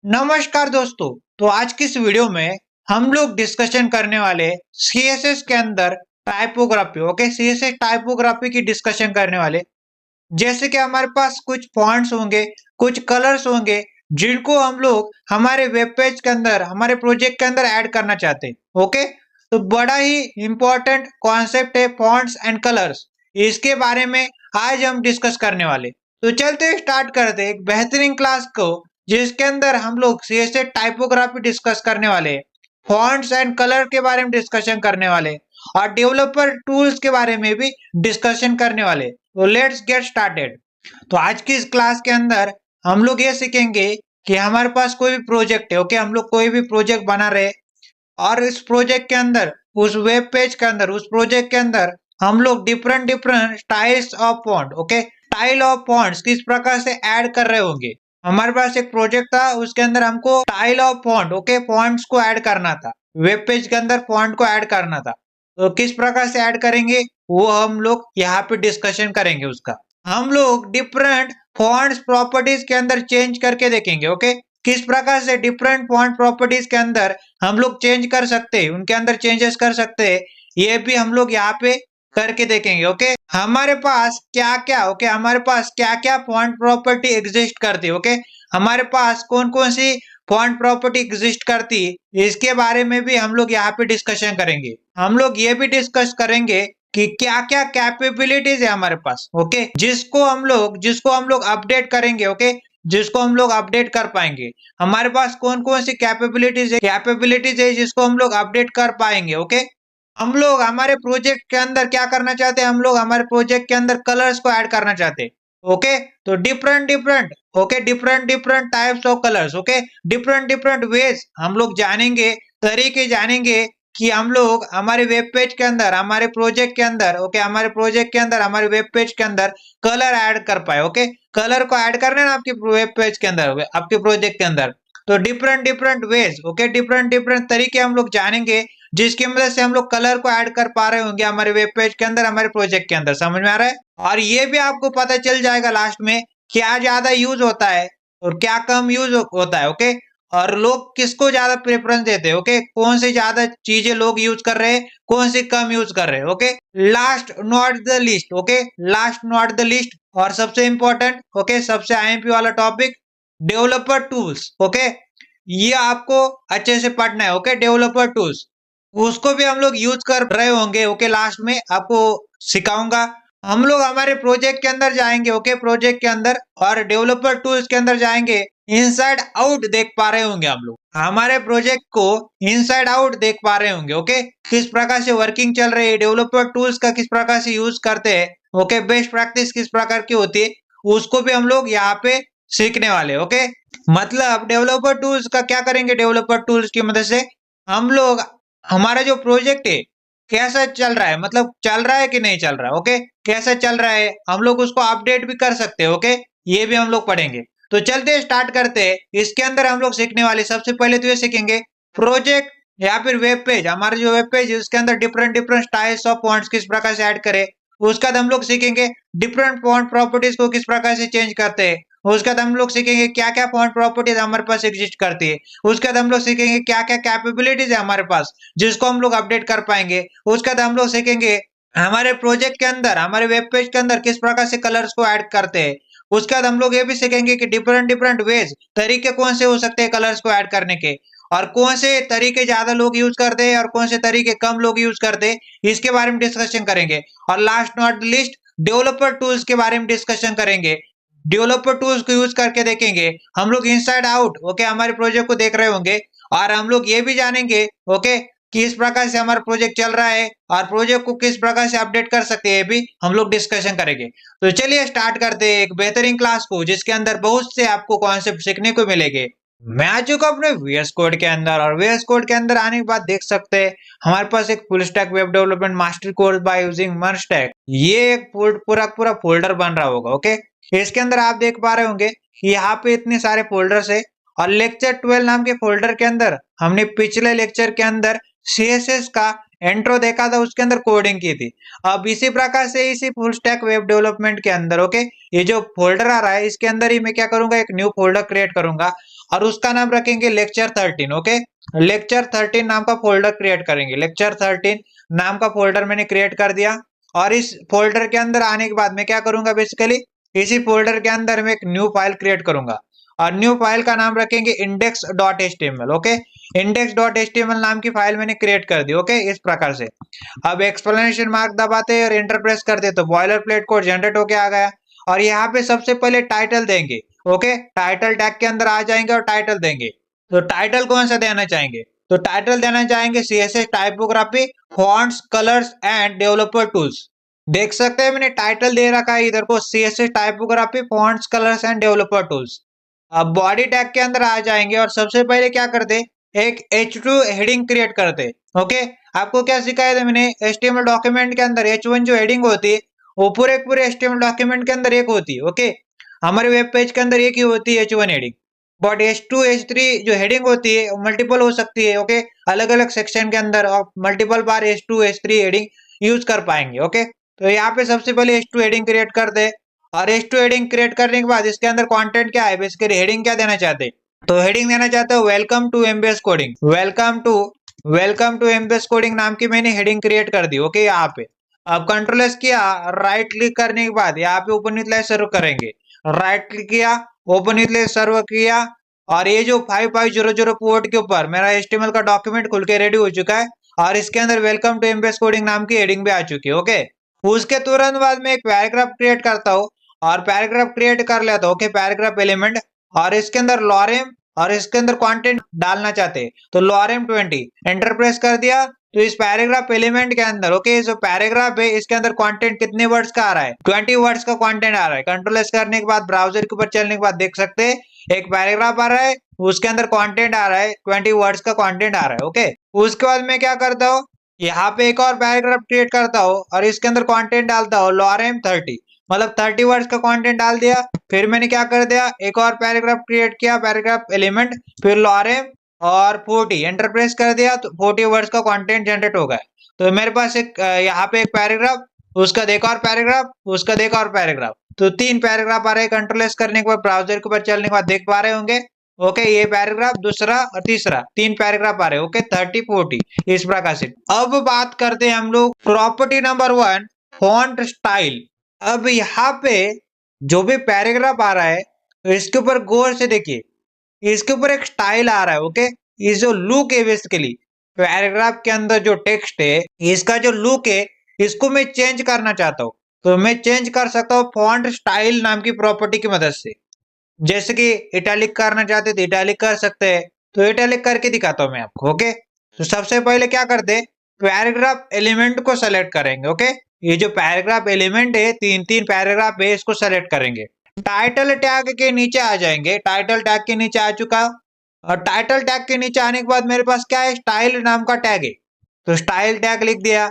नमस्कार दोस्तों। तो आज की इस वीडियो में हम लोग डिस्कशन करने वाले सीएसएस के अंदर टाइपोग्राफी। ओके, सीएसएस टाइपोग्राफी की डिस्कशन करने वाले। जैसे कि हमारे पास कुछ फॉन्ट्स होंगे, कुछ कलर्स होंगे, जिनको हम लोग हमारे वेब पेज के अंदर, हमारे प्रोजेक्ट के अंदर ऐड करना चाहते हैं। ओके, तो बड़ा ही इंपॉर्टेंट कॉन्सेप्ट है फॉन्ट्स एंड कलर्स। इसके बारे में आज हम डिस्कस करने वाले। तो चलते स्टार्ट करते हैं एक बेहतरीन क्लास को, जिसके अंदर हम लोग सीएसएस टाइपोग्राफी डिस्कस करने वाले, फॉन्ट्स एंड कलर के बारे में डिस्कशन करने वाले और डेवलपर टूल्स के बारे में भी डिस्कशन करने वाले। तो लेट्स गेट स्टार्टेड। तो आज की इस क्लास के अंदर हम लोग ये सीखेंगे कि हमारे पास कोई भी प्रोजेक्ट है। ओके, हम लोग कोई भी प्रोजेक्ट बना रहे और इस प्रोजेक्ट के अंदर, उस वेब पेज के अंदर, उस प्रोजेक्ट के अंदर हम लोग different different styles of font, okay, style of fonts किस प्रकार से ऐड कर रहे होंगे। हमारे पास एक प्रोजेक्ट था, उसके अंदर हमको style of font, okay, fonts को ऐड करना था। वेब पेज के अंदर फॉन्ट को ऐड करना था। तो किस प्रकार से ऐड करेंगे वो हम लोग यहाँ पे डिस्कशन करेंगे उसका। हम लोग डिफरेंट फॉन्ट्स प्रॉपर्टीज के अंदर चेंज करके देखेंगे। ओके, किस प्रकार से डिफरेंट फॉन्ट प्रॉपर्टीज के अंदर हम लोग चेंज कर सकते हैं, उनके अंदर चेंजेस कर सकते हैं, ये भी हम लोग यहाँ पे करके देखेंगे। ओके, हमारे पास क्या क्या, ओके, हमारे पास क्या क्या फॉन्ट प्रॉपर्टी एग्जिस्ट करती है। ओके, हमारे पास कौन कौन सी फॉन्ट प्रॉपर्टी एग्जिस्ट करती, इसके बारे में भी हम लोग यहाँ पे डिस्कशन करेंगे। हम लोग ये भी डिस्कस करेंगे कि क्या क्या कैपेबिलिटीज है हमारे पास, ओके, जिसको हम लोग अपडेट करेंगे। ओके, जिसको हम लोग अपडेट कर पाएंगे। हमारे पास कौन कौन सी कैपेबिलिटीज है जिसको हम लोग अपडेट कर पाएंगे। ओके, हम लोग हमारे प्रोजेक्ट के अंदर क्या करना चाहते हैं, हम लोग हमारे प्रोजेक्ट के अंदर कलर्स को ऐड करना चाहते हैं। ओके, तो different different, okay, different different types of colours, okay, different different ways हम लोग जानेंगे, तरीके जानेंगे कि हम लोग हमारे वेब पेज के अंदर, हमारे प्रोजेक्ट के अंदर, ओके, हमारे प्रोजेक्ट के अंदर, हमारे वेब पेज के अंदर कलर ऐड कर पाए। ओके, कलर को ऐड करना है ना आपके वेब पेज के अंदर, आपके प्रोजेक्ट के अंदर। तो different different ways, okay, different different तरीके हम लोग जानेंगे, जिसकी मदद से हम लोग कलर को ऐड कर पा रहे होंगे हमारे वेब पेज के अंदर, हमारे प्रोजेक्ट के अंदर। समझ में आ रहा है? और ये भी आपको पता चल जाएगा लास्ट में क्या ज्यादा यूज होता है और क्या कम यूज होता है। ओके, और लोग किसको ज्यादा प्रेफरेंस देते हैं। ओके, कौन सी ज्यादा चीजें लोग यूज कर रहे हैं, कौन सी कम यूज कर रहे हैं। Okay, last not the list, okay, last not the list और सबसे इंपॉर्टेंट, ओके, सबसे आईएमपी वाला टॉपिक, डेवलपर टूल्स। ओके, ये आपको अच्छे से पढ़ना है। ओके, डेवलपर टूल्स, उसको भी हम लोग यूज कर रहे होंगे। ओके, लास्ट में आपको सिखाऊंगा। हम लोग हमारे प्रोजेक्ट के अंदर जाएंगे। ओके, प्रोजेक्ट के अंदर और डेवलपर टूल्स के अंदर जाएंगे, इनसाइड आउट देख पा रहे होंगे हम लोग, हमारे प्रोजेक्ट को इनसाइड आउट देख पा रहे होंगे। ओके, किस प्रकार से वर्किंग चल रही है, डेवलपर टूल्स का किस प्रकार से यूज करते हैं, ओके, बेस्ट प्रैक्टिस किस प्रकार की होती है, उसको भी हम लोग यहाँ पे सीखने वाले। ओके, मतलब डेवलपर टूल्स का क्या करेंगे, डेवलपर टूल्स की मदद से हम लोग हमारा जो प्रोजेक्ट है कैसा चल रहा है, मतलब चल रहा है कि नहीं चल रहा है। ओके, कैसा चल रहा है, हम लोग उसको अपडेट भी कर सकते हैं। ओके, ये भी हम लोग पढ़ेंगे। तो चलते स्टार्ट करते हैं। इसके अंदर हम लोग सीखने वाले, सबसे पहले तो ये सीखेंगे प्रोजेक्ट या फिर वेब पेज। हमारा जो वेब पेज है उसके अंदर different different styles of fonts किस प्रकार से ऐड करें। उसके बाद हम लोग सीखेंगे डिफरेंट फॉन्ट प्रॉपर्टीज को किस प्रकार से चेंज करते हैं। उसके बाद हम लोग सीखेंगे क्या क्या फॉन्ट प्रॉपर्टीज हमारे पास एग्जिस्ट करती है। उसके बाद हम लोग सीखेंगे क्या क्या कैपेबिलिटीज है हमारे पास जिसको हम लोग अपडेट कर पाएंगे। उसके बाद हम लोग सीखेंगे हमारे प्रोजेक्ट के अंदर, हमारे वेब पेज के अंदर किस प्रकार से कलर्स को ऐड करते हैं। उसके बाद हम लोग ये भी सीखेंगे कि डिफरेंट डिफरेंट वेज, तरीके कौन से हो सकते हैं कलर्स को ऐड करने के, और कौन से तरीके ज्यादा लोग यूज करते हैं और कौन से तरीके कम लोग यूज करते हैं, इसके बारे में डिस्कशन करेंगे। और last not list, developer tools के बारे में डिस्कशन करेंगे। डेवलपर टूल्स को यूज करके देखेंगे हम लोग इनसाइड आउट, ओके, हमारे प्रोजेक्ट को देख रहे होंगे। और हम लोग ये भी जानेंगे, ओके, कि इस प्रकार से हमारा प्रोजेक्ट चल रहा है और प्रोजेक्ट को किस प्रकार से अपडेट कर सकते हैं, भी हम लोग डिस्कशन करेंगे। तो चलिए स्टार्ट करते हैं एक बेहतरीन क्लास को, जिसके अंदर बहुत से आपको कॉन्सेप्ट सीखने को मिलेंगे। मैं आ चुका अपने वीएस कोड के अंदर, और वीएस कोड के अंदर आने के बाद देख सकते हैं हमारे पास एक full stack web development master course by using MERN stack, ये एक पूरा पूरा फोल्डर बन रहा होगा। ओके, इसके अंदर आप देख पा रहे होंगे कि यहाँ पे इतने सारे फोल्डर्स है, और लेक्चर 12 नाम के फोल्डर के अंदर हमने पिछले लेक्चर के अंदर सीएसएस का इंट्रो देखा था, उसके अंदर कोडिंग की थी। अब इसी प्रकार से इसी फुल स्टैक वेब डेवलपमेंट के अंदर ओके, ये जो फोल्डर आ रहा है इसके अंदर ही मैं क्या करूंगा, एक न्यू फोल्डर क्रिएट करूंगा और उसका नाम रखेंगे लेक्चर 13। ओके, लेक्चर 13 नाम का फोल्डर क्रिएट करेंगे। लेक्चर 13 नाम का फोल्डर मैंने क्रिएट कर दिया और इस फोल्डर के अंदर आने के बाद मैं क्या करूंगा, बेसिकली इसी फोल्डर के अंदर मैं एक न्यू फाइल क्रिएट करूंगा और न्यू फाइल का नाम रखेंगे index.html। ओके, index.html नाम की फाइल मैंने क्रिएट कर दी। ओके, इस प्रकार से अब एक्सप्लेनेशन मार्क दबाते और एंटर प्रेस करते तो बॉयलर प्लेट कोड जनरेट होके आ गया और यहाँ पे सबसे पहले टाइटल देंगे। ओके, टाइटल टैग के अंदर आ जाएंगे और टाइटल देंगे। तो टाइटल कौन सा देना चाहेंगे, तो टाइटल देना चाहेंगे CSS typography, fonts, colours end developer tools. देख सकते हैं मैंने टाइटल दे रखा है इधर को CSS typography, fonts, colours end developer tools. अब बॉडी टैग के अंदर आ जाएंगे और सबसे पहले क्या करते, एक H2 हेडिंग क्रिएट करते। ओके, आपको क्या सिखाया था मैंने, HTML डॉक्यूमेंट के अंदर H1 जो हेडिंग होती है वो पूरे HTML डॉक्यूमेंट के अंदर एक होती है। ओके, हमारे वेब पेज के अंदर एक ही होती है H1 heading, but H2 H3 जो हेडिंग होती है मल्टीपल हो सकती है। ओके, अलग अलग सेक्शन के अंदर आप मल्टीपल बार H2 H3 हेडिंग यूज कर पाएंगे। ओके, तो यहाँ पे सबसे पहले H2 हेडिंग क्रिएट करते और H2 हेडिंग क्रिएट करने के बाद इसके अंदर कंटेंट क्या है, बेसिकली हेडिंग क्या देना चाहते हैं, तो हेडिंग देना चाहते हो welcome to MBS coding. Welcome to MBS coding नाम की मैंने हेडिंग क्रिएट कर दी। ओके, यहाँ पे अब कंट्रोल एस किया, राइट क्लिक करने के बाद यहाँ पे ओपन विथ सर्व करेंगे। राइट क्लिक किया, ओपन विथ सर्व किया और ये जो 5500 पोर्ट के ऊपर मेरा HTML का डॉक्यूमेंट खुल के रेडी हो चुका है और इसके अंदर वेलकम टू एमबीएस कोडिंग नाम की हेडिंग भी आ चुकी है। ओके, उसके तुरंत बाद में एक पैराग्राफ क्रिएट करता हूँ और पैराग्राफ क्रिएट कर लेता हूँ। ओके, पैराग्राफ एलिमेंट और इसके अंदर लॉरेम और इसके अंदर कंटेंट डालना चाहते हैं तो लॉरेम 20 एंटर प्रेस कर दिया। तो इस पैराग्राफ एलिमेंट के अंदर ओके, जो पैराग्राफ है इसके अंदर कंटेंट कितने वर्ड्स का आ रहा है, 20 वर्ड्स का कंटेंट आ रहा है। कंट्रोल एस करने के बाद ब्राउजर के ऊपर चलने के बाद देख सकते हैं एक पैराग्राफ आ रहा है, उसके अंदर कंटेंट आ रहा है, 20 वर्ड्स का कंटेंट आ रहा है। ओके, उसके बाद मैं क्या करता हूँ, यहाँ पे एक और पैराग्राफ क्रिएट करता हूँ और इसके अंदर कंटेंट डालता हूँ लॉरेम 30, मतलब 30 वर्ड्स का कंटेंट डाल दिया। फिर मैंने क्या कर दिया, एक और पैराग्राफ क्रिएट किया, पैराग्राफ एलिमेंट, फिर लॉरेम और 40 एंटर प्रेस कर दिया तो 40 वर्ड्स का कंटेंट जनरेट हो गया। तो मेरे पास एक यहाँ पे एक पैराग्राफ, उसका एक और पैराग्राफ, उसका एक और पैराग्राफ, तो 3 पैराग्राफ आ रहे हैं। कंट्रोल एस करने के बाद ब्राउजर के ऊपर चलने के बाद देख पा रहे होंगे। ओके, ये पैराग्राफ, दूसरा और तीसरा, 3 पैराग्राफ आ रहे हैं। ओके, 30 40 इस प्रकार से। अब बात करते हैं हम लोग प्रॉपर्टी नंबर 1, फॉन्ट स्टाइल। अब यहाँ पे जो भी पैराग्राफ आ रहा है तो इसके ऊपर गौर से देखिए, इसके ऊपर एक स्टाइल आ रहा है। ओके, ये जो लुक है बेसिकली पैराग्राफ के अंदर जो टेक्स्ट है इसका जो लुक है इसको मैं चेंज करना चाहता हूँ तो मैं चेंज कर सकता हूँ फॉन्ट स्टाइल नाम की प्रॉपर्टी की मदद से। जैसे कि इटैलिक करना चाहते तो इटैलिक कर सकते हैं, तो इटैलिक करके दिखाता हूँ मैं आपको। ओके, तो सबसे पहले क्या करते, पैराग्राफ एलिमेंट को सेलेक्ट करेंगे। ओके, ये जो पैराग्राफ एलिमेंट है 3 पैराग्राफ है, इसको सेलेक्ट करेंगे। टाइटल टैग के नीचे आ जाएंगे, टाइटल टैग के नीचे आ चुका और टाइटल टैग के नीचे आने के बाद मेरे पास क्या है, स्टाइल नाम का टैग है, तो स्टाइल टैग लिख दिया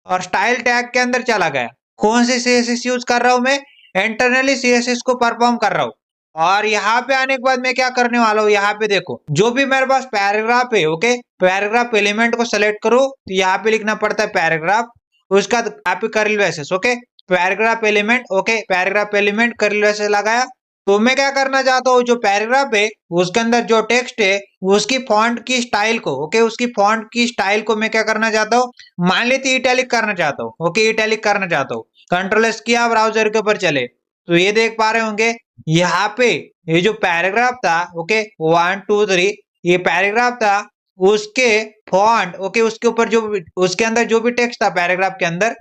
और स्टाइल टैग के अंदर चला गया। कौन से CSS यूज कर रहा हूं मैं, इंटरनली CSS को परफॉर्म कर रहा हूं। और यहाँ पे आने के बाद मैं क्या करने वाला हूँ, यहाँ पे देखो जो भी मेरे पास पैराग्राफ है ओके, पैराग्राफ एलिमेंट को सेलेक्ट करो तो यहाँ पे लिखना पड़ता है पैराग्राफ, उसका यहाँ पे curly braces. Okay, paragraph element, okay paragraph element curly braces लगाया। तो मैं क्या करना चाहता हूँ, जो पैराग्राफ है उसके अंदर जो टेक्स्ट है उसकी फॉन्ट की स्टाइल को ओके, उसकी फॉन्ट की स्टाइल को मैं क्या करना चाहता हूँ, मान लेते इटैलिक करना चाहता हूँ। ओके, इटैलिक करना चाहता हूँ, कंट्रोल एस किया, ब्राउजर के ऊपर चले तो ये देख पा रहे होंगे यहाँ पे ये जो पैराग्राफ था ओके 1 2 3 ये पैराग्राफ था, उसके फॉन्ट ओके, उसके ऊपर जो उसके अंदर जो भी टेक्स्ट था पैराग्राफ के अंदर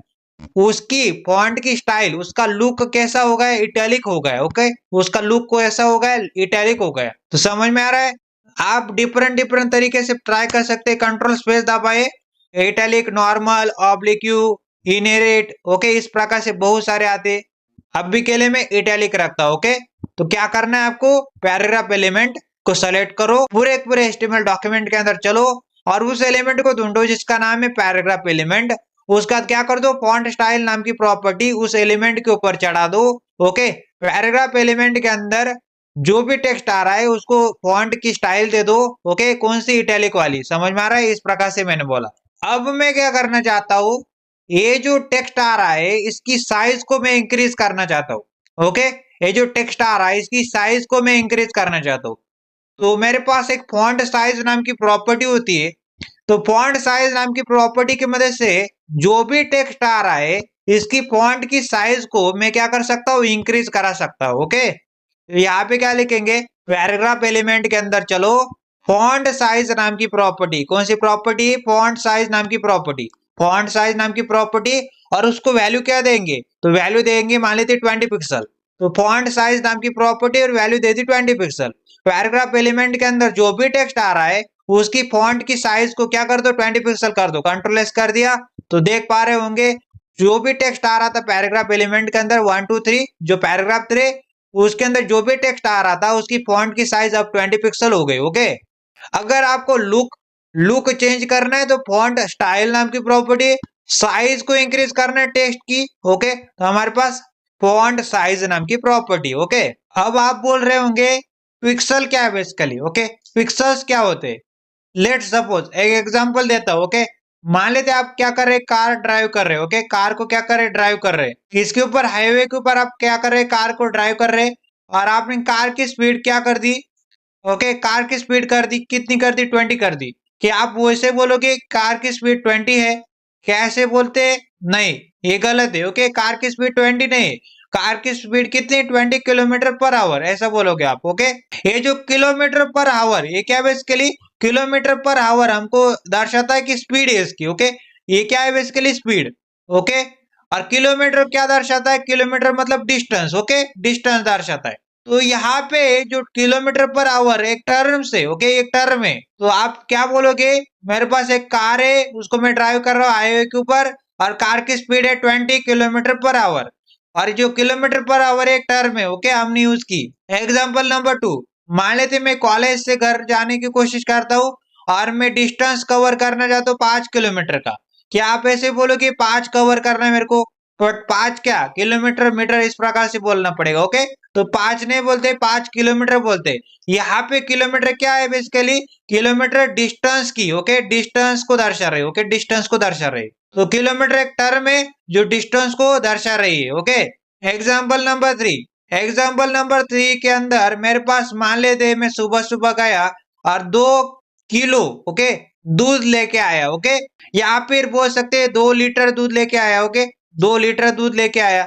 उसकी फॉन्ट की स्टाइल, उसका लुक कैसा हो गया, इटैलिक हो गया। ओके, उसका लुक को ऐसा हो गया, इटैलिक हो गया। तो समझ में आ रहा है, आप डिफरेंट तरीके से ट्राई कर सकते हैं। कंट्रोल स्पेस दबाए, इटैलिक, नॉर्मल, ऑब्लिक्यू, इनहेरिट ओके, इस प्रकार से बहुत सारे आते। अभी के लिए मैं इटैलिक रखता हूं। ओके, तो क्या करना है आपको, पैराग्राफ एलिमेंट को सेलेक्ट करो, पूरे HTML डॉक्यूमेंट के अंदर चलो और उस एलिमेंट को ढूंढो जिसका नाम है पैराग्राफ एलिमेंट। उसका क्या कर दो, फॉन्ट स्टाइल नाम की प्रॉपर्टी उस एलिमेंट के ऊपर चढ़ा दो। ओके, पैराग्राफ एलिमेंट के अंदर जो भी टेक्स्ट आ रहा है उसको फॉन्ट की स्टाइल दे दो। ओके, कौन सी, इटैलिक वाली। समझ में आ रहा है, इस प्रकार से मैंने बोला। अब मैं क्या करना चाहता हूँ, ये जो टेक्स्ट आ रहा है इसकी साइज को मैं इंक्रीज करना चाहता हूँ। ओके, ये जो टेक्स्ट आ रहा है इसकी साइज को मैं इंक्रीज करना चाहता हूँ। तो मेरे पास एक फॉन्ट साइज नाम की प्रॉपर्टी होती है। तो फॉन्ट साइज नाम की प्रॉपर्टी की मदद से जो भी टेक्स्ट आ रहा है इसकी फॉन्ट की साइज को मैं क्या कर सकता हूँ, इंक्रीज करा सकता हूँ। ओके, तो यहाँ पे क्या लिखेंगे, पैराग्राफ एलिमेंट के अंदर चलो, फॉन्ट साइज नाम की प्रॉपर्टी, कौन सी प्रॉपर्टी, फॉन्ट साइज नाम की प्रॉपर्टी, फॉन्ट साइज नाम की प्रॉपर्टी, और उसको वैल्यू क्या देंगे, तो वैल्यू देंगे मान लेते 20 पिक्सल। तो फॉन्ट साइज नाम की प्रॉपर्टी और वैल्यू दे दी 20 पिक्सल। पैराग्राफ एलिमेंट के अंदर जो भी टेक्स्ट आ रहा है उसकी फॉन्ट की साइज को क्या कर दो, 20 पिक्सल कर दो, कंट्रोल एस कर दिया। तो देख पा रहे होंगे जो भी टेक्स्ट आ रहा था पैराग्राफ एलिमेंट के अंदर 1 2 3, जो पैराग्राफ 3 उसके अंदर जो भी टेक्स्ट आ रहा था उसकी फॉन्ट की साइज अब 20 पिक्सल हो गई। ओके, अगर आपको लुक चेंज करना है तो फॉन्ट स्टाइल नाम की प्रॉपर्टी, साइज को इंक्रीज करना है टेक्स्ट की। ओके, तो हमारे पास फॉन्ट साइज नाम की प्रॉपर्टी। ओके, अब आप बोल रहे होंगे पिक्सल क्या है बेसिकली। ओके, पिक्सल्स क्या होते हैं, लेट सपोज एक एग्जांपल देता हूं। ओके, मान लेते आप क्या कर रहे, कार ड्राइव कर रहे। ओके, कार को क्या कर रहे, ड्राइव कर रहे, किसके ऊपर, हाईवे के ऊपर आप क्या कर रहे, कार को ड्राइव कर रहे, और आपने कार की स्पीड क्या कर दी, ओके, कार की स्पीड कर दी, कितनी कर दी, 20 कर दी। क्या आप वैसे बोलोगे कार की स्पीड 20 है, कैसे बोलते, नहीं, ये गलत है। ओके, कार की स्पीड 20 नहीं, कार की स्पीड कितनी, 20 किलोमीटर पर आवर, ऐसा बोलोगे आप। ओके, ये जो किलोमीटर पर आवर, ये क्या है बेसिकली, किलोमीटर पर आवर हमको दर्शाता है कि स्पीड है इसकी। ओके, ये क्या है बेसिकली, स्पीड। ओके, और किलोमीटर क्या दर्शाता है, किलोमीटर मतलब डिस्टेंस। ओके, डिस्टेंस दर्शाता है। तो यहाँ पे जो किलोमीटर पर आवर एक टर्म से, ओके, एक टर्म है, तो आप क्या बोलोगे, मेरे पास एक कार है उसको मैं ड्राइव कर रहा हूँ हाईवे के ऊपर, और कार की स्पीड है 20 किलोमीटर पर आवर, और जो किलोमीटर पर आवर एक टर्म है। ओके, हमने यूज की। एग्जाम्पल नंबर 2, मान लेते मैं कॉलेज से घर जाने की कोशिश करता हूँ और मैं डिस्टेंस कवर करना चाहता हूँ 5 किलोमीटर का। क्या आप ऐसे बोलोगे 5 कवर करना है मेरे को, बट 5 क्या, किलोमीटर मीटर इस प्रकार से बोलना पड़ेगा। ओके, तो 5 नहीं बोलते, 5 किलोमीटर बोलते। यहाँ पे किलोमीटर क्या है बेसिकली, किलोमीटर डिस्टेंस की, ओके, डिस्टेंस को दर्शा रहे। ओके, डिस्टेंस को दर्शा रहे, तो किलोमीटर एक टर्म है जो डिस्टेंस को दर्शा रही है। Okay, example number 3, example number 3 के अंदर मेरे पास मान लेते मैं सुबह सुबह गया और 2 किलो, ओके, दूध लेके आया। ओके, या फिर बोल सकते हैं 2 लीटर दूध लेके आया। ओके, 2 लीटर दूध लेके आया।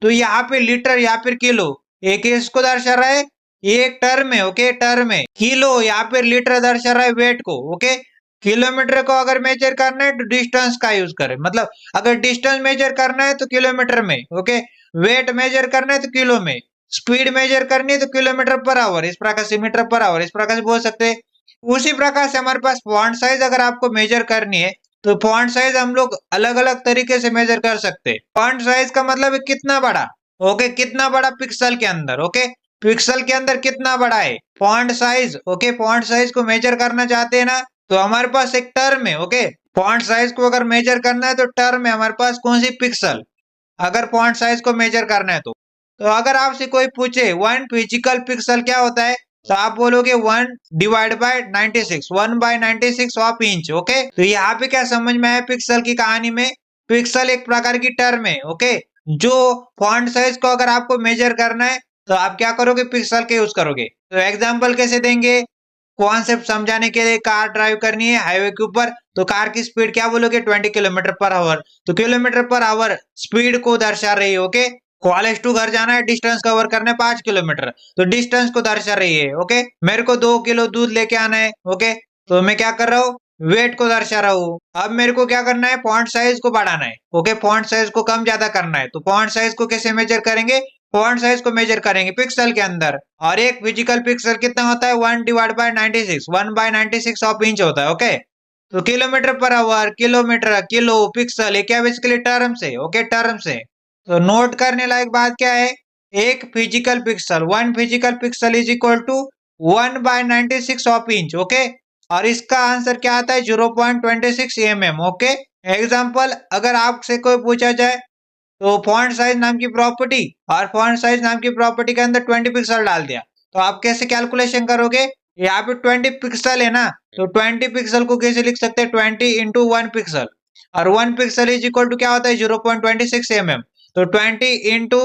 तो यहाँ पे लीटर या फिर किलो, एक इसको दर्शा रहा है, ये एक टर्म है। ओके, टर्म है, किलो या फिर लीटर दर्शा रहा है वेट को। ओके, किलोमीटर को अगर मेजर करना है तो डिस्टेंस का यूज करें, मतलब अगर डिस्टेंस मेजर करना है तो किलोमीटर में, ओके, वेट मेजर करना है तो किलो में, स्पीड मेजर करनी है तो किलोमीटर पर आवर, इस प्रकार से मीटर पर आवर, इस प्रकार से बोल सकते हैं। उसी प्रकार से हमारे पास फॉन्ट साइज अगर आपको मेजर करनी है तो फॉन्ट साइज हम लोग अलग अलग तरीके से मेजर कर सकते हैं। फॉन्ट साइज का मतलब है कितना बड़ा, ओके, कितना बड़ा पिक्सल के अंदर, ओके, पिक्सल के अंदर कितना बड़ा है font size. Okay, font size को मेजर करना चाहते हैं ना, तो हमारे पास एक टर्म है। ओके, फॉन्ट साइज को अगर मेजर करना है तो टर्म है हमारे पास कौन सी, पिक्सल, अगर फॉन्ट साइज को मेजर करना है तो अगर आपसे कोई पूछे 1 फिजिकल पिक्सल क्या होता है, तो आप बोलोगे 1 divide by 96, 1/96 of inch. Okay, तो यहाँ पे क्या समझ में आया पिक्सल की कहानी में, पिक्सल एक प्रकार की टर्म है। ओके, जो फॉन्ट साइज को अगर आपको मेजर करना है तो आप क्या करोगे, पिक्सल के यूज करोगे। तो एग्जाम्पल कैसे देंगे, कॉन्सेप्ट समझाने के लिए, कार ड्राइव करनी है हाईवे के ऊपर, तो कार की स्पीड क्या बोलोगे, 20 किलोमीटर पर आवर, तो किलोमीटर पर आवर स्पीड को दर्शा रही है। ओके, कॉलेज टू घर जाना है, डिस्टेंस कवर करना है 5 किलोमीटर, तो डिस्टेंस को दर्शा रही है। ओके, मेरे को 2 किलो दूध लेके आना है। ओके, तो मैं क्या कर रहा हूँ, वेट को दर्शा रहा हूँ। अब मेरे को क्या करना है, फॉन्ट साइज को बढ़ाना है। ओके, फॉन्ट साइज को कम ज्यादा करना है, तो फॉन्ट साइज को कैसे मेजर करेंगे, फॉन्ट साइज को मेजर करेंगे पिक्सल के अंदर, और एक फिजिकल पिक्सल कितना होता है, 1 डिवाइड बाय 96, 1/96 ऑफ इंच होता है। ओके, तो kilometre per hour, kilometre, kilo, pixel, ये क्या बेसिकली टर्म से। ओके, टर्म से। तो नोट करने लायक बात क्या है, एक physical pixel, 1 physical pixel is equal to 1/96 of inch. Okay, और इसका आंसर क्या आता है, 0.26 mm। ओके, एग्जाम्पल अगर आपसे कोई पूछा जाए तो फॉन्ट साइज नाम की प्रॉपर्टी, और फॉन्ट साइज नाम की प्रॉपर्टी के अंदर 20 पिक्सल डाल दिया, तो आप कैसे कैलकुलेशन करोगे, यहाँ पे 20 पिक्सल है ना, तो 20 पिक्सल को कैसे लिख सकते हैं, 20 इंटू 1 पिक्सल, और 1 पिक्सल इज इक्वल टू क्या होता है 0.26 mm। तो 20 इंटू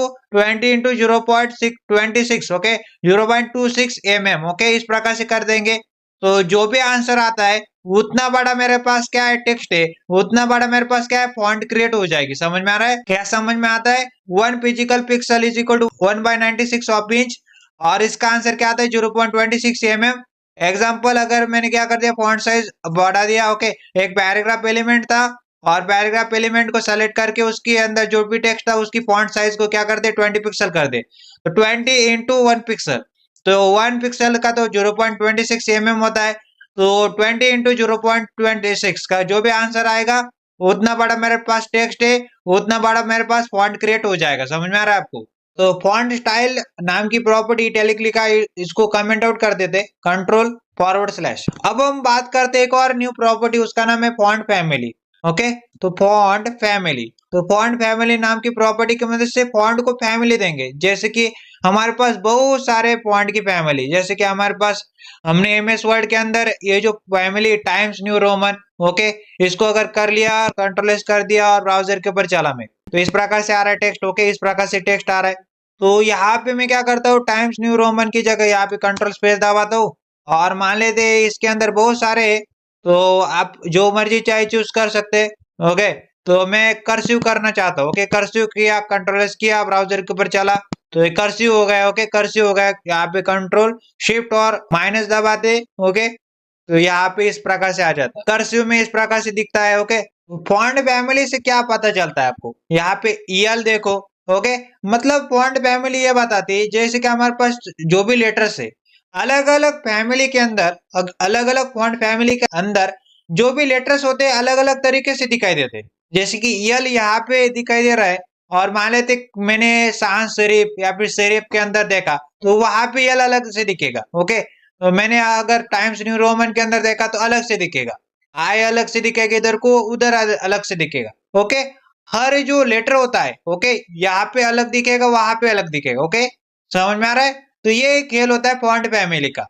0.26, ओके 0.26 mm, ओके इस प्रकार से कर देंगे। तो जो भी आंसर आता है उतना बड़ा मेरे पास क्या है टेक्स्ट है, उतना बड़ा मेरे पास क्या है फॉन्ट क्रिएट हो जाएगी। समझ में आ रहा है, क्या समझ में आता है, 1 physical pixel is equal to 1/96 of inch, और इसका आंसर क्या आता है 0.26 mm। एग्जाम्पल अगर मैंने क्या कर दिया फॉन्ट साइज बढ़ा दिया, ओके एक पैराग्राफ एलिमेंट था और पैराग्राफ एलिमेंट को सेलेक्ट करके उसके अंदर जो भी टेक्स्ट था उसकी फॉन्ट साइज को क्या कर दे 20 पिक्सल कर दे, तो 20 इंटू 1 पिक्सल, तो 1 पिक्सल का तो 0.26 mm होता है, तो 20 इंटू 0.26 का जो भी आंसर आएगा उतना बड़ा मेरे पास टेक्स्ट है, उतना बड़ा मेरे पास फॉन्ट क्रिएट हो जाएगा। समझ में आ रहा है आपको। तो फॉन्ट स्टाइल नाम की प्रॉपर्टी इटैलिक लिखा है, इसको कमेंट आउट कर देते कंट्रोल/। अब हम बात करते हैं एक और न्यू प्रॉपर्टी, उसका नाम है फॉन्ट फैमिली। ओके तो फॉन्ट फैमिली, तो फॉन्ट फैमिली नाम की प्रॉपर्टी की मदद से फॉन्ट को फैमिली देंगे। जैसे कि हमारे पास बहुत सारे फॉन्ट की फैमिली, जैसे कि हमारे पास हमने एमएस वर्ड के अंदर ये जो family times new Roman, okay इसको अगर कर लिया कंट्रोल कर दिया और ब्राउजर के ऊपर चला मैं, तो इस प्रकार से आ रहा है टेक्स्ट। ओके इस प्रकार से टेक्स्ट आ रहा है। तो यहाँ पे मैं क्या करता हूँ टाइम्स न्यू रोमन की जगह यहाँ पे कंट्रोल स्पेस दबाता हूँ, और मान लेते इसके अंदर बहुत सारे, तो आप जो मर्जी चाहे चूज कर सकते हैं। ओके तो मैं कर्सिव करना चाहता हूँ, ओके कर्सिव किया कंट्रोल किया ब्राउजर के ऊपर चला, तो ये कर्सिव हो गया। ओके कर्सिव हो गया, यहाँ पे कंट्रोल शिफ्ट और माइनस दबाते, ओके तो यहाँ पे इस प्रकार से आ जाता है, कर्सिव में इस प्रकार से दिखता है। ओके फॉन्ट फैमिली से क्या पता चलता है आपको, यहाँ पे ईएल देखो। ओके मतलब फॉन्ट फैमिली ये बताती है जैसे कि हमारे पास जो भी लेटर्स है अलग अलग फैमिली के अंदर, अलग अलग फॉन्ट फैमिली के अंदर जो भी लेटर्स होते हैं अलग अलग तरीके से दिखाई देते हैं। जैसे कि यल यहाँ पे दिखाई दे रहा है, और मान लेते मैंने सांस सेरिफ या फिर सेरिफ के अंदर देखा तो वहां पे यल अलग से दिखेगा। ओके तो मैंने अगर टाइम्स न्यू रोमन के अंदर देखा तो अलग से दिखेगा, आई अलग से दिखेगा, इधर को उधर अलग से दिखेगा। ओके हर जो लेटर होता है ओके यहाँ पे अलग दिखेगा वहां पे अलग दिखेगा। ओके समझ में आ रहा है। तो ये खेल होता है फॉन्ट फैमिली का।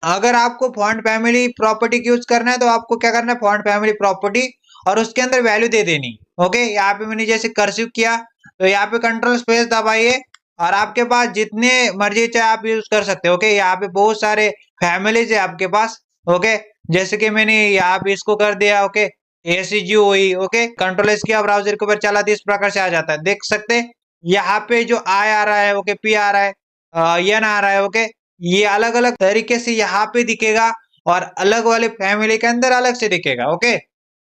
अगर आपको फॉन्ट फैमिली प्रॉपर्टी यूज करना है तो आपको क्या करना है फॉन्ट फैमिली प्रॉपर्टी और उसके अंदर वैल्यू दे देनी। ओके यहाँ पे मैंने जैसे कर्सिव किया तो यहाँ पे कंट्रोल स्पेस दबाइए, और आपके पास जितने मर्जी चाहे आप यूज कर सकते हो। ओके यहाँ पे बहुत सारे फैमिलीज है आपके पास। ओके जैसे कि मैंने यहाँ पे इसको कर दिया, ओके एसीजी हुई, ओके कंट्रोल एस किया ब्राउजर के ऊपर चला तो इस प्रकार से आ जाता है। देख सकते हैं यहाँ पे जो आई आ रहा है, ओके पी आ रहा है, एन आ रहा है, ओके ये अलग अलग तरीके से यहाँ पे दिखेगा और अलग वाले फैमिली के अंदर अलग से दिखेगा। ओके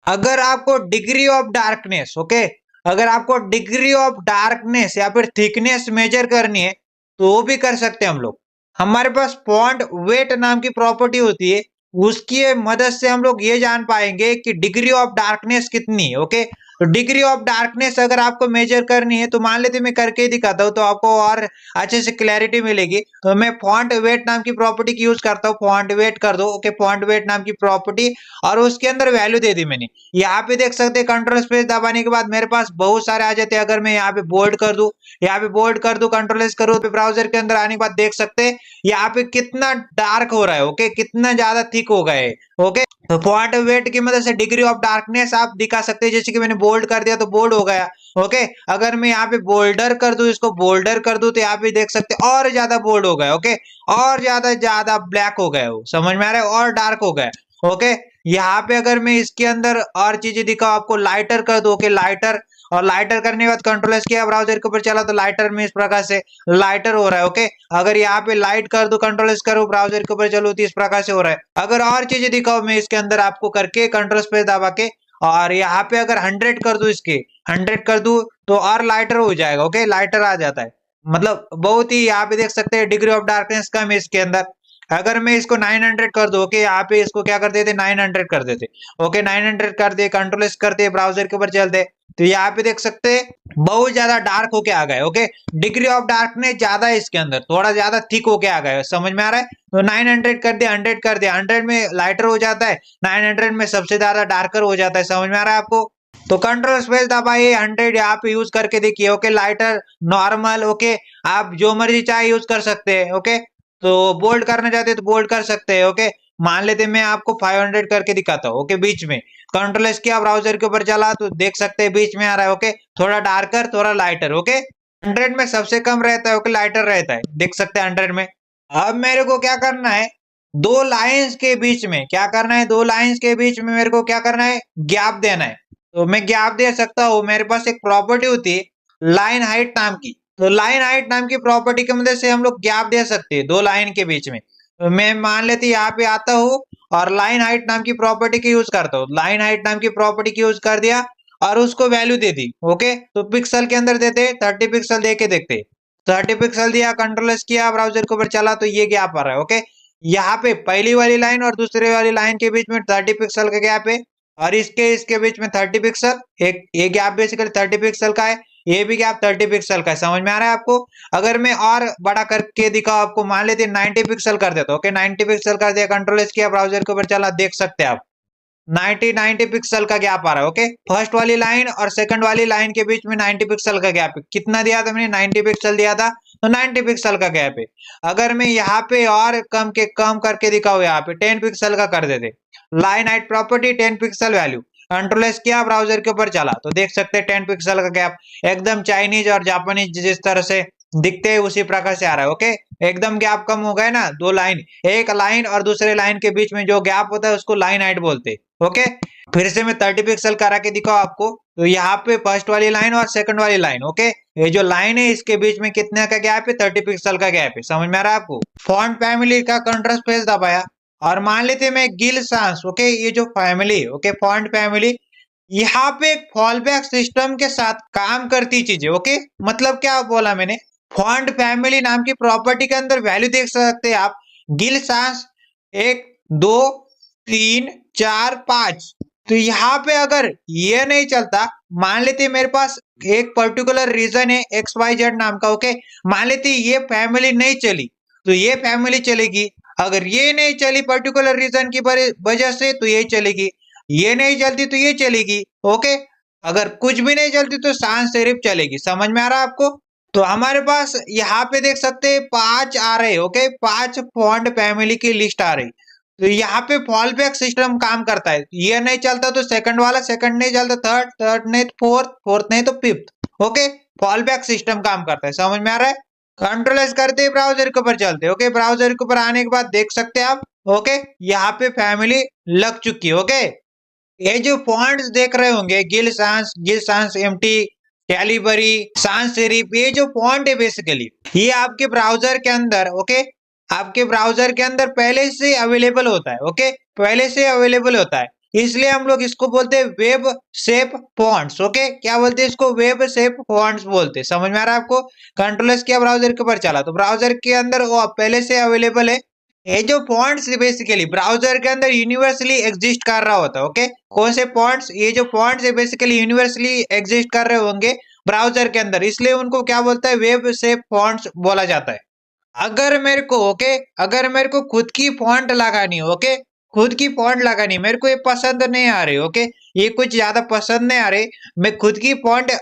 अगर आपको डिग्री ऑफ डार्कनेस, ओके अगर आपको डिग्री ऑफ डार्कनेस या फिर थिकनेस मेजर करनी है तो वो भी कर सकते हैं हम लोग। हमारे पास फॉन्ट वेट नाम की प्रॉपर्टी होती है, उसकी मदद से हम लोग ये जान पाएंगे कि डिग्री ऑफ डार्कनेस कितनी है। ओके तो डिग्री ऑफ डार्कनेस अगर आपको मेजर करनी है तो मान लेते मैं करके ही दिखाता हूँ तो आपको और अच्छे से क्लैरिटी मिलेगी। तो मैं फॉन्ट वेट नाम की प्रॉपर्टी की यूज करता हूँ, फॉन्ट वेट कर दो। ओके फॉन्ट वेट नाम की प्रॉपर्टी और उसके अंदर वैल्यू दे दी मैंने। यहाँ पे देख सकते हैं कंट्रोल स्पेस दबाने के बाद मेरे पास बहुत सारे आ जाते हैं। अगर मैं यहाँ पे बोल्ड कर दूं, यहाँ पे बोल्ड कर दूं, कंट्रोल एस करूं तो ब्राउजर के अंदर आने के बाद देख सकते हैं यहाँ पे कितना डार्क हो रहा है। ओके कितना ज्यादा थिक हो गए। ओके तो फॉन्ट वेट की मदद से डिग्री ऑफ डार्कनेस आप दिखा सकते हैं। जैसे कि मैंने बोल्ड कर दिया तो बोल्ड हो गया। ओके अगर मैं यहाँ पे बोल्डर कर दूं, इसको बोल्डर कर दूं तो यहाँ पे देख सकते हैं और ज्यादा बोल्ड हो गया। ओके और ज्यादा ब्लैक हो गया, वो समझ में आ रहा है, और डार्क हो गया। ओके यहाँ पे अगर मैं इसके अंदर और चीजें दिखाऊं आपको लाइटर कर दो। ओके लाइटर, और लाइटर करने के बाद कंट्रोल एस किया ब्राउजर के ऊपर चला तो लाइटर में इस प्रकार से लाइटर हो रहा है। ओके अगर यहाँ पे लाइट कर दो कंट्रोल एस करो ब्राउजर के ऊपर चलो तो इस प्रकार से हो रहा है। अगर और चीजें दिखाओ मैं इसके अंदर आपको करके कंट्रोल स्पेस दबा के, और यहाँ पे अगर 100 कर दू, इसके 100 कर दू तो और लाइटर हो जाएगा। ओके लाइटर आ जाता है, मतलब बहुत ही यहाँ पे देख सकते हैं डिग्री ऑफ डार्कनेस कम है इसके अंदर। अगर मैं इसको 900 कर दूं, ओके यहाँ पे इसको क्या कर देते 900 कर देते। ओके 900 कर दे कंट्रोल एस करते ब्राउजर के ऊपर चलते तो यहाँ पे देख सकते हैं बहुत ज्यादा डार्क होके आ गए। ओके डिग्री ऑफ डार्कनेस ज्यादा है इसके अंदर, थोड़ा ज्यादा थिक होके आ गए। समझ में आ रहा है। तो 900 कर दिया, 100 कर दिया, 100 में लाइटर हो जाता है, 900 में सबसे ज्यादा डार्कर हो जाता है। समझ में आ रहा है आपको। तो कंट्रोल स्पेस दबाइए, 100 यहाँ पे यूज करके देखिए। ओके लाइटर, नॉर्मल, ओके आप जो मर्जी चाहे यूज कर सकते हैं। ओके तो बोल्ड करना चाहते हैं तो बोल्ड कर सकते हैं। ओके, मान लेते मैं आपको 500 करके दिखाता हूँ। ओके, बीच में कंट्रोल एस किया, ब्राउजर के ऊपर चला तो देख सकते हैं बीच में आ रहा है। ओके, थोड़ा डार्कर थोड़ा लाइटर। ओके, 100 में सबसे कम रहता है। ओके, लाइटर रहता है, देख सकते हैं 100 में। अब मेरे को क्या करना है, दो लाइंस के बीच में क्या करना है, दो लाइंस के बीच में मेरे को क्या करना है, गैप देना है। तो मैं गैप दे सकता हूँ। मेरे पास एक प्रॉपर्टी होती है लाइन हाइट नाम की। तो लाइन हाइट नाम की प्रॉपर्टी की मदद से हम लोग गैप दे सकते हैं दो लाइन के बीच में। तो मैं मान लेती यहाँ पे आता हूँ और लाइन हाइट नाम की प्रॉपर्टी की यूज करता हूँ। लाइन हाइट नाम की प्रॉपर्टी की यूज कर दिया और उसको वैल्यू दे दी। ओके, तो पिक्सल के अंदर देते 30 पिक्सल दे के देखते। 30 पिक्सल दिया, कंट्रोल एस किया, ब्राउजर के ऊपर चला तो ये गैप आ रहा है। ओके, यहाँ पे पहली वाली लाइन और दूसरी वाली लाइन के बीच में 30 पिक्सल का गैप है और इसके बीच में 30 पिक्सल। एक ये गैप बेसिकली 30 पिक्सल का है, ये भी गैप 30 पिक्सल का है। समझ में आ रहा है आपको? अगर मैं और बड़ा करके दिखाऊं आपको, मान लेते 90 पिक्सल कर देता हूं। ओके, 90 पिक्सल कर दिया, कंट्रोल एस किया, ब्राउजर के ऊपर चला, देख सकते हैं आप 90 पिक्सल का गैप आ रहा है। ओके, फर्स्ट वाली लाइन और सेकंड वाली लाइन के बीच में 90 पिक्सल का गैप है। कितना दिया था मैंने, 90 पिक्सल दिया था, तो 90 पिक्सल का गैप है। अगर मैं यहाँ पे और कम करके दिखाऊं, यहाँ पे 10 पिक्सल का कर देते, line height property 10 pixel value, control S किया, ब्राउजर के ऊपर चला तो देख सकते हैं 10 पिक्सल का गैप। एकदम चाइनीज और जापानीज जिस तरह से दिखते हैं उसी प्रकार से आ रहा है। ओके, एकदम गैप कम हो गया ना, दो लाइन, एक लाइन और दूसरे लाइन के बीच में जो गैप होता है उसको लाइन हाइट बोलते हैं। ओके, फिर से मैं 30 पिक्सल करा के दिखाऊं आपको, तो यहाँ पे फर्स्ट वाली लाइन और सेकंड वाली लाइन, ओके, ये जो लाइन है इसके बीच में कितने का गैप है, 30 पिक्सल का गैप है। समझ में आ रहा है आपको? फॉन्ट फैमिली का कंट्रास्ट पेज दबाया और मान लेते मैं गिल सांस। ओके, ये जो फैमिली, ओके, फॉन्ट फैमिली, यहाँ पे एक फॉलबैक सिस्टम के साथ काम करती चीजें। ओके, मतलब क्या बोला मैंने, फॉन्ट फैमिली नाम की प्रॉपर्टी के अंदर वैल्यू देख सकते हैं आप, गिल सांस 1 2 3 4 5। तो यहाँ पे अगर ये नहीं चलता, मान लेते मेरे पास एक पर्टिकुलर रीजन है XYZ नाम का। ओके, मान लेते ये फैमिली नहीं चली तो ये फैमिली चलेगी। अगर ये नहीं चली पर्टिकुलर रीजन की वजह से तो ये चलेगी, ये नहीं चलती तो ये चलेगी। ओके, अगर कुछ भी नहीं चलती तो सांस सिर्फ चलेगी। समझ में आ रहा है आपको? तो हमारे पास यहाँ पे देख सकते हैं 5 आ रहे। ओके, 5 फॉन्ट फैमिली की लिस्ट आ रही। तो यहाँ पे फॉल बैक सिस्टम काम करता है, ये नहीं चलता तो सेकंड वाला, सेकंड नहीं चलता थर्ड, थर्ड नहीं तो फोर्थ, फोर्थ नहीं तो fifth. Okay, fall back system काम करता है। समझ में आ रहा है? कंट्रोल एस करते ही ब्राउजर के ऊपर चलते। ओके, ब्राउजर के ऊपर आने के बाद देख सकते हैं आप, ओके, यहाँ पे फैमिली लग चुकी है। ओके, ये जो फॉन्ट्स देख रहे होंगे, गिल सांस एमटी, कैलिबरी, सांस सेरिफ, ये जो फॉन्ट है बेसिकली ये आपके ब्राउजर के अंदर, ओके, आपके ब्राउजर के अंदर पहले से अवेलेबल होता है। ओके, पहले से अवेलेबल होता है, इसलिए हम लोग इसको बोलते हैं वेब शेप फॉन्ट्स। ओके, क्या बोलते हैं इसको, वेब शेप फॉन्ट्स बोलते हैं। समझ में आ रहा है आपको? कंट्रोल एस किया, ब्राउजर के ऊपर चला तो ब्राउजर के अंदर वो पहले से अवेलेबल है। ये जो फॉन्ट्स बेसिकली ब्राउजर के अंदर यूनिवर्सली एग्जिस्ट कर रहा होता है। ओके, कौन से फॉन्ट्स, ये जो फॉन्ट्स है बेसिकली यूनिवर्सली एग्जिस्ट कर रहे होंगे ब्राउजर के अंदर, इसलिए उनको क्या बोलता है, वेब शेप फॉन्ट्स बोला जाता है। अगर मेरे को, ओके, अगर मेरे को खुद की फॉन्ट लगानी, ओके, खुद की फॉन्ट लगानी, मेरे को ये पसंद नहीं आ रही, ओके, ये कुछ ज्यादा पसंद नहीं आ रही, मैं खुद की फॉन्ट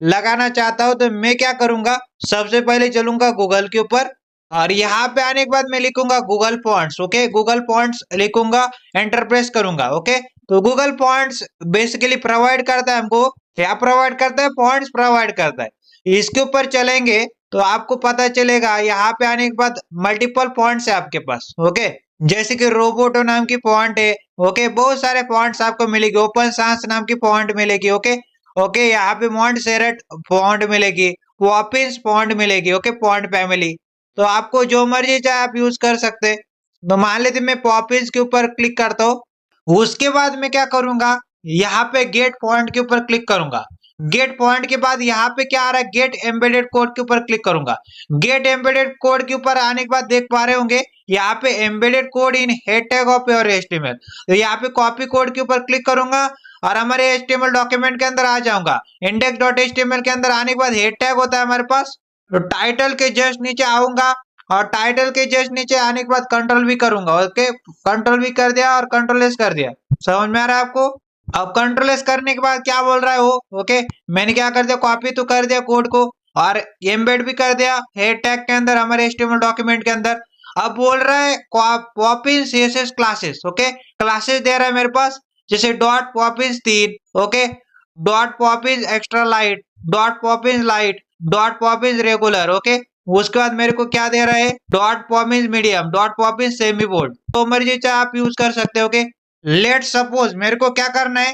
लगाना चाहता हूं तो मैं क्या करूंगा, सबसे पहले चलूंगा गूगल के ऊपर और यहाँ पे आने के बाद मैं लिखूंगा Google fonts. Okay, Google fonts लिखूंगा, एंटर प्रेस करूंगा। ओके, तो गूगल फॉन्ट्स बेसिकली प्रोवाइड करता है हमको, क्या प्रोवाइड करता है, फॉन्ट्स प्रोवाइड करता है। इसके ऊपर चलेंगे तो आपको पता चलेगा, यहाँ पे आने के बाद मल्टीपल फॉन्ट्स है आपके पास। ओके, जैसे कि रोबोटो नाम की फॉन्ट है। ओके, बहुत सारे फॉन्ट्स आपको मिलेगी, ओपन सांस नाम की फॉन्ट मिलेगी। ओके, ओके, यहाँ पे मॉन्टसेरेट फॉन्ट मिलेगी, पॉपिंस फॉन्ट मिलेगी। ओके, फॉन्ट फैमिली, तो आपको जो मर्जी चाहे आप यूज कर सकते। तो मान लेते मैं पॉपिंस के ऊपर क्लिक करता हूँ, उसके बाद मैं क्या करूंगा, यहाँ पे गेट फॉन्ट के ऊपर क्लिक करूंगा। गेट फॉन्ट के बाद यहाँ पे क्या आ रहा है, गेट एम्बेडेड कोड के ऊपर क्लिक करूंगा। गेट एम्बेडेड कोड के ऊपर आने के बाद देख पा रहे होंगे यहाँ पे embedded code in head tag of your HTML। तो यहाँ पे कॉपी कोड के ऊपर क्लिक करूंगा और हमारे HTML डॉक्यूमेंट के अंदर आ जाऊंगा। index.html के अंदर आने के बाद हेड टैग होता है हमारे पास, तो टाइटल के जस्ट नीचे आऊंगा और टाइटल के जस्ट नीचे आने के बाद कंट्रोल भी करूंगा। ओके, कंट्रोल भी कर दिया और कंट्रोल एस कर दिया। समझ में आ रहा है आपको? अब कंट्रोल एस करने के बाद क्या बोल रहा है वो, ओके, मैंने क्या कर दिया, कॉपी तो कर दिया कोड को और एम्बेड भी कर दिया हेड टैग के अंदर हमारे HTML डॉक्यूमेंट के अंदर। अब बोल रहा है Poppins CSS classes, okay, classes दे रहा है मेरे पास, जैसे dot Poppins 3, okay, dot Poppins extra light, dot Poppins light, dot Poppins regular, okay. उसके बाद मेरे को क्या दे रहा है, dot Poppins medium, dot Poppins semi bold, तो मर्जी चाहे आप यूज कर सकते हो, ओके। लेट सपोज मेरे को क्या करना है,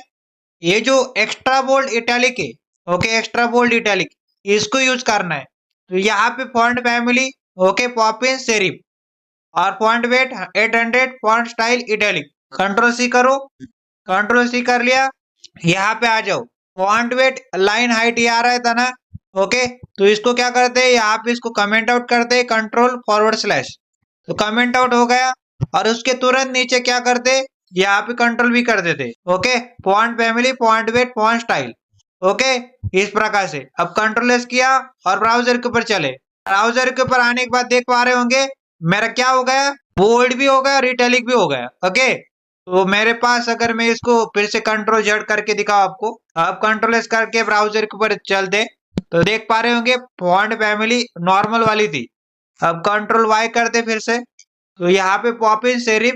ये जो एक्स्ट्रा बोल्ड इटैलिक है, ओके, एक्स्ट्रा बोल्ड इटैलिक, इसको यूज करना है। तो यहाँ पे font family, okay, Poppins serif, और font weight 800, font style italic, control C करो, कंट्रोल सी कर लिया, यहाँ पे आ जाओ, फॉन्ट वेट लाइन हाइट ये आ रहा था ना, ओके। तो इसको क्या करते हैं, यहाँ पे इसको कमेंट आउट करते हैं, कंट्रोल फॉरवर्ड स्लैश, तो कमेंट आउट हो गया। और उसके तुरंत नीचे क्या करते, यहाँ पे कंट्रोल भी कर देते, okay, font family, font weight, font style, okay, इस प्रकार से। अब कंट्रोल एस किया और ब्राउजर के ऊपर चले, ब्राउजर के ऊपर आने के बाद देख पा रहे होंगे मेरा क्या हो गया, बोल्ड भी हो गया और इटैलिक भी हो गया, ओके। तो मेरे पास अगर मैं इसको फिर से कंट्रोल जेड करके दिखाऊं आपको, अब कंट्रोल एस करके ब्राउजर के ऊपर चलते, तो देख पा रहे होंगे फॉन्ट फैमिली नॉर्मल वाली थी। अब कंट्रोल वाई करते फिर से, तो यहाँ पे poppin serif,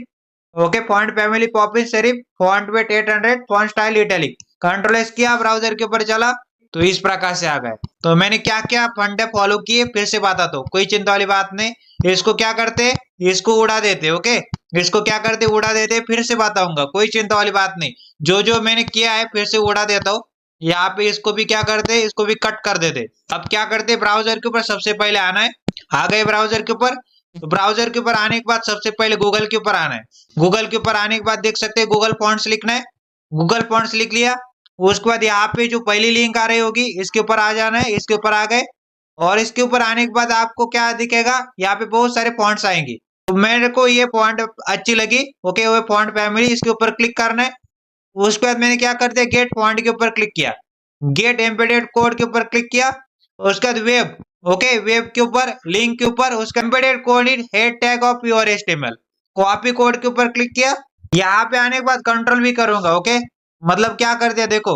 okay, font family poppin serif, font weight 800, font style italic, control S किया, ब्राउजर के ऊपर चला, तो इस प्रकार से आ गए। तो मैंने क्या क्या फंडे फॉलो किए फिर से बताता हूँ, कोई चिंता वाली बात नहीं। इसको क्या करते, इसको उड़ा देते, ओके, इसको क्या करते, उड़ा देते, फिर से बताऊंगा, कोई चिंता वाली बात नहीं। जो जो मैंने किया है फिर से उड़ा देता हूँ। यहाँ पे इसको भी क्या करते, इसको भी कट कर देते। अब क्या करते, ब्राउजर के ऊपर सबसे पहले आना है, आ गए ब्राउजर के ऊपर। तो ब्राउजर के ऊपर आने के बाद सबसे पहले गूगल के ऊपर आना है, गूगल के ऊपर आने के बाद देख सकते हैं गूगल फॉन्ट्स लिखना है, गूगल फॉन्ट्स लिख लिया। उसके बाद यहाँ पे जो पहली लिंक आ रही होगी इसके ऊपर आ जाना है, इसके ऊपर आ गए। और इसके ऊपर आने के बाद आपको क्या दिखेगा, यहाँ पे बहुत सारे फॉन्ट्स आएंगे। तो मेरे को ये फॉन्ट अच्छी लगी, ओके, वो फॉन्ट फैमिली, इसके ऊपर क्लिक करना है। उसके बाद मैंने क्या करते, गेट फॉन्ट के ऊपर क्लिक किया, गेट एम्बेडेड कोड के ऊपर क्लिक किया। उसके बाद वेब, ओके, वेब के ऊपर, लिंक के ऊपर, उसका embedded code in head tag of your HTML, copy code के ऊपर क्लिक किया। यहाँ पे आने के बाद कंट्रोल भी करूंगा, ओके, मतलब क्या कर दिया, देखो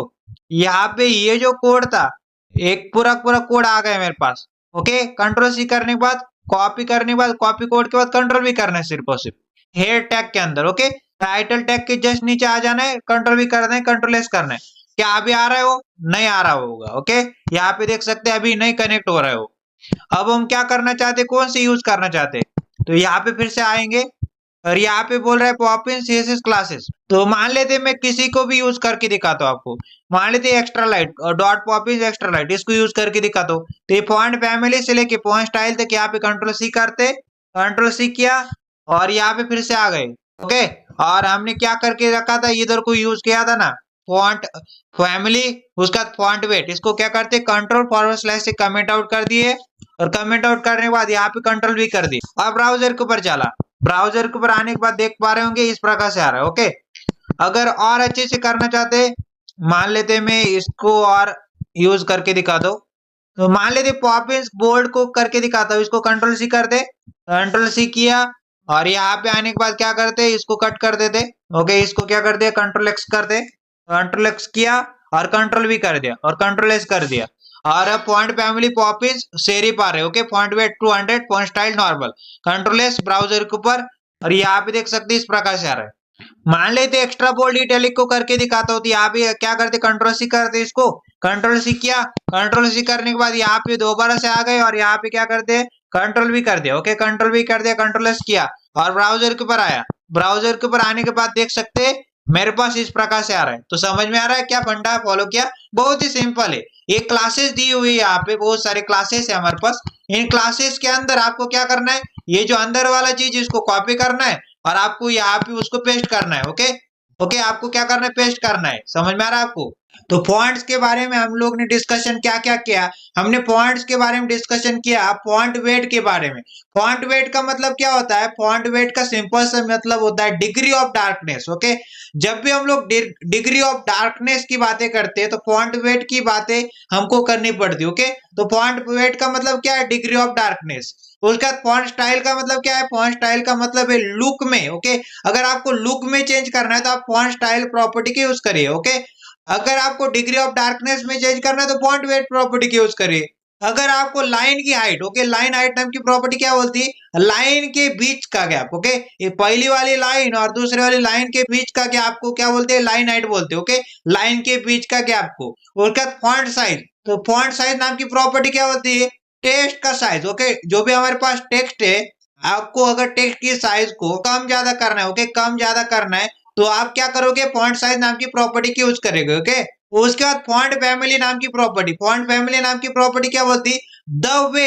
यहाँ पे ये जो कोड था एक पूरा पूरा कोड आ गया मेरे पास, ओके। कंट्रोल सी करने के बाद, कॉपी करने के बाद, कॉपी कोड के बाद कंट्रोल भी करना है सिर्फ और सिर्फ हेड टैग के अंदर, ओके। टाइटल टैग के जस्ट नीचे आ जाना है, कंट्रोल भी करना है, कंट्रोल एस करना है। क्या अभी आ रहा है, वो नहीं आ रहा होगा, ओके। यहाँ पे देख सकते हैं अभी नहीं कनेक्ट हो रहा है वो। अब हम क्या करना चाहते, कौन सी यूज करना चाहते, तो यहाँ पे फिर से आएंगे और यहाँ पे बोल रहा है पॉपिन सीएसएस क्लासेस। तो मान लेते मैं किसी को भी यूज करके दिखाता हूँ आपको, मान लेते एक्स्ट्रा लाइट और डॉट पॉपिन एक्स्ट्रा लाइट, इसको यूज करके दिखाता हूँ। तो ये फॉन्ट फैमिली से लेके फॉन्ट स्टाइल तक यहाँ पे कंट्रोल सी करते, कंट्रोल सी किया और यहाँ पे फिर से आ गए, ओके। और हमने क्या करके रखा था, इधर को यूज किया था ना फॉन्ट फैमिली, उसका फॉन्ट वेट, इसको क्या करते, कंट्रोल फॉरवर्ड स्लैश से कमेंट आउट कर दिए। और कमेंट आउट करने के बाद यहाँ पे कंट्रोल भी कर दिए। अब ब्राउजर के ऊपर चला, ब्राउजर के ऊपर आने के बाद देख पा रहे होंगे इस प्रकार से आ रहा है, ओके। अगर और अच्छे से करना चाहते, मान लेते मैं इसको और यूज करके दिखा दो, तो मान लेते पॉपिन बोल्ड को करके दिखाता हूँ, इसको कंट्रोल सी कर दे, कंट्रोल सी किया और यहाँ पे आने के बाद क्या करते, इसको कट कर देते, ओके। इसको क्या कर दिया, कंट्रोल एक्स कर दे, कंट्रोल एक्स किया और कंट्रोल भी कर दिया और कंट्रोल एस कर दिया। और अब फॉन्ट फैमिली पॉपिन सेरिफ आ रहे, okay, font weight 200, font style normal, control S browser के ऊपर। और यहाँ पे देख सकते इस प्रकार से आ रहा है। मान लेते एक्स्ट्रा बोल्ड इटैलिक को करके दिखाता हूँ, तो यहाँ पे क्या करते, कंट्रोल सी करते, इसको कंट्रोल सी किया, कंट्रोल सी करने के बाद यहाँ पे दोबारा से आ गए और यहाँ पे क्या करते, कंट्रोल भी कर दिया, ओके, कंट्रोल भी कर दिया, कंट्रोल एस किया और ब्राउजर के ऊपर आया। ब्राउजर के ऊपर आने के बाद देख सकते मेरे पास इस प्रकार से आ रहा है। तो समझ में आ रहा है क्या फंडा फॉलो किया, बहुत ही सिंपल है। ये क्लासेस दी हुई है, यहाँ पे बहुत सारे क्लासेस है हमारे पास। इन क्लासेस के अंदर आपको क्या करना है, ये जो अंदर वाला चीज इसको कॉपी करना है और आपको यहाँ पे उसको पेस्ट करना है, ओके, ओके। आपको क्या करना है, पेस्ट करना है, समझ में आ रहा है आपको। तो फॉन्ट्स के बारे में हम लोग ने डिस्कशन क्या क्या किया, हमने फॉन्ट्स के बारे में डिस्कशन किया, फॉन्ट वेट के बारे में। फॉन्ट वेट का मतलब क्या होता है, फॉन्ट वेट का सिंपल सा मतलब होता है डिग्री ऑफ डार्कनेस, ओके। जब भी हम लोग डिग्री ऑफ डार्कनेस की बातें करते हैं तो फॉन्ट वेट की बातें हमको करनी पड़ती है, ओके। तो फॉन्ट वेट का मतलब क्या है, डिग्री ऑफ डार्कनेस। उसके बाद फॉन्ट स्टाइल का मतलब क्या है, फॉन्ट स्टाइल का मतलब है लुक में, ओके। अगर आपको लुक में चेंज करना है तो आप फॉन्ट स्टाइल प्रॉपर्टी की यूज करिए, ओके। अगर आपको डिग्री ऑफ डार्कनेस में चेंज करना है तो फॉन्ट वेट प्रॉपर्टी की यूज करिए। अगर आपको लाइन की हाइट, ओके, लाइन हाइट नाम की प्रॉपर्टी क्या बोलती है, लाइन के बीच का गैप, ओके, ये पहली वाली लाइन और दूसरी वाली लाइन के बीच का गैप को क्या बोलते हैं, लाइन हाइट बोलते हैं, ओके, लाइन के बीच का गैप को। उसके बाद फॉन्ट साइज, तो फॉन्ट साइज नाम की प्रॉपर्टी क्या होती है, टेक्स्ट का साइज, ओके, जो भी हमारे पास टेक्स्ट है, आपको अगर टेक्स्ट की साइज को कम ज्यादा करना है, ओके, कम ज्यादा करना है, तो आप क्या करोगे, फॉन्ट साइज नाम की प्रॉपर्टी की यूज करेंगे, ओके। उसके बाद फॉन्ट फैमिली नाम की प्रॉपर्टी, फॉन्ट फैमिली नाम की प्रॉपर्टी क्या बोलती, the way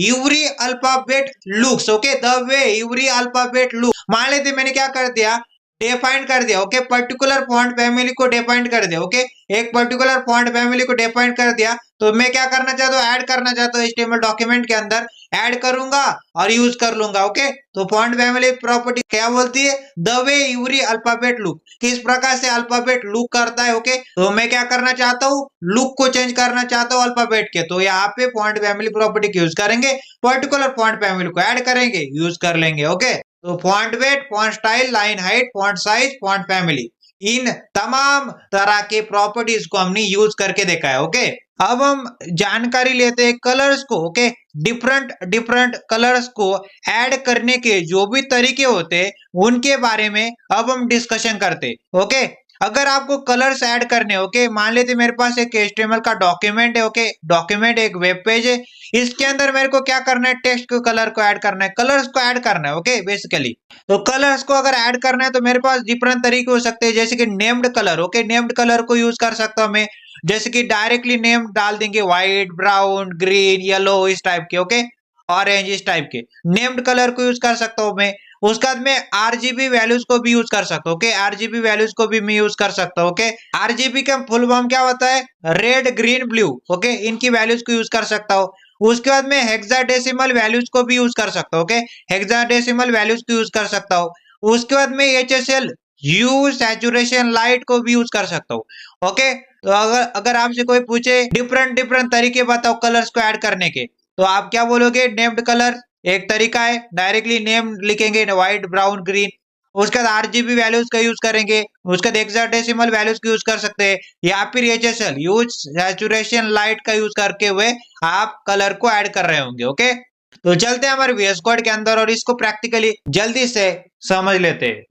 every alphabet looks, okay, the way every alphabet look. मान लेते मैंने क्या कर दिया, डिफाइन कर दिया, ओके, पर्टिकुलर फॉन्ट फैमिली को डिफाइन कर दिया, ओके, एक पर्टिकुलर फॉन्ट फैमिली को डिफाइन कर दिया, तो मैं क्या करना चाहता हूँ, ऐड करना चाहता हूँ एचटीएमएल डॉक्यूमेंट के अंदर, ऐड करूंगा और यूज कर लूंगा, ओके। तो फॉन्ट फैमिली प्रॉपर्टी क्या बोलती है, the way every alphabet look, किस प्रकार से अल्फाबेट लुक करता है, ओके। तो मैं क्या करना चाहता हूँ, लुक को चेंज करना चाहता हूँ अल्फाबेट के, तो यहाँ पे फॉन्ट फैमिली प्रॉपर्टी यूज करेंगे, पर्टिकुलर फॉन्ट फैमिली को ऐड करेंगे, यूज कर लेंगे, ओके। तो font weight, font style, line height, font size, font family, इन तमाम तरह के प्रॉपर्टीज को हमने यूज करके देखा है, ओके। अब हम जानकारी लेते हैं कलर्स को, ओके, डिफरेंट डिफरेंट कलर्स को ऐड करने के जो भी तरीके होते हैं उनके बारे में अब हम डिस्कशन करते हैं, ओके। अगर आपको कलर्स ऐड करने, ओके, मान लेते मेरे पास एक एचटीएमएल का डॉक्यूमेंट है, ओके, डॉक्यूमेंट एक वेब पेज है, इसके अंदर मेरे को क्या करना है, टेक्स्ट के कलर को ऐड करना है, कलर्स को ऐड करना है, ओके, बेसिकली। तो कलर्स को अगर ऐड करना है तो मेरे पास डिफरेंट तरीके हो सकते हैं, जैसे कि named colour, okay, named colour को यूज कर सकता हूं मैं, जैसे कि डायरेक्टली नेम डाल देंगे, व्हाइट, ब्राउन, ग्रीन, येलो, इस टाइप के, ओके, ऑरेंज, इस टाइप के नेम्ड कलर को यूज कर सकता हूं मैं। उसके बाद में आरजीबी वैल्यूज को भी यूज कर सकता हूँ, ओके, आरजीबी वैल्यूज को भी मैं यूज कर सकता हूँ, ओके। आरजीबी का फुल फॉर्म क्या होता है, रेड, ग्रीन, ब्लू, ओके, इनकी वैल्यूज को यूज कर सकता हूँ। उसके बाद में हेक्साडेसिमल वैल्यूज को भी यूज कर सकता हूँ, ओके, हेक्साडेसिमल वैल्यूज को यूज कर सकता हूँ। उसके बाद में एचएसएल, ह्यू, सैचुरेशन, लाइट को भी यूज कर सकता हूँ, ओके। तो अगर अगर आपसे कोई पूछे डिफरेंट डिफरेंट तरीके बताओ कलर्स को ऐड करने के, तो आप क्या बोलोगे, नेम्ड कलर एक तरीका है, डायरेक्टली नेम लिखेंगे, व्हाइट, ब्राउन, ग्रीन। उसके बाद आरजीबी वैल्यूज का यूज करेंगे, उसके बाद हेक्साडेसिमल वैल्यूज का यूज कर सकते हैं, या फिर एचएसएल, ह्यूज, सैचुरेशन, लाइट का यूज करके हुए आप कलर को ऐड कर रहे होंगे, ओके। तो चलते हैं हमारे VS कोड के अंदर और इसको प्रैक्टिकली जल्दी से समझ लेते हैं।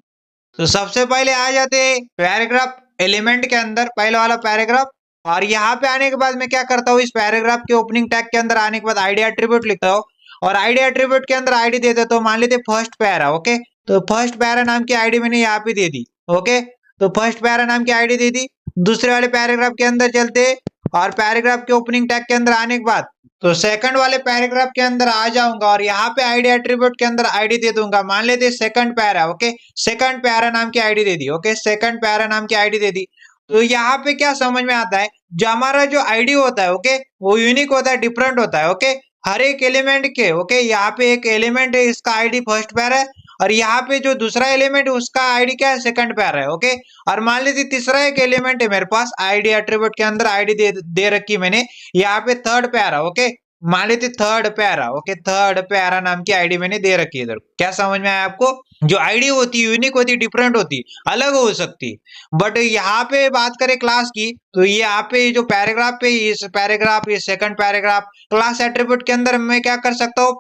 तो सबसे पहले आ जाते हैं पैराग्राफ एलिमेंट के अंदर, पहला वाला पैराग्राफ, और यहाँ पे आने के बाद मैं क्या करता हूँ, इस पैराग्राफ के ओपनिंग टैग के अंदर आने के बाद आईडी एट्रीब्यूट लिखता हूँ, और आईडी एट्रीब्यूट के अंदर आईडी दे देता हूँ, मान लेते फर्स्ट पैरा, ओके। तो फर्स्ट पैरा नाम की आईडी मैंने यहाँ पे दे दी, ओके। तो फर्स्ट पैरा नाम की आईडी दे दी। दूसरे वाले पैराग्राफ के अंदर चलते, और पैराग्राफ के ओपनिंग टैग के अंदर आने के बाद तो सेकंड वाले पैराग्राफ के अंदर आ जाऊंगा, और यहाँ पे आईडी एट्रीब्यूट के अंदर आईडी दे दूंगा, मान लेते second para, okay, second para नाम की आईडी दे दी, ओके, सेकंड पैरा नाम की आईडी दे दी। तो यहाँ पे क्या समझ में आता है, जो हमारा जो आईडी होता है, ओके, वो यूनिक होता है, डिफरेंट होता है, ओके, हर एक एलिमेंट के, ओके। यहाँ पे एक एलिमेंट है, इसका आईडी फर्स्ट पैरा है, और यहाँ पे जो दूसरा एलिमेंट है उसका आईडी क्या है, सेकंड पैरा है, ओके। और मान लीजिए तीसरा एक एलिमेंट है मेरे पास, आईडी एट्रीब्यूट के अंदर आईडी दे रखी मैंने, यहाँ पे थर्ड पैरा, ओके, मान लेते third para, okay, third para नाम की आईडी मैंने दे रखी है इधर। क्या समझ में आया आपको, जो आईडी होती है यूनिक होती है, डिफरेंट होती है, अलग हो सकती है। बट यहाँ पे बात करें क्लास की, तो ये यहाँ पे जो पैराग्राफ पे, इस पैराग्राफ, ये सेकंड पैराग्राफ, क्लास एट्रीब्यूट के अंदर मैं क्या कर सकता हूँ,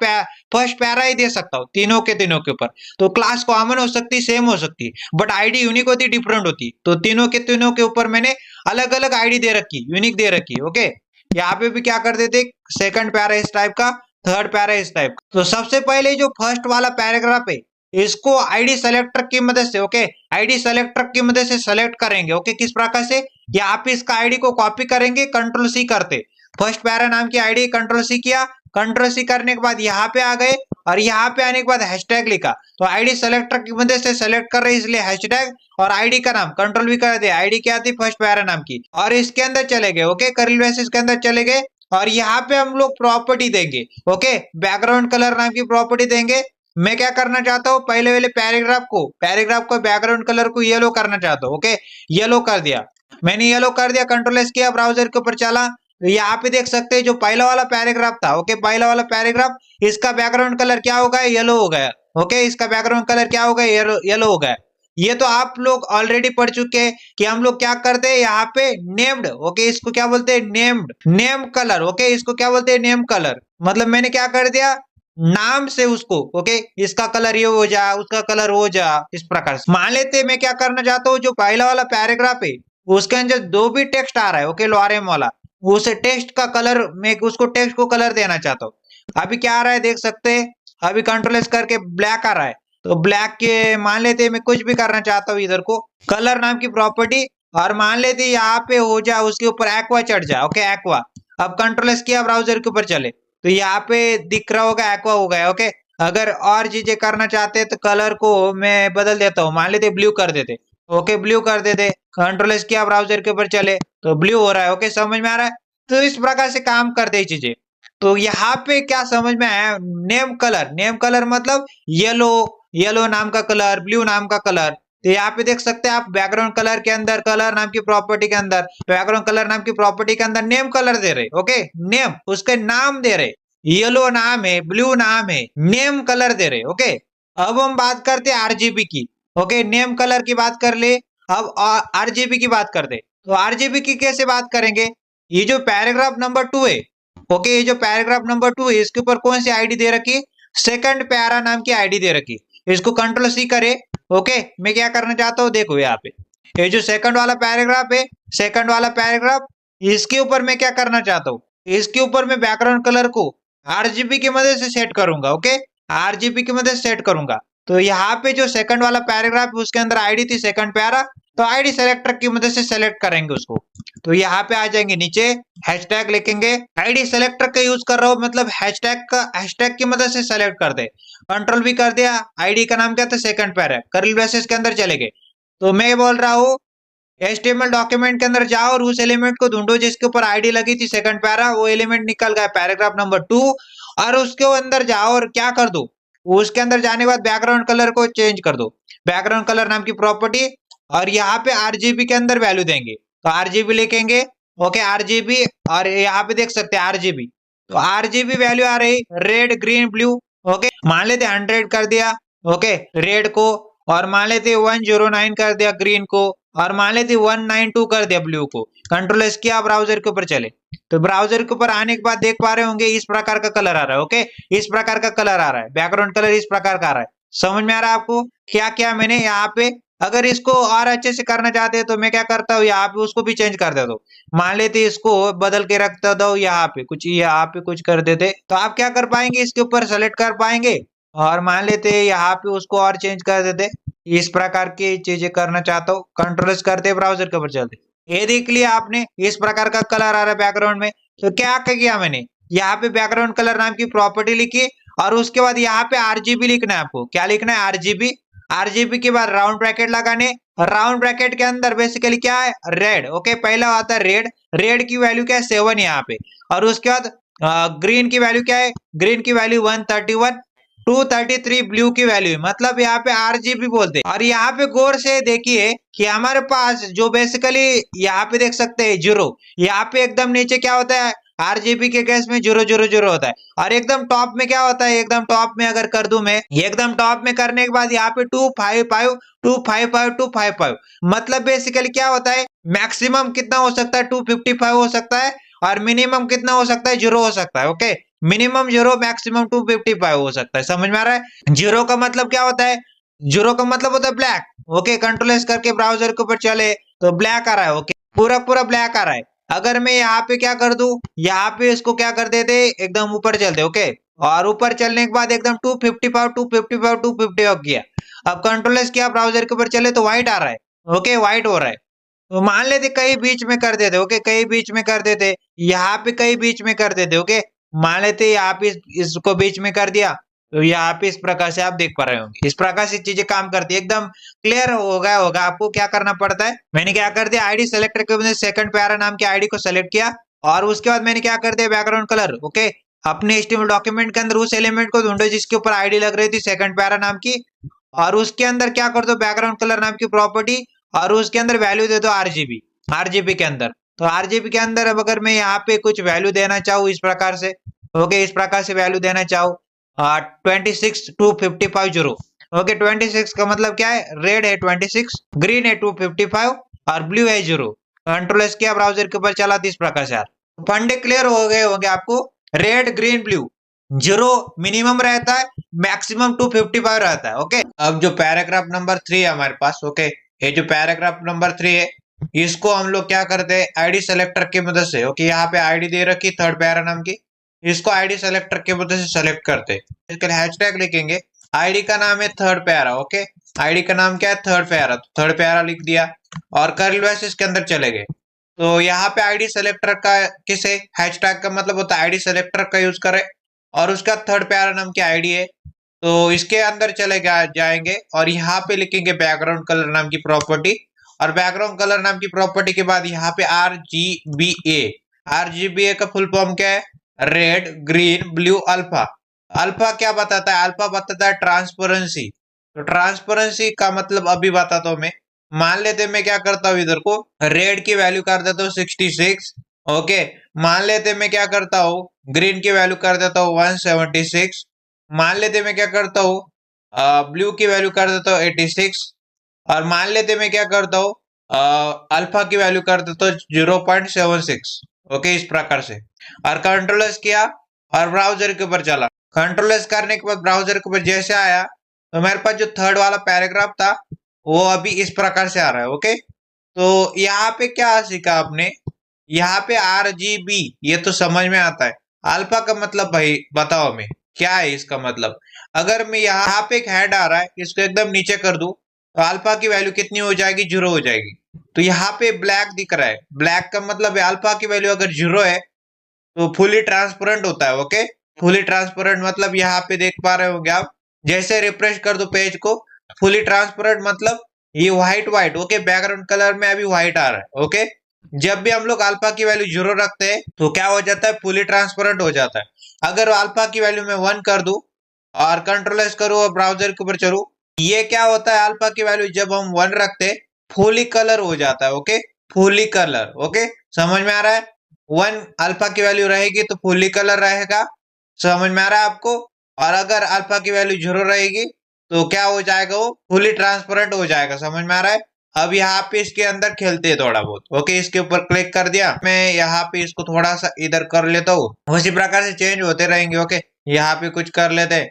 फर्स्ट पैरा ही दे सकता हूँ तीनों के ऊपर। तो क्लास कॉमन हो सकती है, सेम हो सकती है, बट आईडी यूनिक होती है, डिफरेंट होती है। तो तीनों के ऊपर मैंने अलग अलग आईडी दे रखी, यूनिक दे रखी, ओके। यहाँ पे भी क्या कर देते, सेकंड पैरा इस टाइप का, थर्ड पैरा इस टाइप का। तो सबसे पहले जो फर्स्ट वाला पैराग्राफ है, इसको आईडी सेलेक्टर की मदद से, ओके, आईडी सेलेक्टर की मदद से सेलेक्ट करेंगे, ओके। किस प्रकार से, यहाँ पे इसका आईडी को कॉपी करेंगे, कंट्रोल सी करते, फर्स्ट पैरा नाम की आईडी कंट्रोल सी किया, कंट्रोल सी करने के बाद यहाँ पे आ गए, और यहाँ पे आने के बाद हैशटैग लिखा, तो आईडी सेलेक्टर की मदद से सेलेक्ट कर रहे इसलिए हैशटैग, और आईडी का नाम कंट्रोल भी कर दिया, आईडी क्या थी, फर्स्ट पैरा नाम की, और इसके अंदर चले गए, ओके, कर्ली ब्रेसेस के अंदर चले गए, और यहाँ पे हम लोग प्रॉपर्टी देंगे, ओके, बैकग्राउंड कलर नाम की प्रॉपर्टी देंगे। मैं क्या करना चाहता हूँ, पहले वाले पैराग्राफ को बैकग्राउंड कलर को येलो करना चाहता हूँ, ओके, येलो कर दिया मैंने, येलो कर दिया, कंट्रोल एस किया, ब्राउजर के ऊपर चला, तो यहाँ पे देख सकते हैं जो पहला वाला पैराग्राफ था, ओके, पहला वाला पैराग्राफ, इसका बैकग्राउंड कलर क्या हो गया, येलो हो गया, ओके, इसका बैकग्राउंड कलर क्या हो गया, येलो हो गया। ये तो आप लोग ऑलरेडी पढ़ चुके हैं कि हम लोग क्या करते हैं यहाँ पे नेम्ड, ओके, इसको क्या बोलते हैं नेम्ड, नेम कलर, ओके, इसको क्या बोलते हैं नेम कलर। मतलब मैंने क्या कर दिया, नाम से उसको, ओके, इसका कलर ये हो जा, उसका कलर हो जा, इस प्रकार से। मान लेते मैं क्या करना चाहता हूँ, जो पहला वाला पैराग्राफ है उसके अंदर जो भी टेक्स्ट आ रहा है, ओके, लोरेम वाला, उस टेक्स्ट का कलर, मैं उसको टेक्स्ट को कलर देना चाहता हूँ। अभी क्या आ रहा है देख सकते हैं, अभी कंट्रोल एस करके ब्लैक आ रहा है, तो ब्लैक के मान लेते मैं कुछ भी करना चाहता हूँ, इधर को कलर नाम की प्रॉपर्टी, और मान लेते यहाँ पे हो जा, उसके ऊपर एक्वा चढ़ जाए, ओके, एक्वा। अब कंट्रोल एस किया, ब्राउजर के ऊपर चले, तो यहाँ पे दिख रहा होगा एक्वा हो गया, ओके। अगर और चीजें करना चाहते हैं तो कलर को मैं बदल देता हूँ, मान लेते ब्लू कर देते, ओके, ब्लू कर देते, कंट्रोल एस किया, ब्राउजर के ऊपर चले तो ब्लू हो रहा है, ओके, समझ में आ रहा है। तो इस प्रकार से काम करते हैं चीजें। तो यहाँ पे क्या समझ में आया, नेम कलर, नेम कलर मतलब येलो, येलो नाम का कलर, ब्लू नाम का कलर। तो यहाँ पे देख सकते हैं आप, बैकग्राउंड कलर के अंदर, कलर नाम की प्रॉपर्टी के अंदर, बैकग्राउंड कलर नाम की प्रॉपर्टी के अंदर नेम कलर दे रहे, ओके, नेम, उसके नाम दे रहे, येलो नाम है, ब्लू नाम है, नेम कलर दे रहे, ओके। अब हम बात करते हैं आरजीबी की, ओके, नेम कलर की बात कर ले, अब आरजीबी की बात करते। तो आरजीबी की कैसे बात करेंगे, ये जो पैराग्राफ नंबर 2 है, ओके, ये जो पैराग्राफ नंबर 2 है, इसके ऊपर कौन सी आईडी दे रखी, सेकंड प्यारा नाम की आईडी दे रखी। इसको कंट्रोल सी करे, ओके। मैं क्या करना चाहता हूँ, देखो यहाँ पे ये जो सेकंड वाला पैराग्राफ है, सेकंड वाला पैराग्राफ, इसके ऊपर मैं क्या करना चाहता हूँ, इसके ऊपर मैं बैकग्राउंड कलर को आरजीबी की मदद से सेट करूंगा, ओके, आरजीबी की मदद से सेट करूंगा। तो यहाँ पे जो सेकंड वाला पैराग्राफ है उसके अंदर आईडी थी सेकंड प्यारा, तो आईडी सेलेक्टर की मदद से सेलेक्ट करेंगे उसको। तो यहाँ पे आ जाएंगे नीचे, हैशटैग लिखेंगे, आईडी सेलेक्टर का यूज कर रहा हूँ, मतलब हैशटैग की मदद से सेलेक्ट कर दे, कंट्रोल भी कर दिया, आईडी का नाम क्या था, सेकंड पैरा, कर्ली ब्रेसेस के अंदर चले गए। तो मैं बोल रहा हूँ HTML डॉक्यूमेंट के अंदर जाओ और उस एलिमेंट को ढूंढो जिसके ऊपर आईडी लगी थी सेकंड पैरा, वो एलिमेंट निकल गया पैराग्राफ नंबर 2, और उसके अंदर जाओ और क्या कर दो, उसके अंदर जाने के बाद बैकग्राउंड कलर को चेंज कर दो, बैकग्राउंड कलर नाम की प्रॉपर्टी, और यहाँ पे आरजीबी के अंदर वैल्यू देंगे, तो आरजीबी लिखेंगे, ओके, आरजीबी, और यहाँ पे देख सकते हैं आरजीबी, तो आरजीबी वैल्यू आ रही रेड ग्रीन ब्लू, ओके, मान लेते 100 कर दिया, ओके, रेड को, और मान लेते 109 कर दिया ग्रीन को, और मान लेते 192 कर दिया ब्लू को। कंट्रोल एस किया, ब्राउजर के ऊपर चले, तो ब्राउजर के ऊपर आने के बाद देख पा रहे होंगे इस प्रकार का कलर आ रहा है, ओके, इस प्रकार का कलर आ रहा है, बैकग्राउंड कलर इस प्रकार का आ रहा है। समझ में आ रहा है आपको क्या क्या मैंने यहाँ पे। अगर इसको और अच्छे से करना चाहते हैं तो मैं क्या करता हूँ, यहाँ पे उसको भी चेंज कर देता हूँ, मान लेते इसको बदल के रखता दो, यहाँ पे कुछ कर देते, तो आप क्या कर पाएंगे, इसके ऊपर सेलेक्ट कर पाएंगे, और मान लेते यहाँ पे उसको और चेंज कर देते। इस प्रकार की चीजें करना चाहता हूँ, कंट्रोल करते ब्राउजर के ऊपर चलते, ये देख लिया आपने, इस प्रकार का कलर आ रहा है बैकग्राउंड में। तो क्या किया मैंने, यहाँ पे बैकग्राउंड कलर नाम की प्रॉपर्टी लिखी, और उसके बाद यहाँ पे आरजीबी लिखना है आपको, क्या लिखना है, आरजीबी, आरजीबी के बाद राउंड ब्रैकेट लगाने, राउंड ब्रैकेट के अंदर बेसिकली क्या है, रेड, ओके, पहला आता है रेड, रेड की वैल्यू क्या है 7 यहाँ पे, और उसके बाद ग्रीन की वैल्यू क्या है, ग्रीन की वैल्यू 131, 233 ब्लू की वैल्यू, मतलब यहाँ पे आरजीबी बोलते हैं। और यहाँ पे गौर से देखिए कि हमारे पास जो बेसिकली यहाँ पे देख सकते हैं 0, यहाँ पे एकदम नीचे क्या होता है, आरजीबी के केस में 000 होता है, और एकदम टॉप में क्या होता है, एकदम टॉप में अगर कर दूं मैं, एकदम टॉप में करने के बाद यहाँ पे 255 255 255, मतलब बेसिकली क्या होता है, मैक्सिमम कितना हो सकता है 255 हो सकता है, और मिनिमम कितना हो सकता है 0 हो सकता है, ओके, मिनिमम 0 मैक्सिमम 255 हो सकता है। समझ में आ रहा है, 0 का मतलब क्या होता है, 0 का मतलब होता है ब्लैक, ओके, कंट्रोल एस करके ब्राउजर के ऊपर चले तो ब्लैक आ रहा है, ओके, पूरा पूरा ब्लैक आ रहा है। अगर मैं यहाँ पे क्या कर दूं, यहाँ पे इसको क्या कर देते, एकदम ऊपर चलते, ओके, और ऊपर चलने के बाद एकदम 255 255 255 किया। अब कंट्रोल एस किया, ब्राउजर के ऊपर चले तो व्हाइट आ रहा है, ओके, व्हाइट हो रहा है। तो मान लेते कहीं बीच में कर देते, ओके, कहीं बीच में कर देते, यहाँ पे कहीं बीच में कर देते, ओके, मान लेते यहाँ पे इसको बीच में कर दिया, तो यहाँ पे इस प्रकार से आप देख पा रहे होंगे, इस प्रकार से चीजें काम करती है, एकदम क्लियर हो गया होगा आपको क्या करना पड़ता है। मैंने क्या कर दिया, आईडी सेलेक्टर के बाद सेकंड प्यारा नाम की आईडी को सेलेक्ट किया, और उसके बाद मैंने क्या कर दिया, बैकग्राउंड कलर, ओके, अपने HTML डॉक्यूमेंट के अंदर उस एलिमेंट को ढूंढो जिसके ऊपर आईडी लग रही थी सेकंड प्यारा नाम की, और उसके अंदर क्या कर दो, बैकग्राउंड कलर नाम की प्रॉपर्टी, और उसके अंदर वैल्यू दे दो आरजीबी, आरजीबी के अंदर। तो आरजीबी के अंदर अब अगर मैं यहाँ पे कुछ वैल्यू देना चाहूँ इस प्रकार से, ओके, इस प्रकार से वैल्यू देना चाहूँ 26 255 0, ओके 26 का मतलब क्या है, रेड है 26, ग्रीन है 255 और ब्लू है 0। कंट्रोल एस किया, ब्राउजर के ऊपर चला, इस प्रकार से यार फंडे क्लियर हो गए होंगे आपको। रेड ग्रीन ब्लू, 0 मिनिमम रहता है, मैक्सिमम 255 रहता है। ओके अब जो पैराग्राफ नंबर 3 है हमारे पास, ओके ये जो पैराग्राफ नंबर 3 है, इसको हम लोग क्या करते हैं, आईडी सेलेक्टर की मदद से। ओके यहाँ पे आईडी दे रखी थर्ड पैरा नाम की, इसको आईडी सेलेक्टर की मदद से सेलेक्ट करते हैं। इसके लिए हैशटैग लिखेंगे, आईडी का नाम है थर्ड पैरा। ओके आईडी का नाम क्या है, थर्ड पैरा, तो थर्ड पैरा लिख दिया और कर्ली ब्रेसेस के अंदर चले गए। तो यहाँ पे आईडी सेलेक्टर का किसे, हैशटैग का मतलब होता है आईडी सेलेक्टर का यूज करें और उसका थर्ड पैरा नाम की आईडी है, तो इसके अंदर चले जाएंगे और यहाँ पे लिखेंगे बैकग्राउंड कलर नाम की प्रॉपर्टी। और बैकग्राउंड कलर नाम की प्रॉपर्टी के बाद यहाँ पे RGBA, RGBA का फुल फॉर्म क्या है, red green blue alpha. Alpha क्या बताता है, अल्फा बताता है ट्रांसपेरेंसी। तो ट्रांसपेरेंसी का मतलब अभी बताता हूँ मैं। मान लेते मैं क्या करता हूँ, इधर को रेड की वैल्यू कर देता हूँ 66। ओके मान लेते मैं क्या करता हूँ, ग्रीन की वैल्यू कर देता हूँ 176। मान लेते मैं क्या करता हूँ, ब्लू की वैल्यू कर देता हूँ 86। और मान लेते मैं क्या करता हूँ, अल्फा की वैल्यू कर देता हूँ 0.76। ओके इस प्रकार से। और कंट्रोल एस किया और ब्राउजर के ऊपर चला। कंट्रोल एस करने के बाद ब्राउजर के ऊपर जैसे आया, तो मेरे पास जो थर्ड वाला पैराग्राफ था वो अभी इस प्रकार से आ रहा है। ओके तो यहाँ पे क्या सीखा आपने, यहाँ पे RGB ये तो समझ में आता है, अल्फा का मतलब भाई बताओ मैं क्या है इसका मतलब। अगर मैं यहाँ पे एक हैड आ रहा है, इसको एकदम नीचे कर दूं तो अल्फा की वैल्यू कितनी हो जाएगी, 0 हो जाएगी। तो यहाँ पे ब्लैक दिख रहा है, ब्लैक का मतलब है अल्फा की वैल्यू अगर 0 है तो फुली ट्रांसपेरेंट होता है। ओके फुली ट्रांसपेरेंट मतलब यहाँ पे देख पा रहे होंगे आप, जैसे रिफ्रेश कर दो पेज को, फुली ट्रांसपेरेंट मतलब ये white white. Okay background colour में अभी व्हाइट आ रहा है। ओके जब भी हम लोग अल्फा की वैल्यू 0 रखते हैं तो क्या हो जाता है, फुली ट्रांसपेरेंट हो जाता है। अगर अल्फा की वैल्यू मैं 1 कर दूं और कंट्रोल एस करूं और ब्राउजर के ऊपर चलूं, ये क्या होता है, अल्फा की वैल्यू जब हम 1 रखते हैं फुली कलर हो जाता है। ओके फुली कलर, ओके समझ में आ रहा है। 1 अल्फा की वैल्यू रहेगी तो फुली कलर रहेगा, समझ में आ रहा है आपको। और अगर अल्फा की वैल्यू 0 रहेगी तो क्या हो जाएगा, वो फुली ट्रांसपेरेंट हो जाएगा, समझ में आ रहा है। अब यहाँ पे इसके अंदर खेलते हैं थोड़ा बहुत। ओके इसके ऊपर क्लिक कर दिया, मैं यहाँ पे इसको थोड़ा सा इधर कर लेता हूँ, उसी प्रकार से चेंज होते रहेंगे। ओके यहाँ पे कुछ कर लेते हैं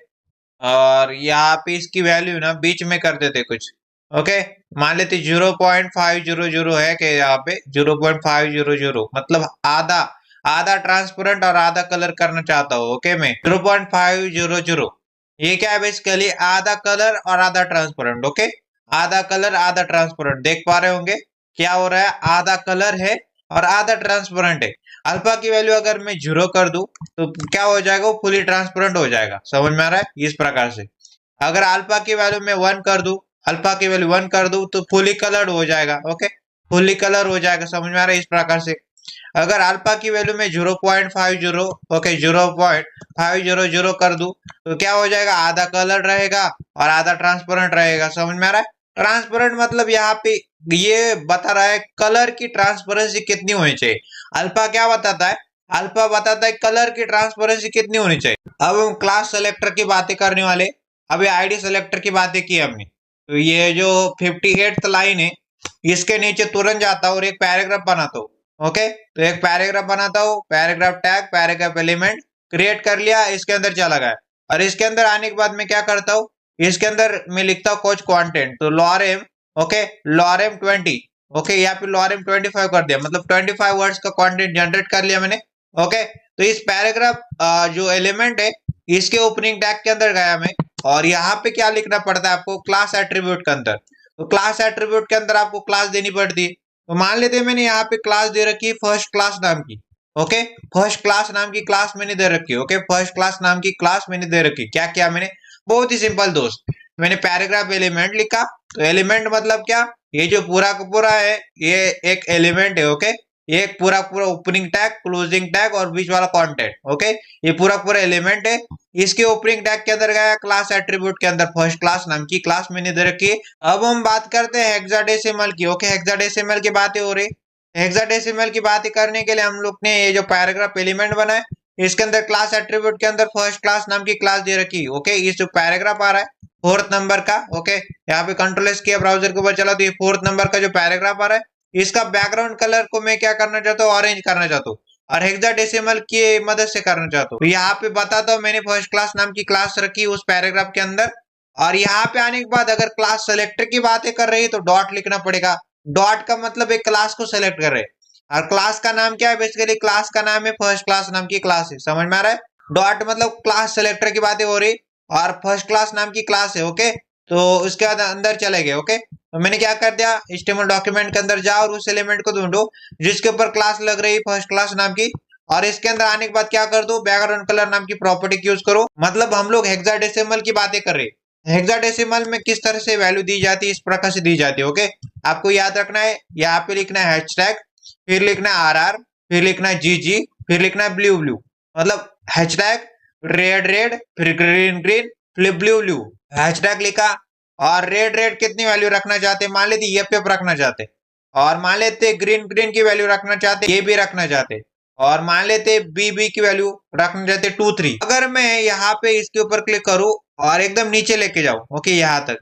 और यहाँ पे इसकी वैल्यू ना बीच में कर देते कुछ। ओके मान लेते 0.500 है कि यहाँ पे 0.500 मतलब आधा, आधा ट्रांसपेरेंट और आधा कलर करना चाहता हूँ। ओके मैं 0.500, ये क्या है बेसिकली, आधा कलर और आधा ट्रांसपेरेंट। ओके आधा कलर आधा ट्रांसपेरेंट, देख पा रहे होंगे क्या हो रहा है, आधा कलर है और आधा ट्रांसपेरेंट है। अल्फा की वैल्यू अगर मैं 0 कर दूं तो क्या हो जाएगा, वो फुली ट्रांसपेरेंट हो जाएगा, समझ में आ रहा है इस प्रकार से। अगर अल्फा की वैल्यू मैं 1 कर दूं, अल्फा की वैल्यू 1 कर दूं तो फुली कलर्ड हो जाएगा। ओके फुली कलर हो जाएगा, समझ में आ रहा है इस प्रकार से। अगर अल्फा की वैल्यू में 0.50, ओके 0.500 कर दूं तो क्या हो जाएगा, आधा कलर रहेगा और आधा ट्रांसपेरेंट रहेगा, समझ में आ रहा है। ट्रांसपेरेंट मतलब यहाँ पे ये बता रहा है कलर की ट्रांसपेरेंसी कितनी होनी चाहिए। अल्फा क्या बताता है, अल्फा बताता है कलर की ट्रांसपेरेंसी कितनी होनी चाहिए। अब हम क्लास सेलेक्टर की बातें करने वाले, अभी आईडी सेलेक्टर की बातें की हमने, तो ये जो 58th लाइन है इसके नीचे तुरंत जाता हूँ और एक पैराग्राफ बनाता हूँ। ओके तो एक पैराग्राफ बनाता हूँ, paragraph tag paragraph element create कर लिया, इसके अंदर चला गया। और इसके अंदर आने के बाद मैं क्या करता हूँ, इसके अंदर मैं लिखता हूँ कुछ कंटेंट, तो लॉरेम, ओके लॉरेम 20, ओके यहाँ पे लॉरेम 25 कर दिया, मतलब 25 वर्ड्स का कंटेंट जनरेट कर लिया मैंने। ओके तो इस पैराग्राफ जो एलिमेंट है इसके ओपनिंग टैग के अंदर गया मैं, और यहाँ पे क्या लिखना पड़ता है आपको, क्लास एट्रीब्यूट के अंदर। तो क्लास एट्रीब्यूट के अंदर आपको क्लास देनी पड़ती है। तो मान लेते हैं मैंने यहाँ पे क्लास दे रखी है फर्स्ट क्लास नाम की। ओके फर्स्ट क्लास नाम की क्लास मैंने दे रखी है। ओके फर्स्ट क्लास नाम की क्लास मैंने दे रखी। क्या किया मैंने, बहुत ही सिंपल दोस्त, मैंने पैराग्राफ एलिमेंट लिखा। तो एलिमेंट मतलब क्या, ये जो पूरा का पूरा है ये एक एलिमेंट है। ओके ये एक पूरा पूरा ओपनिंग टैग क्लोजिंग टैग और बीच वाला कंटेंट। ओके ये पूरा पूरा एलिमेंट है। इसके ओपनिंग टैग के अंदर गया क्लास एट्रीब्यूट के अंदर फर्स्ट क्लास नाम की क्लास मैंने दे रखी है। अब हम बात करते हैं हेक्साडेसिमल की। ओके हेक्साडेसिमल की बातें हो रही, हेक्साडेसिमल की बातें करने के लिए हम लोग ने ये जो पैराग्राफ एलिमेंट बनाए इसके अंदर क्लास एट्रीब्यूट के अंदर फर्स्ट क्लास नाम की क्लास दे रखी। ओके, ये जो पैराग्राफ आ रहा है 4th नंबर का। ओके, यहाँ पे कंट्रोल एस किया, ब्राउजर के ऊपर चला तो ये 4th नंबर का जो पैराग्राफ आ रहा है, इसका बैकग्राउंड कलर को मैं क्या करना चाहता हूँ, ऑरेंज करना चाहता हूँ और हेक्साडेसिमल की मदद से करना चाहता हूँ। तो यहाँ पे बताता हूँ मैंने फर्स्ट क्लास नाम की क्लास रखी उस पैराग्राफ के अंदर। और यहाँ पे आने के बाद अगर क्लास सेलेक्टर की बातें कर रही है तो डॉट लिखना पड़ेगा। डॉट का मतलब एक क्लास को सेलेक्ट कर रहे हैं और क्लास का नाम क्या है, बेसिकली क्लास का नाम है फर्स्ट क्लास नाम की क्लास है। समझ में आ रहा है? डॉट मतलब क्लास सेलेक्टर की बातें हो रही और फर्स्ट क्लास नाम की क्लास है। ओके, तो उसके बाद अंदर चले गए। ओके, तो मैंने क्या कर दिया, HTML डॉक्यूमेंट के अंदर जाओ और उस एलिमेंट को ढूंढो जिसके ऊपर क्लास लग रही है फर्स्ट क्लास नाम की, और इसके अंदर आने के बाद क्या कर दो, बैकग्राउंड कलर नाम की प्रॉपर्टी यूज करो। मतलब हम लोग हेक्साडेसिमल की बातें कर रहे हैं। हेक्साडेसिमल में किस तरह से वैल्यू दी जाती है, इस प्रकार से दी जाती है। ओके, आपको याद रखना है, यहाँ पे लिखना है हैशटैग, फिर लिखना है RR, फिर लिखना है GG, फिर लिखना है ब्लू ब्लू। मतलब हैशटैग रेड रेड, फिर ग्रीन ग्रीन, फिर ब्लू ब्लू। हैशटैग लिखा और रेड रेड कितनी वैल्यू रखना चाहते, मान लेते ये रखना चाहते, और मान लेते ग्रीन ग्रीन की वैल्यू रखना चाहते, ये भी रखना चाहते, और मान लेते BB की वैल्यू रखना चाहते 2 3। अगर मैं यहाँ पे इसके ऊपर क्लिक करूं और एकदम नीचे लेके जाऊं, ओके, यहाँ तक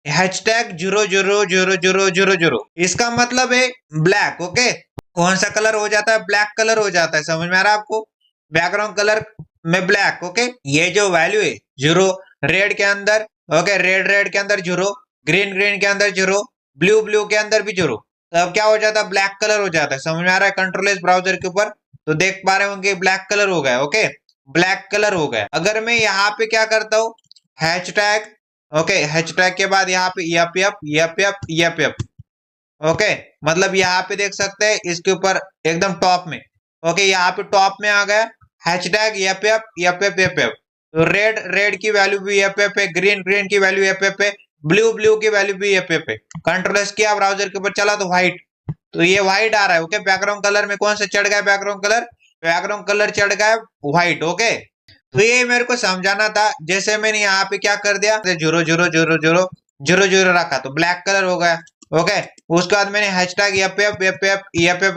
हैशटैग 0000000, इसका मतलब है ब्लैक। ओके, कौन सा कलर हो जाता है, ब्लैक कलर हो जाता है। समझ में आ रहा है आपको? बैकग्राउंड कलर में ब्लैक। ओके, ये जो वैल्यू है 0 रेड के अंदर, ओके, रेड रेड के अंदर 0, ग्रीन ग्रीन के अंदर 0, ब्लू ब्लू के अंदर भी 0, तो अब क्या हो जाता है, ब्लैक कलर हो जाता है। समझ में आ रहा है? कंट्रोल एस ब्राउजर के ऊपर तो देख पा रहे होंगे ब्लैक कलर हो गया। ओके, ब्लैक कलर हो गया। अगर मैं यहाँ पे क्या करता हूँ, हैशटैग, ओके, हैशटैग के बाद यहाँ पे यप, ओके, मतलब यहाँ पे देख सकते हैं इसके ऊपर एकदम टॉप में। ओके, यहाँ पे टॉप में आ गया हैशटैग यप। तो रेड रेड की वैल्यू भी यप है, ग्रीन ग्रीन की वैल्यू यप है, ब्लू ब्लू की वैल्यू भी यप है। कंट्रोल एस किया, ब्राउजर के ऊपर चला तो व्हाइट, तो ये व्हाइट आ रहा है। ओके, बैकग्राउंड कलर में कौन सा चढ़ गया, बैकग्राउंड कलर चढ़ गया व्हाइट। ओके, तो ये मेरे को समझाना था। जैसे मैंने यहाँ पे क्या कर दिया, 0000000 रखा तो ब्लैक कलर हो गया। ओके, उसके बाद मैंने हैशटैग यप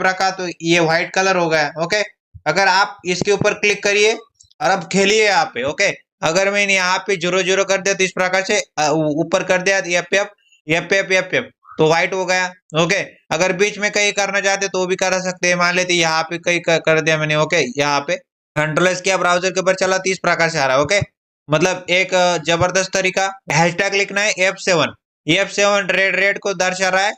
रखा तो ये व्हाइट कलर हो गया। ओके, अगर आप इसके ऊपर क्लिक करिए और अब खेलिए यहाँ पे। ओके, अगर मैंने यहाँ पे 0 कर दिया तो इस प्रकार से ऊपर कर दिया यप, तो व्हाइट हो गया। ओके, अगर बीच में कहीं करना चाहते तो भी कर सकते हैं। मान लेते यहाँ पे कहीं कर दिया मैंने। ओके, यहाँ पे कंट्रोल एस किया, ब्राउजर के ऊपर चला तो इस प्रकार से आ रहा है। ओके, मतलब एक जबरदस्त तरीका। हैशटैग लिखना है F7 रेड रेड को दर्शा रहा है।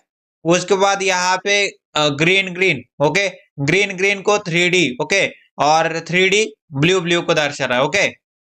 उसके बाद यहाँ पे green green, okay, green green को 3D, ओके, और 3D ब्लू ब्लू को दर्शा रहा है। ओके,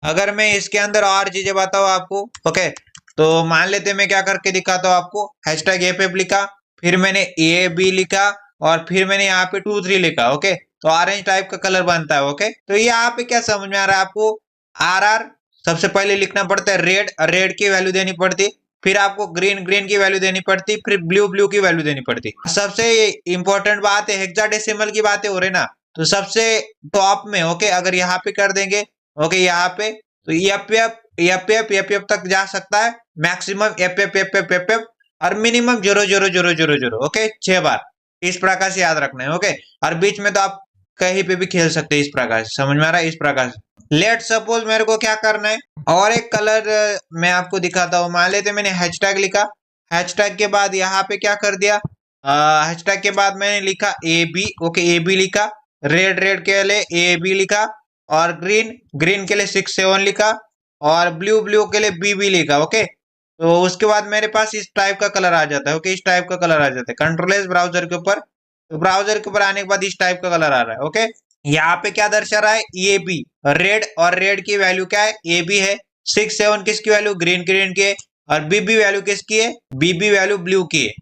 अगर मैं इसके अंदर और चीजें बताऊँ आपको, ओके, तो मान लेते मैं क्या करके दिखाता हूँ आपको। हैशटैग FF लिखा, फिर मैंने AB लिखा और फिर मैंने यहाँ पे 2 3 लिखा। ओके, तो ऑरेंज टाइप का कलर बनता है। ओके, तो यहाँ पे क्या समझ में आ रहा है आपको, RR सबसे पहले लिखना पड़ता है रेड, रेड की वैल्यू देनी पड़ती, फिर आपको ग्रीन ग्रीन की वैल्यू देनी पड़ती, फिर ब्लू ब्लू की वैल्यू देनी पड़ती। सबसे इंपॉर्टेंट बात है, हेक्साडेसिमल की बातें हो रही ना, तो सबसे टॉप में, ओके, अगर यहाँ पे कर देंगे, ओके, यहाँ पे तो यप तक जा सकता है, मैक्सिमम एफ और मिनिमम 00000, ओके, 6 बार। इस प्रकार से याद रखना है। ओके, और बीच में तो आप कहीं पे भी खेल सकते हैं इस प्रकार से। समझ में आ रहा है? इस प्रकार से लेट सपोज मेरे को क्या करना है, और एक कलर मैं आपको दिखाता हूँ। मान लेते मैंने हैशटैग लिखा, हैशटैग के बाद यहाँ पे क्या कर दिया, हैशटैग के बाद मैंने लिखा AB, ओके, AB लिखा, रेड रेड के लिए AB लिखा, और ग्रीन ग्रीन के लिए 6 7 लिखा, और ब्लू ब्लू के लिए BB लिखा। ओके, तो उसके बाद मेरे पास इस टाइप का कलर आ जाता है। ओके, इस टाइप का कलर आ जाता है। कंट्रोल एस ब्राउजर के ऊपर, तो ब्राउजर के ऊपर आने के बाद इस टाइप का कलर आ रहा है। ओके, यहाँ पे क्या दर्शा रहा है, AB रेड, और रेड की वैल्यू क्या है, AB है। 6 7 किसकी वैल्यू, ग्रीन ग्रीन की है, और BB वैल्यू किसकी है, BB वैल्यू ब्लू की है,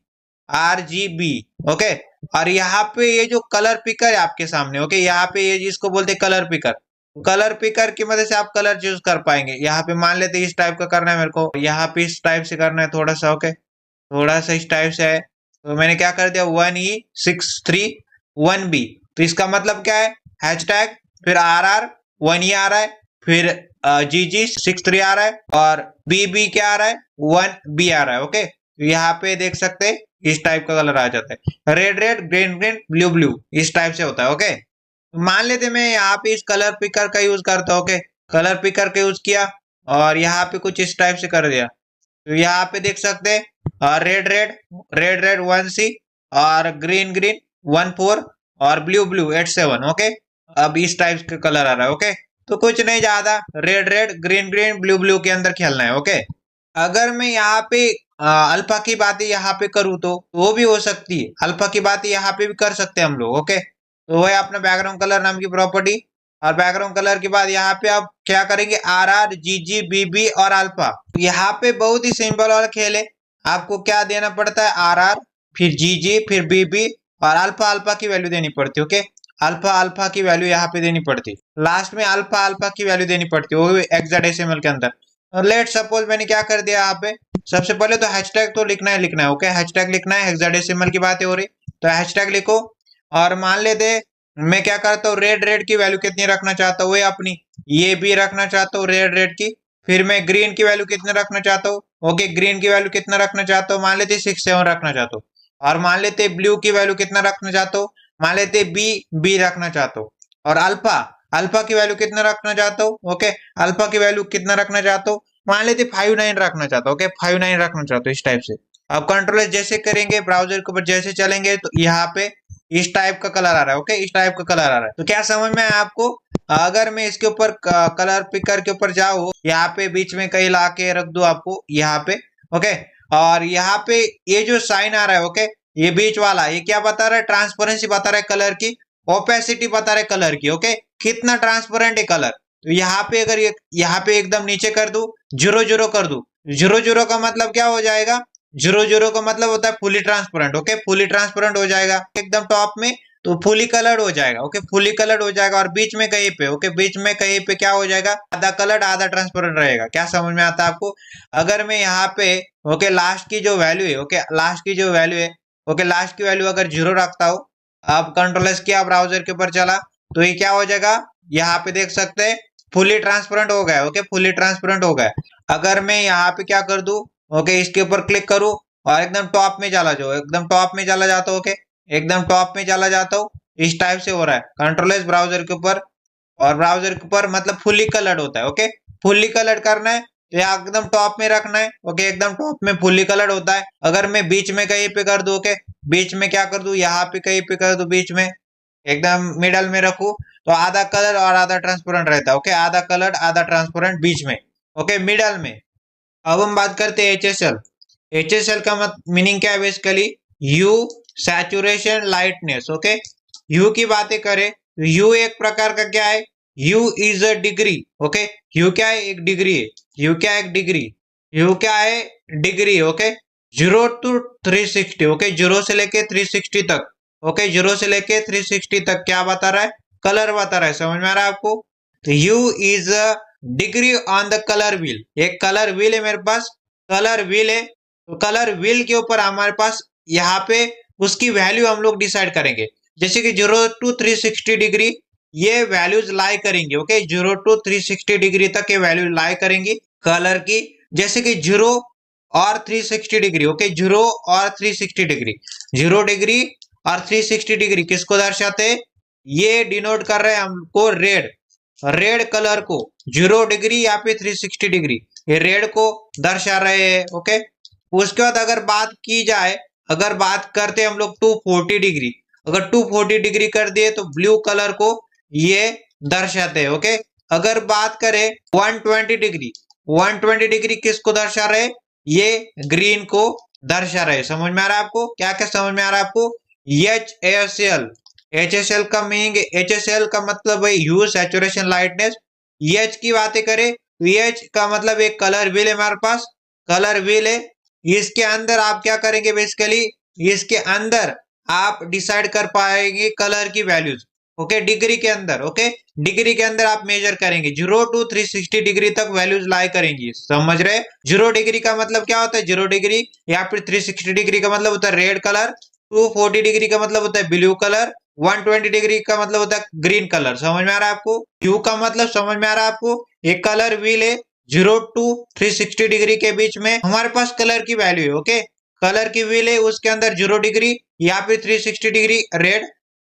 RGB। ओके, और यहाँ पे ये जो कलर पिकर है आपके सामने, ओके, यहाँ पे ये जिसको बोलते हैं कलर पिकर, कलर पिकर की मदद से आप कलर चूज कर पाएंगे। यहाँ पे मान लेते इस टाइप का करना है मेरे को, यहाँ पे इस टाइप से करना है थोड़ा सा। ओके, थोड़ा सा इस टाइप से है, तो मैंने क्या कर दिया, 1E63 1B। तो इसका मतलब क्या है, हैशटैग, फिर RR 1E आ रहा है, फिर GG 63 आ रहा है, और BB क्या आ रहा है, 1B आ रहा है। ओके, तो यहाँ पे देख सकते हैं इस टाइप का कलर आ जाता है, red red, green green, blue blue, इस टाइप से होता है। ओके, मान लेते मैं यहाँ पे इस कलर पिकर का यूज करता हूँ। ओके, कलर पिकर का यूज किया और यहाँ पे कुछ इस टाइप से कर दिया। तो यहाँ पे देख सकते हैं red red, red red 1C और ग्रीन ग्रीन 14 और ब्लू ब्लू 87। ओके, अब इस टाइप का कलर आ रहा है। ओके, तो कुछ नहीं, ज्यादा red red green green blue blue के अंदर खेलना है। ओके, अगर मैं यहाँ पे अल्फा की बातें यहाँ पे करूँ तो वो भी हो सकती है, अल्फा की बातें यहाँ पे भी कर सकते हैं हम लोग। ओके, तो वह अपना बैकग्राउंड कलर नाम की प्रॉपर्टी, और बैकग्राउंड कलर के बाद यहाँ पे आप क्या करेंगे, RR GG BB और अल्फा। यहाँ पे बहुत ही सिंपल वाला खेल है, आपको क्या देना पड़ता है, RR फिर GG फिर BB और अल्फा अल्फा की वैल्यू देनी पड़ती है। ओके, अल्फा अल्फा की वैल्यू यहाँ पे देनी पड़ती, लास्ट में अल्फा अल्फा की वैल्यू देनी पड़ती है, वो भी हेक्साडेसिमल के अंदर। और लेट सपोज मैंने क्या कर दिया यहाँ पे, सबसे पहले तो हैशटैग तो लिखना है, लिखना है। ओके, हैशटैग लिखना है, हेक्साडेसिमल की बातें हो रही तो हैशटैग लिखो। और मान लेते मैं क्या करता हूँ, रेड रेड की वैल्यू कितनी रखना चाहता हूँ, वही अपनी ये भी रखना चाहता हूँ रेड रेड की। फिर मैं ग्रीन की वैल्यू कितने रखना चाहता हूँ, ओके, ग्रीन की वैल्यू कितना रखना चाहता हूँ, मान लेते 6 7 रखना चाहता हूँ। और मान लेते ब्लू की वैल्यू कितना रखना चाहता हूँ, मान लेते बी रखना चाहता हूँ। और अल्फा अल्फा की वैल्यू कितना रखना चाहता हूँ, ओके, अल्फा की वैल्यू कितना रखना चाहता हूँ, मान लेते 5 9 रखना चाहता हूँ। ओके, 5 9 रखना चाहता हूँ, इस टाइप से। अब कंट्रोल जैसे करेंगे, ब्राउजर के ऊपर जैसे चलेंगे तो यहाँ पे इस टाइप का कलर आ रहा है। ओके, इस टाइप का कलर आ रहा है। तो क्या समझ में आया आपको? अगर मैं इसके ऊपर कलर पिकर के ऊपर जाऊँ, यहाँ पे बीच में कहीं ला के रख दू आपको यहाँ पे। ओके, और यहाँ पे ये जो साइन आ रहा है, ओके, ये बीच वाला, ये क्या बता रहा है, ट्रांसपेरेंसी बता रहा है कलर की, ओपेसिटी बता रहा है कलर की। ओके, कितना ट्रांसपेरेंट है कलर। तो यहाँ पे अगर यहाँ पे एकदम नीचे कर दू, 0 0 कर दू, 0 0 का मतलब क्या हो जाएगा, 0 0 का मतलब होता है fully transparent. Okay, fully transparent हो जाएगा एकदम टॉप में, तो फुली कलर्ड हो जाएगा। ओके, फुली कलर्ड हो जाएगा। और बीच में कहीं पे, ओके, बीच में कहीं पे क्या हो जाएगा, आधा कलर्ड आधा ट्रांसपेरेंट रहेगा। क्या समझ में आता है आपको? अगर मैं यहाँ पे, ओके, लास्ट की जो वैल्यू है, ओके, लास्ट की जो वैल्यू है, ओके, लास्ट की वैल्यू अगर 0 रखता हूँ, अब कंट्रोल एस किया, ब्राउजर के ऊपर चला, तो ये क्या हो जाएगा, यहाँ पे देख सकते हैं फुली ट्रांसपेरेंट हो गया। ओके, फुली ट्रांसपेरेंट हो गया। अगर मैं यहाँ पे क्या कर दूं, ओके, इसके ऊपर क्लिक करूं और एकदम टॉप में चला जाओ, एकदम टॉप में चला जाता हूँ। ओके, एकदम टॉप में चला जाता हूँ, इस टाइप से हो रहा है। कंट्रोल एस ब्राउजर के ऊपर, और ब्राउजर के ऊपर मतलब फुली कलर्ड होता है। ओके, फुली कलर्ड करना है तो यहाँ एकदम टॉप में रखना है। ओके, एकदम टॉप में फुली कलर्ड होता है। अगर मैं बीच में कहीं पे कर दूं, ओके, बीच में क्या कर दूं, यहाँ पे कहीं पे कर दूं, बीच में एकदम मिडल में रखू, तो आधा कलर और आधा ट्रांसपेरेंट रहता है। ओके, आधा कलर आधा ट्रांसपेरेंट बीच में, ओके, मिडल में। अब हम बात करते हैं HSL। HSL का मीनिंग क्या है basically, you saturation lightness. Okay, you की बातें करें, यू एक प्रकार का क्या है, you is a degree. Okay, you क्या है, एक डिग्री है। यू क्या है, एक डिग्री। यू क्या है, डिग्री। Okay, 0 to 360। ओके, 0 से लेके 360 तक। ओके, 0 से लेके 360 तक क्या बता रहा है, कलर बता रहा है। समझ में आ रहा है आपको? तो you is a degree on the colour wheel. एक कलर व्हील है मेरे पास, कलर व्हील है, तो कलर व्हील के ऊपर हमारे पास यहाँ पे उसकी वैल्यू हम लोग डिसाइड करेंगे। जैसे कि 0 to 360 डिग्री ये वैल्यूज लाई करेंगे। ओके, 0 to 360 डिग्री तक ये वैल्यू लाई करेंगी कलर की। जैसे कि 0 और 360 डिग्री। ओके, 0 और 360 डिग्री, 0 डिग्री और 360 डिग्री किसको दर्शाते हैं, ये डिनोट कर रहे हैं हमको रेड, रेड कलर को। 0 डिग्री या फिर 360 डिग्री ये रेड को दर्शा रहे हैं। ओके, उसके बाद अगर बात की जाए, अगर बात करते हैं हम लोग 240 डिग्री, अगर 240 डिग्री कर दिए तो ब्लू कलर को ये दर्शाते हैं। ओके, अगर बात करें 120 डिग्री, 120 डिग्री किसको दर्शा रहे, ये ग्रीन को दर्शा रहे। समझ में आ रहा है आपको? क्या क्या समझ में आ रहा है आपको? HSL, HSL का मीनिंग, HSL का मतलब है ह्यू सैचुरेशन लाइटनेस। H की बातें करें, H का मतलब एक कलर व्हील है हमारे पास, कलर व्हील है। इसके अंदर आप क्या करेंगे बेसिकली, इसके अंदर आप डिसाइड कर पाएंगे कलर की वैल्यूज। ओके, डिग्री के अंदर। ओके, डिग्री के अंदर आप मेजर करेंगे, 0 to 360 डिग्री तक वैल्यूज लाई करेंगी। समझ रहे? 0 डिग्री का मतलब क्या होता है, 0 डिग्री, या फिर 360 डिग्री का मतलब होता है रेड कलर, 240 डिग्री का मतलब होता है ब्लू कलर, 120 डिग्री का मतलब होता है ग्रीन कलर। समझ में आ रहा है आपको? Q का मतलब समझ में आ रहा है आपको? एक कलर व्हील है, 0 to 360 डिग्री के बीच में हमारे पास कलर की वैल्यू है। ओके, कलर की व्हील है, उसके अंदर 0 डिग्री या फिर 360 degree red,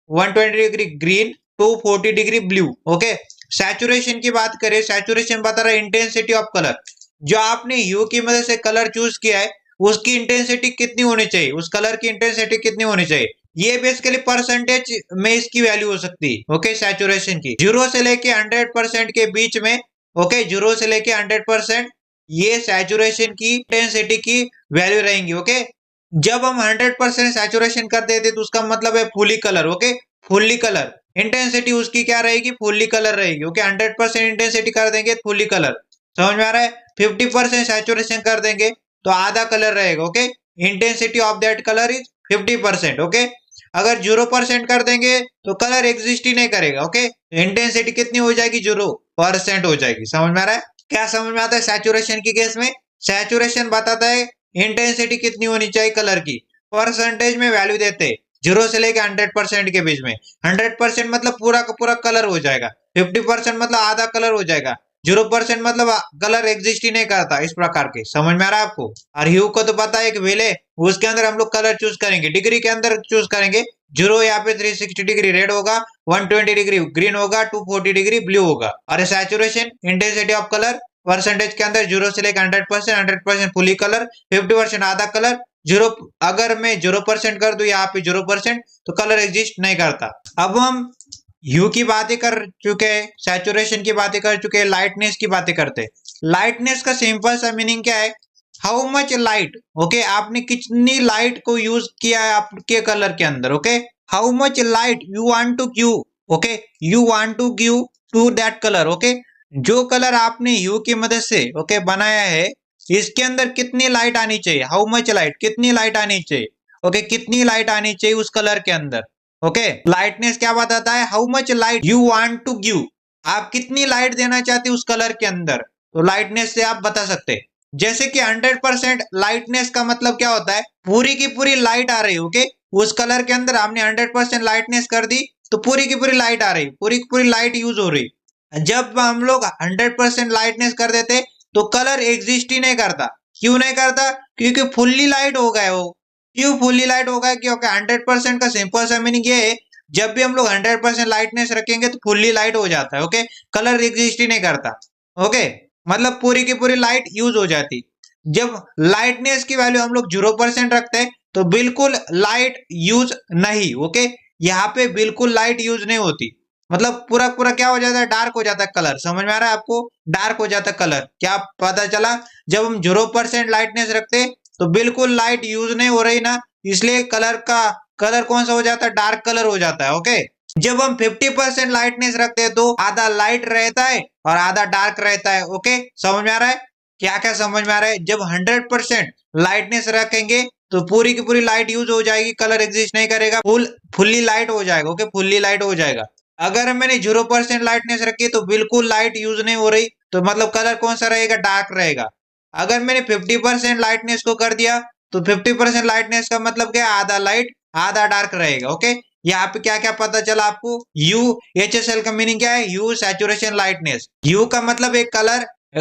120 degree green, 240 degree blue. Okay, saturation की बात करें, सैचुरेशन बता रहा है इंटेंसिटी ऑफ कलर। जो आपने ह्यू की मदद से कलर चूज किया है उसकी इंटेंसिटी कितनी होनी चाहिए, उस कलर की इंटेंसिटी कितनी होनी चाहिए, ये बेसिकली परसेंटेज में इसकी वैल्यू हो सकती है। ओके, सैचुरेशन की 0 से लेके 100% के बीच में। ओके, 0 से लेके 100% ये सैचुरेशन की इंटेंसिटी की वैल्यू रहेंगी। ओके, जब हम 100% सैचुरेशन कर देते तो उसका मतलब है fully colour. Okay, fully colour intensity उसकी क्या रहेगी, फुल्ली कलर रहेगी। ओके, 100% इंटेंसिटी कर देंगे फुल्ली कलर, समझ में आ रहा है। 50% सैचुरेशन कर देंगे तो आधा कलर रहेगा। Okay, intensity of that colour is 50%। Okay, अगर 0% कर देंगे तो कलर एग्जिस्ट ही नहीं करेगा। ओके, इंटेंसिटी कितनी हो जाएगी, 0% हो जाएगी। समझ में आ रहा है, क्या समझ में आता है। सैचुरेशन की केस में सैचुरेशन बताता है इंटेंसिटी कितनी होनी चाहिए कलर की, परसेंटेज में वैल्यू देते हैं 0 से लेके 100% के बीच में। 100% मतलब पूरा का पूरा कलर हो जाएगा, 50% मतलब आधा कलर हो जाएगा, 0% मतलब कलर एग्जिस्ट ही नहीं करता। इस प्रकार के, समझ में आ रहा है आपको। और ह्यू को तो पता है एक व्हील है, उसके अंदर हम लोग कलर चूज करेंगे, डिग्री के अंदर चूज करेंगे। 0 यहाँ पे 360 डिग्री रेड होगा, 120 डिग्री ग्रीन होगा, 240 डिग्री ब्लू होगा। और saturation intensity of colour percentage के अंदर 0 से लेकर 100%, 100% फुली कलर, 50% आधा कलर, 0 अगर मैं 0% कर दूं यहाँ पे 0% तो कलर एग्जिस्ट नहीं करता। अब हम ह्यू की बातें कर चुके हैं, सैचुरेशन की बातें कर चुके हैं, लाइटनेस की बातें करते हैं। लाइटनेस का सिंपल सा मीनिंग क्या है, हाउ मच लाइट। ओके, आपने कितनी लाइट को यूज किया है आपके कलर के अंदर। Okay, how much light you want to give. Okay, you want to give to that colour. Okay, जो कलर आपने ह्यू की मदद से ओके बनाया है इसके अंदर कितनी लाइट आनी चाहिए, हाउ मच लाइट, कितनी लाइट आनी चाहिए। ओके, कितनी लाइट आनी चाहिए उस कलर के अंदर। ओके, लाइटनेस क्या बताता है, how much light you want to give, आप कितनी लाइट देना चाहते उस कलर के अंदर, तो लाइटनेस से आप बता सकते हैं। जैसे कि 100% लाइटनेस का मतलब क्या होता है, पूरी की पूरी लाइट आ रही है। ओके, उस कलर के अंदर हमने 100% लाइटनेस कर दी तो पूरी की पूरी लाइट आ रही, पूरी की पूरी लाइट यूज हो रही। जब हम लोग 100% लाइटनेस कर देते तो कलर एग्जिस्ट ही नहीं करता। क्यों नहीं करता, क्योंकि फुल्ली लाइट हो गए वो। क्यों फुल्ली लाइट होगा, क्योंकि 100% का सिंपल सा मीनिंग ये है, जब भी हम लोग 100% लाइटनेस रखेंगे तो फुल्ली लाइट हो जाता है। ओके, कलर एग्जिस्ट ही नहीं करता। ओके, मतलब पूरी की पूरी लाइट यूज हो जाती। जब लाइटनेस की वैल्यू हम लोग 0% रखते हैं तो बिल्कुल लाइट यूज नहीं। ओके, यहाँ पे बिल्कुल लाइट यूज नहीं होती, मतलब पूरा पूरा क्या हो जाता है, डार्क हो जाता है कलर। समझ में आ रहा है आपको, डार्क हो जाता है कलर। क्या पता चला, जब हम 0% लाइटनेस रखते तो बिल्कुल लाइट यूज नहीं हो रही ना, इसलिए कलर कौन सा हो जाता है, डार्क कलर हो जाता है। ओके, जब हम 50% लाइटनेस रखते हैं तो आधा लाइट रहता है और आधा डार्क रहता है। ओके, समझ में आ रहा है, क्या क्या समझ में आ रहा है। जब 100% लाइटनेस रखेंगे तो पूरी की पूरी लाइट यूज हो जाएगी, कलर एग्जिस्ट नहीं करेगा, फुल्ली लाइट हो जाएगा। ओके, फुल्ली लाइट हो जाएगा। अगर मैंने 0% लाइटनेस रखी तो बिल्कुल लाइट यूज नहीं हो रही, तो मतलब कलर कौन सा रहेगा, डार्क रहेगा। अगर मैंने 50% लाइटनेस को कर दिया तो 50% लाइटनेस का मतलब क्या, आधा लाइट आधा डार्क रहेगा। ओके, यहाँ पे क्या क्या पता चला आपको, यू एच एस एल का मीनिंग क्या है, यू सैचुरेशन लाइटनेस। यू का मतलब एक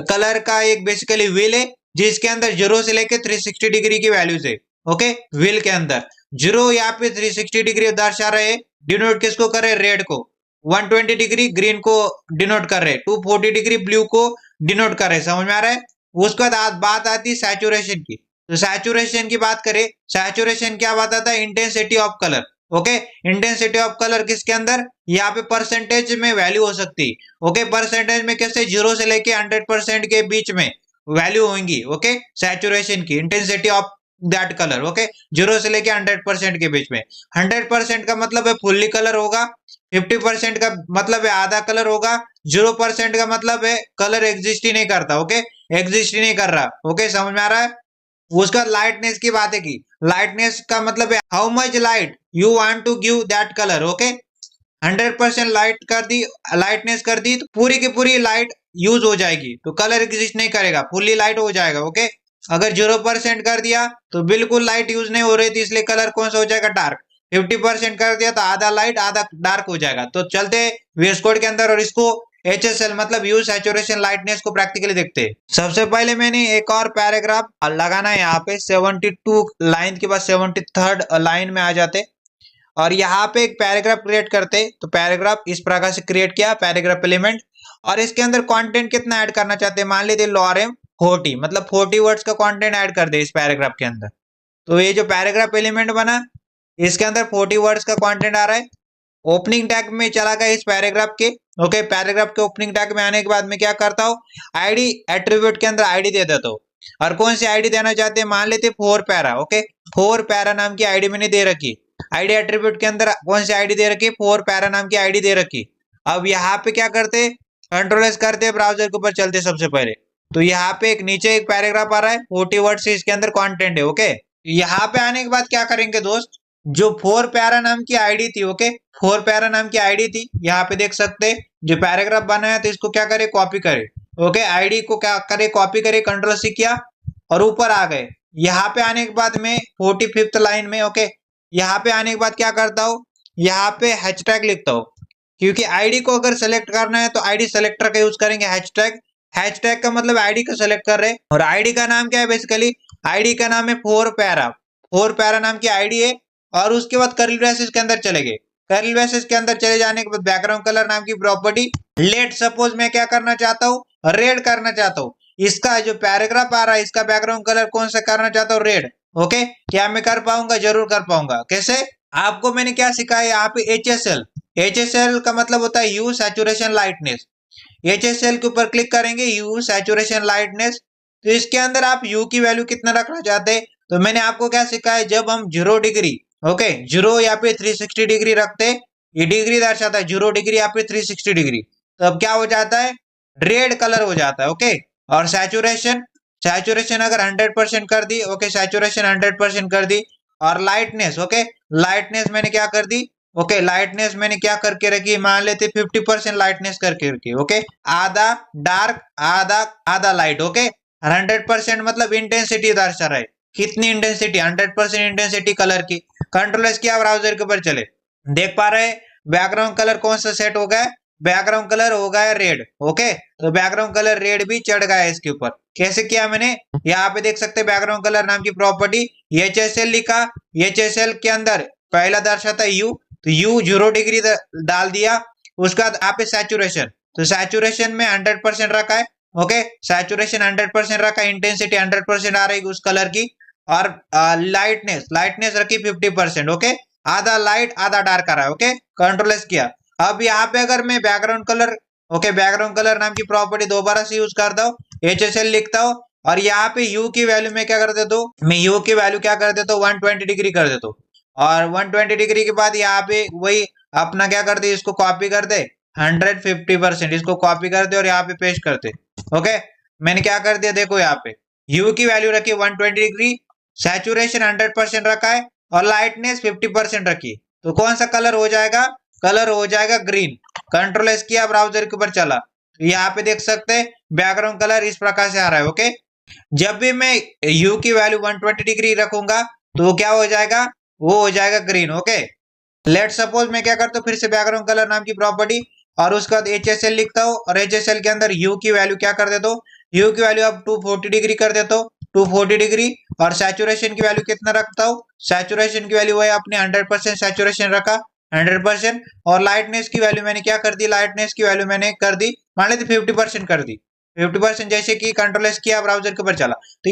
कलर का एक बेसिकली व्हील है जिसके अंदर 0 से लेके 360 डिग्री की वैल्यूज है। ओके, व्हील के अंदर 0 यहाँ पे 360 डिग्री दर्शा रहे, डिनोट किसको करे, रेड को। 120 डिग्री ग्रीन को डिनोट कर रहे, 240 डिग्री ब्लू को डिनोट कर रहे। समझ में आ रहा है। उसके बाद बात आती है सैचुरेशन की। तो सैचुरेशन की बात करें, सैचुरेशन क्या बताता है, intensity of colour. Okay, intensity of colour किसके अंदर, यहाँ पे परसेंटेज में वैल्यू हो सकती है। ओके, परसेंटेज में कैसे, 0 से लेके 100% के बीच में वैल्यू होंगी। ओके, सैचुरेशन की intensity of that colour. Okay, 0 से लेके 100% के बीच में। 100% का मतलब है फुल्ली कलर होगा, 50% का मतलब है आधा कलर होगा, 0% का मतलब है कलर एग्जिस्ट ही नहीं करता। ओके, एग्जिस्ट ही नहीं कर रहा। ओके, समझ में आ रहा है। उसका लाइटनेस की बातें की, लाइटनेस का मतलब है how much light you want to give that colour. Okay, 100% light कर दी, लाइटनेस कर दी तो पूरी की पूरी लाइट यूज हो जाएगी, तो कलर एग्जिस्ट नहीं करेगा, फुल्ली लाइट हो जाएगा। ओके, अगर 0% कर दिया तो बिल्कुल लाइट यूज नहीं हो रही थी, इसलिए कलर कौन सा हो जाएगा, डार्क। 50% कर दिया तो आधा लाइट आधा डार्क हो जाएगा। तो चलते वीएस कोड के अंदर और इसको HSL मतलब यूज सैचुरेशन लाइटनेस को प्रैक्टिकली देखते हैं। सबसे पहले मैंने एक और पैराग्राफ लगाना है यहाँ पे, 72 लाइन के बाद 73rd लाइन में आ जाते। और यहाँ पे एक पैराग्राफ क्रिएट करते, तो पैराग्राफ इस प्रकार से क्रिएट किया पैराग्राफ एलिमेंट, और इसके अंदर कंटेंट कितना ऐड करना चाहते हैं, मान लीजिए लॉरेम 40, मतलब 40 वर्ड्स का कंटेंट ऐड कर दे इस पैराग्राफ के अंदर। तो ये जो पैराग्राफ एलिमेंट बना इसके अंदर 40 वर्ड्स का कंटेंट आ रहा है। ओपनिंग टैग में चला गया इस पैराग्राफ के। ओके, पैराग्राफ के ओपनिंग टैग में आने के बाद मैं क्या करता हूँ, आईडी एट्रीब्यूट के अंदर आईडी दे देता हूँ। और कौन सी आईडी देना चाहते हैं, मान लेते 4 पैरा। ओके, 4 पैरा नाम की आईडी मैंने दे रखी। आईडी एट्रीब्यूट के अंदर कौन सी आईडी दे रखी, 4 पैरा नाम की आईडी दे रखी। अब यहाँ पे क्या करते, कंट्रोल एस करते, ब्राउजर के ऊपर चलते सबसे पहले। तो यहाँ पे एक नीचे एक पैराग्राफ आ रहा है, 40 वर्ड से इसके अंदर कंटेंट है। ओके, यहाँ पे आने के बाद क्या करेंगे दोस्त, जो 4 पैरा नाम की आईडी थी, ओके 4 पैरा नाम की आईडी थी, यहाँ पे देख सकते जो पैराग्राफ बनाया तो इसको क्या करे, कॉपी करे। ओके, आईडी को क्या करे, कॉपी करे, कंट्रोल सी किया और ऊपर आ गए। यहाँ पे आने के बाद में 45th लाइन में, ओके यहाँ पे आने के बाद क्या करता हूँ, यहाँ पे हैशटैग लिखता हूँ, क्योंकि आईडी को अगर सेलेक्ट करना है तो आईडी सेलेक्टर का यूज करेंगे हैशटैग। हैशटैग का मतलब आईडी को सेलेक्ट कर रहे हैं, और आईडी का नाम क्या है, बेसिकली आईडी का नाम है 4 पैरा। 4 पैरा नाम की आईडी है। और उसके बाद कर्ली ब्रेसेस के अंदर चले गए। कर्ली ब्रेसेस के अंदर चले जाने के बाद बैकग्राउंड कलर नाम की प्रॉपर्टी, लेट सपोज मैं क्या करना चाहता हूँ, रेड करना चाहता हूँ। इसका जो पैराग्राफ आ रहा है इसका बैकग्राउंड कलर कौन सा करना चाहता हूँ, रेड। ओके, क्या मैं कर पाऊंगा, जरूर कर पाऊंगा। कैसे, आपको मैंने क्या सिखाया यहाँ पे, HSL। HSL का मतलब होता है ह्यू सैचुरेशन लाइटनेस। HSL के ऊपर क्लिक करेंगे, ह्यू सैचुरेशन लाइटनेस। तो इसके अंदर आप ह्यू की वैल्यू कितना रखना चाहते हैं, तो मैंने आपको क्या सिखाया, जब हम 0 डिग्री, ओके 0 या फिर 360 डिग्री रखते, ये डिग्री दर्शाता है 0 डिग्री या फिर 360 डिग्री, तो अब क्या हो जाता है, रेड कलर हो जाता है। ओके, और सैचुरेशन, सैचुरेशन अगर 100% कर दी, ओके सैचुरेशन 100% कर दी। और लाइटनेस, ओके लाइटनेस मैंने क्या कर दी, ओके लाइटनेस मैंने क्या करके रखी, मान लेते 50% लाइटनेस करके रखी। ओके, आधा डार्क आधा आधा लाइट। ओके, 100% मतलब इंटेंसिटी दर्शा रहा है, कितनी इंटेंसिटी, 100% इंटेंसिटी कलर की। कंट्रोल एस किया, ब्राउजर के ऊपर चले, देख पा रहे बैकग्राउंड कलर कौन सा सेट हो गया, बैकग्राउंड कलर हो गया रेड। ओके, तो बैकग्राउंड कलर रेड भी चढ़ गया इसके ऊपर। कैसे किया मैंने, यहाँ पे देख सकते बैकग्राउंड कलर नाम की प्रॉपर्टी, HSL लिखा, HSL के अंदर पहला दर्शाता है यू, तो यू 0 डिग्री डाल दिया। उसके बाद यहाँ पे सैचुरेशन, तो सैचुरेशन में 100% रखा है। ओके, सैचुरेशन 100% रखा, इंटेंसिटी 100% आ रही उस कलर की। और लाइटनेस, लाइटनेस रखी 50%। ओके, आधा लाइट आधा डार्क आ रहा है। ओके, कंट्रोल एस किया। अब यहाँ पे अगर मैं background colour, okay background colour नाम की प्रॉपर्टी दोबारा से यूज करता हूँ, HSL लिखता हूँ, और यहाँ पे यू की वैल्यू में क्या कर देता हूँ, मैं यू की वैल्यू क्या कर देता हूँ, 120 डिग्री कर देता हूँ। और 120 डिग्री के बाद यहाँ पे वही अपना क्या कर दे, इसको कॉपी कर दे 150%, इसको कॉपी कर दे और यहाँ पे पेस्ट करते। ओके, मैंने क्या कर दिया, देखो यहाँ पे यू की वैल्यू रखी 120 डिग्री, सैचुरेशन 100% रखा है, और लाइटनेस 50% रखी। तो कौन सा कलर हो जाएगा, कलर हो जाएगा ग्रीन। कंट्रोल एस किया, ब्राउजर के ऊपर चला, तो यहाँ पे देख सकते हैं बैकग्राउंड कलर इस प्रकार से आ रहा है। ओके, जब भी मैं यू की वैल्यू 120 डिग्री रखूंगा तो क्या हो जाएगा, वो हो जाएगा ग्रीन। ओके, लेट सपोज मैं क्या करता हूँ, फिर से बैकग्राउंड कलर नाम की प्रॉपर्टी, और उसके बाद HSL लिखता हूँ, और HSL के अंदर यू की वैल्यू क्या कर देता हूँ, यू की वैल्यू अब 240 डिग्री कर देता हूँ, 240 डिग्री। और सैचुरेशन की वैल्यू कितना रखता हूँ, सैचुरेशन की वैल्यू वही अपने 100% सैचुरेशन रखा, 100%। और लाइटनेस की वैल्यू मैंने क्या कर दी, लाइटनेस की वैल्यू मैंने कर दी, मान लेते 50% कर दी, 50%। जैसे कि कंट्रोल एस किया, ब्राउजर के ऊपर चला, तो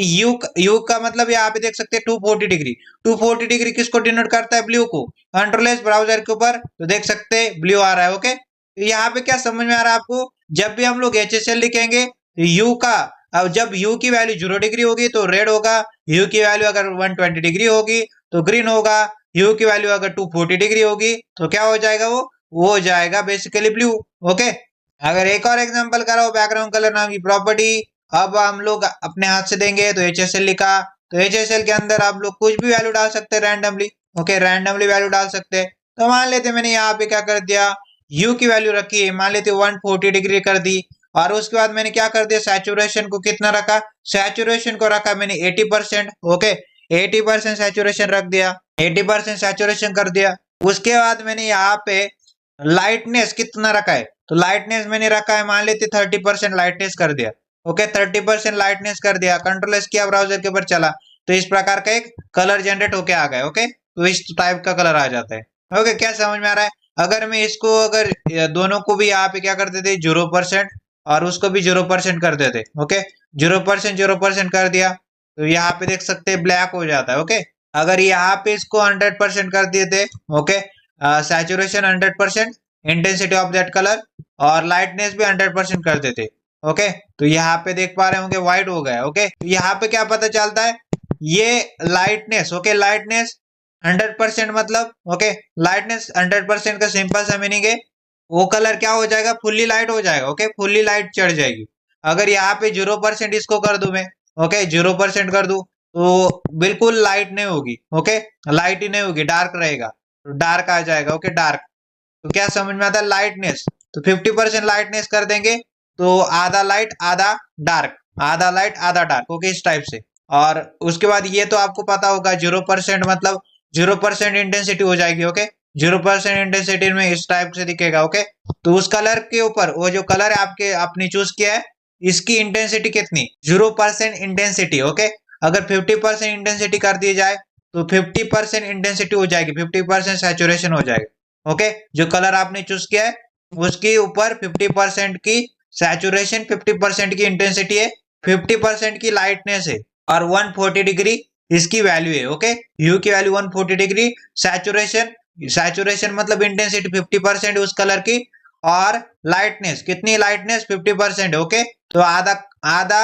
यू का मतलब यहाँ पे देख सकते हैं 240 डिग्री। 240 डिग्री किसको डिनोट करता है, ब्लू को। कंट्रोल एस ब्राउजर के ऊपर, तो देख सकते हैं ब्लू आ रहा है। ओके, तो यहाँ पे क्या समझ में आ रहा है आपको, जब भी हम लोग HSL लिखेंगे तो यू का, अब जब यू की वैल्यू 0 डिग्री होगी तो रेड होगा, यू की वैल्यू अगर 120 डिग्री होगी तो ग्रीन होगा, यू की वैल्यू अगर 240 डिग्री होगी तो क्या हो जाएगा, वो हो जाएगा बेसिकली ब्लू। ओके, अगर एक और एग्जांपल कराओ, बैकग्राउंड कलर नाम की प्रॉपर्टी अब हम लोग अपने हाथ से देंगे, तो HSL लिखा, तो HSL के अंदर आप लोग कुछ भी वैल्यू डाल सकते हैं रैंडमली। ओके, रैंडमली वैल्यू डाल सकते हैं। तो मान लेते मैंने यहाँ पे क्या कर दिया, यू की वैल्यू रखी, मान लेते 140 डिग्री कर दी। और उसके बाद मैंने क्या कर दिया, सैचुरेशन को कितना रखा, सैचुरेशन को रखा मैंने 80%। ओके, 80% सैचुरेशन रख दिया, 80% सैचुरेशन कर दिया। उसके बाद मैंने यहाँ पे लाइटनेस कितना रखा है, तो लाइटनेस मैंने रखा है, मान लेते 30% लाइटनेस कर दिया। ओके, 30% लाइटनेस कर दिया, कंट्रोल एस किया, ब्राउजर के ऊपर चला, तो इस प्रकार का एक कलर जनरेट होके आ गया। ओके, तो इस टाइप का कलर आ जाता है। ओके, क्या समझ में आ रहा है? अगर मैं इसको अगर दोनों को भी यहाँ पे क्या कर देते 0% और उसको भी 0% कर देते। ओके, 0% कर दिया तो यहाँ पे देख सकते हैं ब्लैक हो जाता है। ओके, अगर यहाँ पे इसको 100% कर दिए थे, okay, saturation 100%, intensity of that colour और लाइटनेस भी 100% कर देते। ओके, तो यहाँ पे देख पा रहे होंगे व्हाइट हो गया। ओके, तो यहाँ पे क्या पता चलता है, ये लाइटनेस, ओके, लाइटनेस 100% मतलब, ओके, लाइटनेस 100% का सिंपल सा मीनिंग है वो कलर क्या हो जाएगा, फुल्ली लाइट हो जाएगा। ओके, फुल्ली लाइट चढ़ जाएगी। अगर यहाँ पे 0% इसको कर दूं मैं, ओके, 0% कर दूं तो बिल्कुल लाइट नहीं होगी। ओके, लाइट ही नहीं होगी, डार्क रहेगा, तो डार्क आ जाएगा। ओके, डार्क, तो क्या समझ में आता है, लाइटनेस, तो 50% लाइटनेस कर देंगे तो आधा लाइट आधा डार्क, आधा लाइट आधा डार्क। ओके, इस टाइप से। और उसके बाद ये तो आपको पता होगा 0% मतलब 0% इंटेंसिटी हो जाएगी। ओके, 0% इंटेंसिटी में इस टाइप से दिखेगा। ओके, तो उस कलर के ऊपर वो जो कलर है आपके आपने चूज किया है, इसकी इंटेंसिटी कितनी, 0% इंटेंसिटी। ओके, अगर 50% इंटेंसिटी कर दी जाए तो 50% इंटेंसिटी हो जाएगी, 50% सैचुरेशन हो जाएगा। ओके, जो कलर आपने चूज किया है उसके ऊपर 50% की सैचुरेशन, 50% की इंटेंसिटी है, 50% की लाइटनेस है और 140 डिग्री इसकी वैल्यू है। ओके, यू की वैल्यू 140 डिग्री, सैचुरेशन, सैचुरेशन मतलब इंटेंसिटी 50% उस कलर की और लाइटनेस कितनी, लाइटनेस 50%। ओके, तो आधा आधा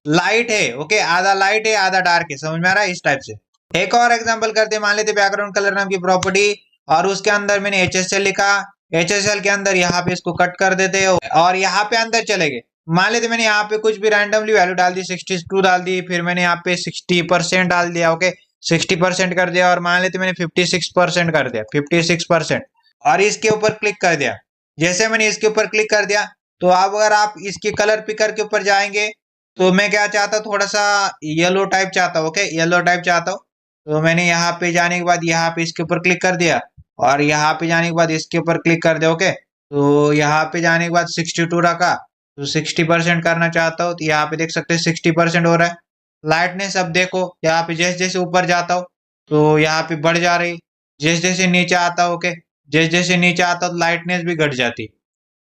लाइट है। ओके, आधा लाइट है आधा डार्क है, समझ में आ रहा है, इस टाइप से। एक और एग्जांपल करते हैं, मान लेते बैकग्राउंड कलर नाम की प्रॉपर्टी और उसके अंदर मैंने एचएसएल लिखा, एचएसएल के अंदर यहाँ पे इसको कट कर देते हैं और यहाँ पे अंदर चले गए। मान लेते मैंने यहाँ पे कुछ भी रैंडमली वैल्यू डाल दी, 62 डाल दी, फिर मैंने यहाँ पे 60% डाल दिया। ओके, 60% कर दिया और मान लेते मैंने 56% कर दिया, 56%, और इसके ऊपर क्लिक कर दिया। जैसे मैंने इसके ऊपर क्लिक कर दिया तो अब अगर आप इसके कलर पिकर के ऊपर जाएंगे तो मैं क्या चाहता हूँ, थोड़ा सा येलो टाइप चाहता हूँ। ओके, येलो टाइप चाहता हूँ, तो मैंने यहाँ पे जाने के बाद यहाँ पे इसके ऊपर क्लिक कर दिया और यहाँ पे जाने के बाद इसके ऊपर क्लिक कर दिया। ओके, तो यहाँ पे जाने के बाद 62 रखा, तो 60% करना चाहता हूँ, तो यहाँ पे देख सकते हैं 60% हो रहा है। लाइटनेस अब देखो, यहाँ पे जैसे जैसे ऊपर जाता हूँ तो यहाँ पे बढ़ जा रही, जैसे जैसे नीचे आता हूँ, ओके, जैसे जैसे नीचे आता हूँ तो लाइटनेस भी घट जाती।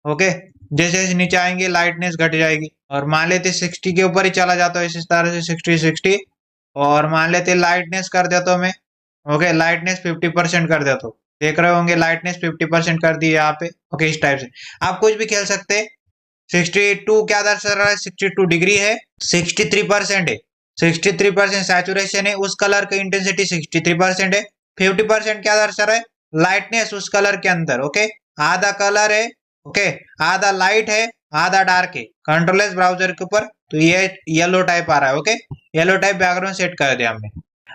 ओके, जैसे जैसे नीचे आएंगे लाइटनेस घट जाएगी और मान लेते 60 के ऊपर ही चला जाता हूँ इस तरह से, 60 और मान लेते लाइटनेस कर देता हूँ मैं। ओके, लाइटनेस 50% कर देता हूँ, देख रहे होंगे लाइटनेस 50% कर दी यहाँ पे। ओके, इस टाइप से आप कुछ भी खेल सकते हैं। 62 क्या दर्शा रहा है, 62 डिग्री है, 63% है, 63% सैचुरेशन है, उस कलर की इंटेंसिटी 63% है। 50% क्या दर्शा रहा है, लाइटनेस उस कलर के अंदर। ओके, आधा कलर है, ओके, आधा लाइट है आधा डार्क है, कंट्रोललेस ब्राउजर के ऊपर, तो ये येलो टाइप आ रहा है। Okay, yellow type background set कर दिया हमने।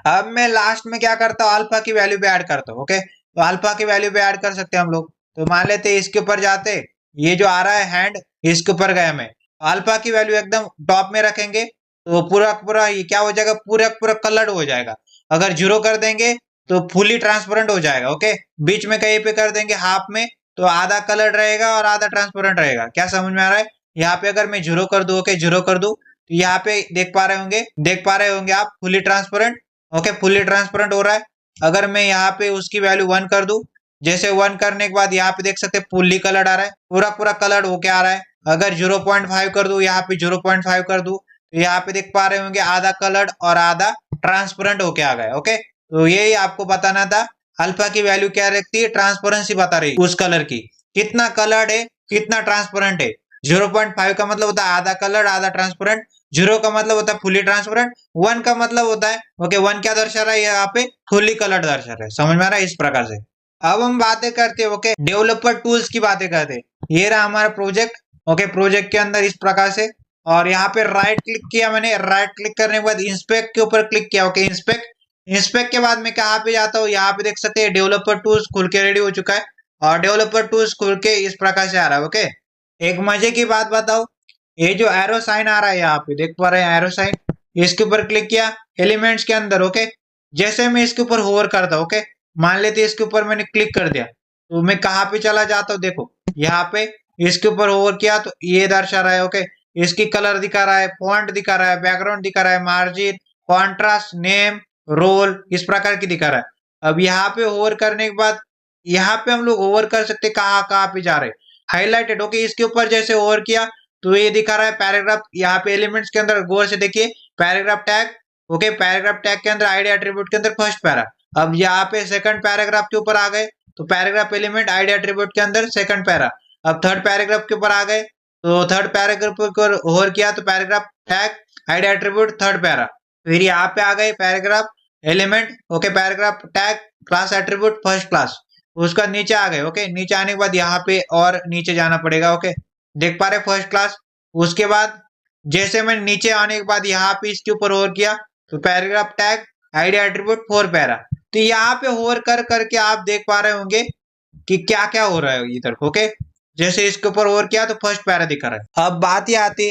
अब मैं लास्ट में क्या करता हूँ, अल्फा की वैल्यू पे ऐड करता हूँ। ओके, तो अल्फा की वैल्यू पे ऐड कर सकते हैं हम लोग, तो मान लेते हैं इसके ऊपर जाते, ये जो आ रहा है हैंड, इसके ऊपर गए मैं, अल्फा की वैल्यू एकदम टॉप में रखेंगे तो पूरा पूरा ये क्या हो जाएगा, पूरा पूरा कलर्ड हो जाएगा। अगर 0 कर देंगे तो फुली ट्रांसपेरेंट हो जाएगा। ओके, बीच में कहीं पे कर देंगे हाफ में तो आधा कलर्ड रहेगा और आधा ट्रांसपेरेंट रहेगा। क्या समझ में आ रहा है? यहाँ पे अगर मैं 0 कर दूं, ओके, 0 कर दूं तो यहाँ पे देख पा रहे होंगे आप, fully transparent. Okay, fully transparent हो रहा है। अगर मैं यहाँ पे उसकी वैल्यू 1 कर दूं, जैसे 1 करने के बाद यहाँ पे देख सकते हैं फुल्ली कलर्ड आ रहा है, पूरा पूरा कलर्ड होके आ रहा है। अगर 0.5 कर दूं, यहाँ पे 0.5 कर दूं तो यहाँ पे देख पा रहे होंगे आधा कलर्ड और आधा ट्रांसपेरेंट होके आ गया। ओके, तो यही आपको बताना था, अल्फा की वैल्यू क्या रखती है, ट्रांसपेरेंसी बता रही है उस कलर की, कितना कलर्ड है कितना ट्रांसपेरेंट है। 0.5 का मतलब होता है आधा कलर्ड आधा ट्रांसपेरेंट, 0 का मतलब होता है फुली ट्रांसपेरेंट, 1 का मतलब होता है, ओके, 1 क्या दर्शा रहा है यहाँ पे, फुली कलर्ड दर्शा रहा है। समझ में आ रहा है? इस प्रकार से अब हम बातें करते हैं, ओके, डेवलपर टूल्स की बातें करते हैं। ये रहा हमारा प्रोजेक्ट। ओके, प्रोजेक्ट के अंदर इस प्रकार से, और यहाँ पे राइट क्लिक किया मैंने, राइट क्लिक करने के बाद इंस्पेक्ट के ऊपर क्लिक किया। ओके, इंस्पेक्ट, इंस्पेक्ट के बाद मैं कहाँ पे जाता हूँ, यहाँ पे देख सकते हैं डेवलपर टूल्स खुल के रेडी हो चुका है और डेवलपर टूल्स खुल के इस प्रकार से आ रहा है। ओके, एक मजे की बात बताओ, ये जो एरो साइन आ रहा है यहाँ पे देख पा रहे हैं एरो साइन, इसके ऊपर क्लिक किया एलिमेंट्स के अंदर। ओके, जैसे मैं इसके ऊपर होवर करता हूँ, ओके, मान लेते इसके ऊपर मैंने क्लिक कर दिया तो मैं कहाँ पे चला जाता हूँ, देखो यहाँ पे इसके ऊपर ओवर किया तो ये दर्शा रहा है। ओके, इसकी कलर दिखा रहा है, फॉन्ट दिखा रहा है, बैकग्राउंड दिखा रहा है, मार्जिन, कॉन्ट्रास्ट, नेम, रोल, इस प्रकार की दिखा रहा है। अब यहाँ पे ओवर करने के बाद यहाँ पे हम लोग ओवर कर सकते कहाँ कहाँ पे जा रहे हैं, हाईलाइटेड। ओके, इसके ऊपर जैसे ओवर किया तो ये दिखा रहा है पैराग्राफ। यहाँ पे एलिमेंट्स के अंदर गौर से देखिए, paragraph tag. Okay, paragraph tag के अंदर आईडी एट्रीब्यूट के अंदर फर्स्ट पैरा। अब यहाँ पे सेकंड पैराग्राफ के ऊपर आ गए तो पैराग्राफ एलिमेंट आईडी एट्रीब्यूट के अंदर सेकंड पैरा। अब थर्ड पैराग्राफ के ऊपर आ गए तो थर्ड पैराग्राफ के ऊपर ओवर किया तो paragraph tag ID attribute third para. फिर यहाँ पे आ गए paragraph element. Okay, paragraph tag class attribute first class. उसका नीचे आ गए। ओके, नीचे आने के बाद यहाँ पे और नीचे जाना पड़ेगा। ओके, देख पा रहे फर्स्ट क्लास। उसके बाद जैसे मैं नीचे आने के बाद यहाँ पे इसके ऊपर होवर किया तो paragraph tag ID attribute four para. तो यहाँ पे होवर कर करके आप देख पा रहे होंगे कि क्या क्या हो रहा है इधर। ओके, जैसे इसके ऊपर ओवर किया तो फर्स्ट पैरा दिखा रहा है। अब बात ही आती,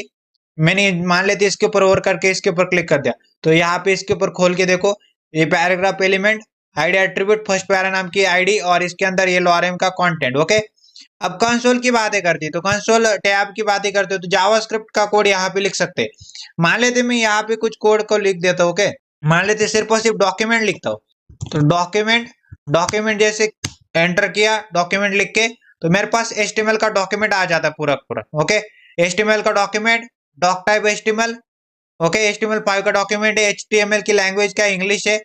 मैंने मान लेते इसके ऊपर ओवर करके इसके ऊपर क्लिक कर दिया तो यहाँ पे इसके ऊपर खोल के देखो, ये paragraph element ID attribute first para नाम की आईडी और इसके अंदर ये लॉरेम का कंटेंट। ओके, अब कंसोल की बातें करती तो कंसोल टैब की बातें करते हो तो जावास्क्रिप्ट का कोड यहाँ पे लिख सकते। मान लेते मैं यहाँ पे कुछ कोड को लिख देता हूँ। ओके, मान लेते सिर्फ और सिर्फ डॉक्यूमेंट लिखता हूँ तो डॉक्यूमेंट जैसे एंटर किया डॉक्यूमेंट लिख के तो मेरे पास HTML का डॉक्यूमेंट आ जाता है पूरा पूरा। ओके, HTML का document, doc type HTML। Okay, HTML5 का डॉक्यूमेंट है, HTML की लैंग्वेज क्या इंग्लिश है।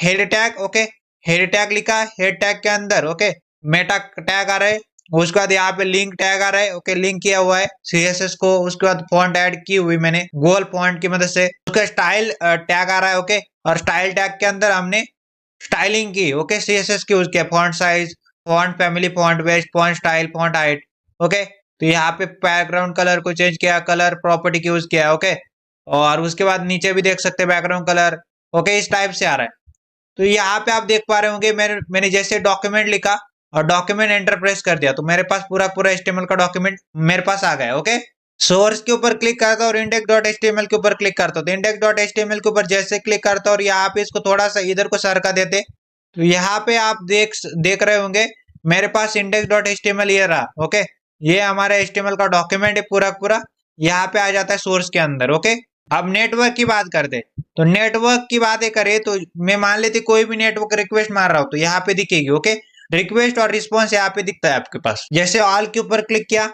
Head tag, okay, head tag लिखा, हेड टैग के अंदर ओके मेटा टैग आ रहा है। उसके बाद यहाँ पे लिंक टैग आ रहा है। ओके, लिंक किया हुआ है CSS को। उसके बाद फॉन्ट ऐड की हुई मैंने गोल फॉन्ट की मदद से। उसका स्टाइल टैग आ रहा है। ओके, और स्टाइल टैग के अंदर हमने स्टाइलिंग की। ओके, CSS की उसके font size, font family, font weight, font style, font height. Okay, तो यहाँ पे बैकग्राउंड कलर को चेंज किया, कलर प्रॉपर्टी की यूज किया। ओके, और उसके बाद नीचे भी देख सकते हैं बैकग्राउंड कलर। ओके, इस टाइप से आ रहा है। तो यहाँ पे आप देख पा रहे होंगे मैंने जैसे डॉक्यूमेंट लिखा और डॉक्यूमेंट एंटर प्रेस कर दिया तो मेरे पास पूरा पूरा HTML का डॉक्यूमेंट मेरे पास आ गया। ओके, सोर्स के ऊपर क्लिक करता हूँ और index.html के ऊपर क्लिक करता हूँ तो index.html के ऊपर जैसे क्लिक करता हूँ और यहाँ पे इसको थोड़ा सा इधर को सरका देते तो यहाँ पे आप देख रहे होंगे मेरे पास index.html ये रहा। ओके, ये हमारा HTML का डॉक्यूमेंट है पूरा पूरा, यहाँ पे आ जाता है सोर्स के अंदर। ओके, अब नेटवर्क की बात करते तो नेटवर्क की बातें करें तो मैं मान लेते कोई भी नेटवर्क रिक्वेस्ट मार रहा हूँ तो यहाँ पे दिखेगी। ओके, रिक्वेस्ट और रिस्पॉन्स यहाँ पे दिखता है आपके पास। जैसे ऑल के ऊपर क्लिक किया,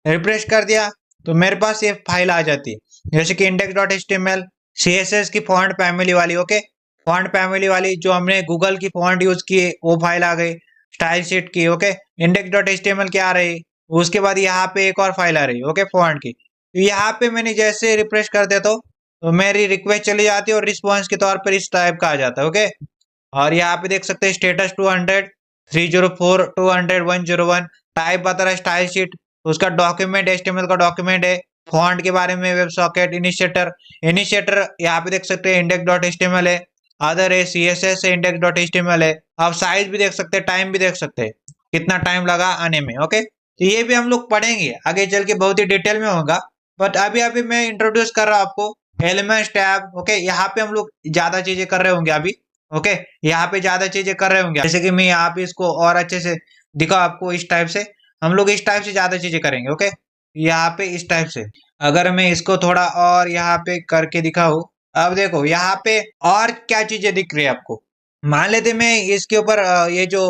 रिफ्रेश कर दिया तो मेरे पास ये फाइल आ जाती है जैसे कि index.html CSS की फॉन्ट फैमिली वाली। ओके, फॉन्ट फैमिली वाली जो हमने गूगल की फॉन्ट यूज की वो फाइल आ गई, स्टाइल शीट की। ओके, index.html क्या आ रही, उसके बाद यहाँ पे एक और फाइल आ रही। ओके, फॉन्ट की। तो यहाँ पे मैंने जैसे रिफ्रेश कर देता हूँ तो मेरी रिक्वेस्ट चली जाती है और रिस्पॉन्स के तौर पर इस टाइप का आ जाता है। ओके, और यहाँ पे देख सकते हैं स्टेटस 200 304 200 101 टाइप बता रहा है स्टाइल शीट। उसका डॉक्यूमेंट HTML का डॉक्यूमेंट है। फॉन्ट के बारे में वेब सॉकेट इनिशिएटर यहाँ पे देख सकते हैं index.html है। अदर है CSS है, index.html है। आप साइज भी देख सकते हैं, टाइम भी देख सकते हैं कितना टाइम लगा आने में। ओके, तो ये भी हम लोग पढ़ेंगे आगे चल के, बहुत ही डिटेल में होगा। बट अभी अभी मैं इंट्रोड्यूस कर रहा हूँ आपको एलिमेंट्स टैब। ओके, यहाँ पे हम लोग ज्यादा चीजें कर रहे होंगे अभी। ओके, यहाँ पे ज्यादा चीजें कर रहे होंगे जैसे कि मैं यहाँ पे इसको और अच्छे से दिखा आपको। इस टाइप से हम लोग इस टाइप से ज्यादा चीजें करेंगे। ओके, यहाँ पे इस टाइप से अगर मैं इसको थोड़ा और यहाँ पे करके दिखाऊं, अब देखो यहाँ पे और क्या चीजें दिख रही है आपको। मान लेते मैं इसके ऊपर ये जो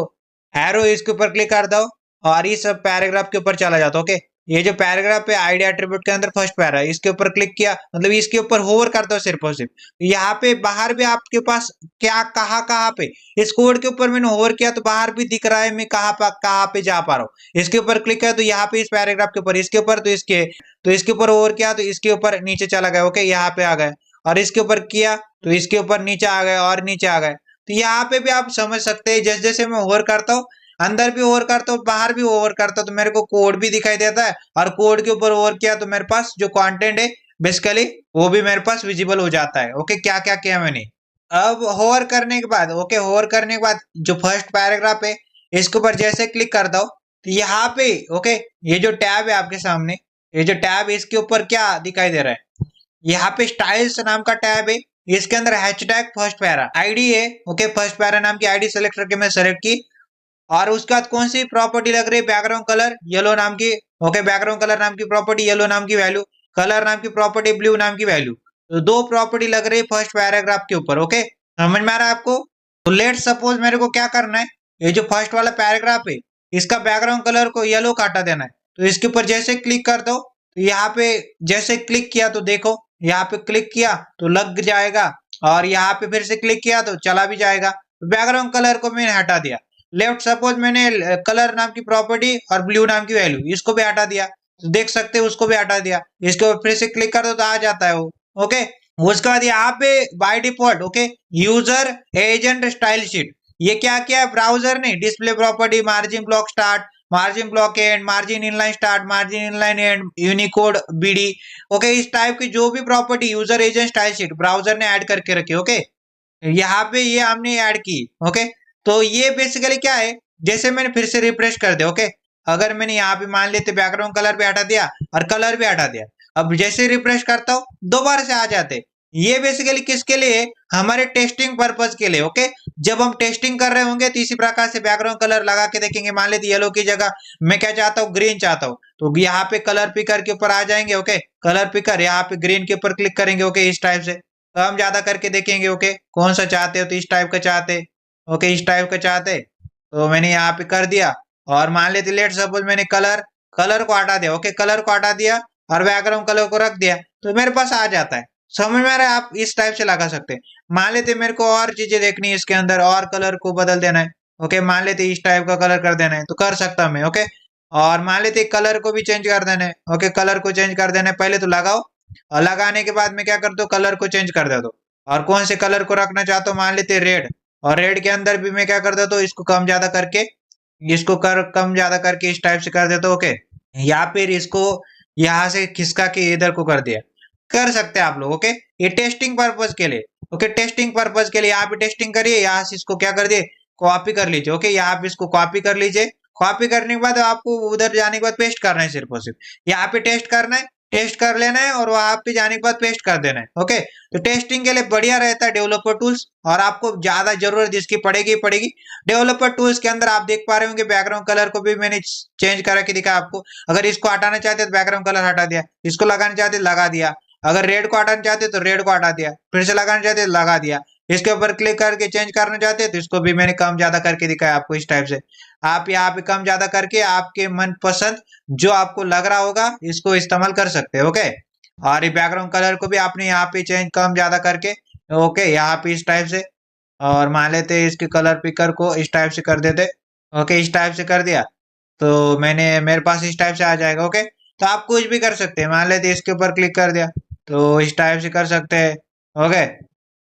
एरो इसके ऊपर क्लिक करता हूँ और इस पैराग्राफ के ऊपर चला जाता हूँ। ओके, ये जो पैराग्राफ है आईडी एट्रीब्यूट के अंदर फर्स्ट पैरा है, इसके ऊपर क्लिक किया मतलब इसके ऊपर होवर करता हूँ सिर्फ और सिर्फ। यहाँ पे बाहर भी आपके पास क्या कहाँ पे इस कोड के ऊपर मैंने होवर किया तो बाहर भी दिख रहा है मैं कहाँ पे जा पा रहा हूँ। इसके ऊपर क्लिक किया तो यहाँ पे इस पैराग्राफ के ऊपर, इसके ऊपर तो इसके ऊपर होवर किया तो इसके ऊपर नीचे चला गया। ओके, यहाँ पे आ गया और इसके ऊपर किया तो इसके ऊपर नीचे आ गए और नीचे आ गए। तो यहाँ पे भी आप समझ सकते हैं जैसे जैसे मैं होवर करता हूँ अंदर भी ओवर करता हूँ बाहर भी ओवर करता हूँ तो मेरे को कोड भी दिखाई देता है और कोड के ऊपर ओवर किया तो मेरे पास जो कंटेंट है बेसिकली वो भी मेरे पास विजिबल हो जाता है। ओके, क्या क्या किया मैंने। अब होवर करने के बाद होवर करने के बाद जो फर्स्ट पैराग्राफ है इसके ऊपर जैसे क्लिक करता हूँ तो यहाँ पे ये जो टैब है आपके सामने, ये जो टैब है इसके ऊपर क्या दिखाई दे रहा है, यहाँ पे स्टाइल्स नाम का टैब है। इसके अंदर हैशटैग फर्स्ट पैरा आईडी है। ओके, फर्स्ट पैरा नाम की आईडी सेलेक्ट करके मैं सेलेक्ट की और उसके बाद कौन सी प्रॉपर्टी लग रही है, बैकग्राउंड कलर येलो नाम की। ओके, बैकग्राउंड कलर नाम की प्रॉपर्टी येलो नाम की वैल्यू, कलर नाम की प्रॉपर्टी ब्लू नाम की वैल्यू। तो दो प्रॉपर्टी लग रही है फर्स्ट पैराग्राफ के ऊपर। ओके, समझ में आ रहा है आपको। तो लेट सपोज मेरे को क्या करना है, ये जो फर्स्ट वाला पैराग्राफ है इसका बैकग्राउंड कलर को येलो का हटा देना है। तो इसके ऊपर जैसे क्लिक कर दो तो यहाँ पे जैसे क्लिक किया तो देखो यहाँ पे क्लिक किया तो लग जाएगा, और यहाँ पे फिर से क्लिक किया तो चला भी जाएगा। बैकग्राउंड कलर को मैंने हटा दिया। लेफ्ट सपोज मैंने कलर नाम की प्रॉपर्टी और ब्लू नाम की वैल्यू इसको भी हटा दिया, तो देख सकते हो उसको भी हटा दिया। इसके ऊपर फिर से क्लिक कर दो तो आ जाता है वो। ओके, उसके बाद यहाँ पे by default okay user agent style sheet, ये क्या क्या है ब्राउजर ने display property, margin block start, margin block end, margin inline start, margin inline end, unicode bidi. Okay, इस टाइप की जो भी property user agent style sheet browser ने ऐड करके रखी। ओके, यहाँ पे ये हमने ऐड की। ओके, तो ये बेसिकली क्या है, जैसे मैंने फिर से रिफ्रेश कर दिया। ओके, अगर मैंने यहाँ पे मान लेते बैकग्राउंड कलर भी हटा दिया और कलर भी हटा दिया, अब जैसे रिफ्रेश करता हूँ दोबारा से आ जाते। ये बेसिकली किसके लिए, हमारे टेस्टिंग पर्पज के लिए। ओके, जब हम टेस्टिंग कर रहे होंगे तो इसी प्रकार से बैकग्राउंड कलर लगा के देखेंगे। मान लेते येलो की जगह मैं क्या चाहता हूँ, ग्रीन चाहता हूँ, तो यहाँ पे कलर पिकर के ऊपर आ जाएंगे। ओके, कलर पिकर यहाँ पे ग्रीन के ऊपर क्लिक करेंगे। ओके, इस टाइप से तो हम ज्यादा करके देखेंगे। ओके, कौन सा चाहते हो, तो इस टाइप का चाहते। ओके, इस टाइप का चाहते तो मैंने यहाँ पे कर दिया। और मान लेते लेट सपोज मैंने कलर को हटा दिया। ओके, कलर को हटा दिया और बैकग्राउंड कलर को रख दिया तो मेरे पास आ जाता है। समझ में आ रहा है, आप इस टाइप से लगा सकते हैं। मान लेते मेरे को और चीजें देखनी है इसके अंदर, और कलर को बदल देना है। ओके, मान लेते इस टाइप का कलर कर देना है तो कर सकता हूं मैं। ओके, और मान लेते कलर को भी चेंज कर देना है। ओके, कलर को चेंज कर देना है, पहले तो लगाओ और लगाने के बाद मैं क्या करता हूँ, कलर को चेंज कर देता हूँ। और कौन से कलर को रखना चाहता हूँ, मान लेते रेड, और रेड के अंदर भी मैं क्या कर देता हूँ, इसको कम ज्यादा करके, इसको कम ज्यादा करके इस टाइप से कर देता हूँ। ओके, या फिर इसको यहाँ से खिसका के इधर को कर दिया, कर सकते हैं आप लोग। ओके, ये टेस्टिंग पर्पज के लिए। ओके, टेस्टिंग पर्पज के लिए यहाँ पे टेस्टिंग करिए, यहाँ से इसको क्या कर दिए, कॉपी कर लीजिए। ओके, यहाँ पे इसको कॉपी कर लीजिए। कॉपी करने के बाद आपको उधर जाने के बाद पेस्ट करना है, सिर्फ और सिर्फ यहाँ पे टेस्ट करना है, टेस्ट कर लेना है और वहां पे जाने के बाद पेस्ट कर देना है। ओके, तो टेस्टिंग के लिए बढ़िया रहता है डेवलपर टूल्स, और आपको ज्यादा जरूरत जिसकी पड़ेगी पड़ेगी। डेवलपर टूल्स के अंदर आप देख पा रहे होंगे बैकग्राउंड कलर को भी मैंने चेंज करके दिखा आपको। अगर इसको हटाना चाहते तो बैकग्राउंड कलर हटा दिया, इसको लगाना चाहते लगा दिया, अगर रेड को हटाना चाहते तो रेड को हटा दिया, फिर से लगाना चाहते तो लगा दिया, इसके ऊपर क्लिक करके चेंज करना चाहते तो इसको भी मैंने कम ज्यादा करके दिखाया आपको। इस टाइप से आप यहाँ पे कम ज्यादा करके आपके मन पसंद जो आपको लग रहा होगा इसको इस्तेमाल कर सकते हैं। ओके, और ये बैकग्राउंड कलर को भी आपने यहाँ पे चेंज कम ज्यादा करके, ओके, यहाँ पे इस टाइप से, और मान लेते इसके कलर पिकर को इस टाइप से कर देते। ओके, इस टाइप से कर दिया तो मेरे पास इस टाइप से आ जाएगा। ओके, तो आप कुछ भी कर सकते हैं, मान लेते इसके ऊपर क्लिक कर दिया तो इस टाइप से कर सकते हैं। ओके,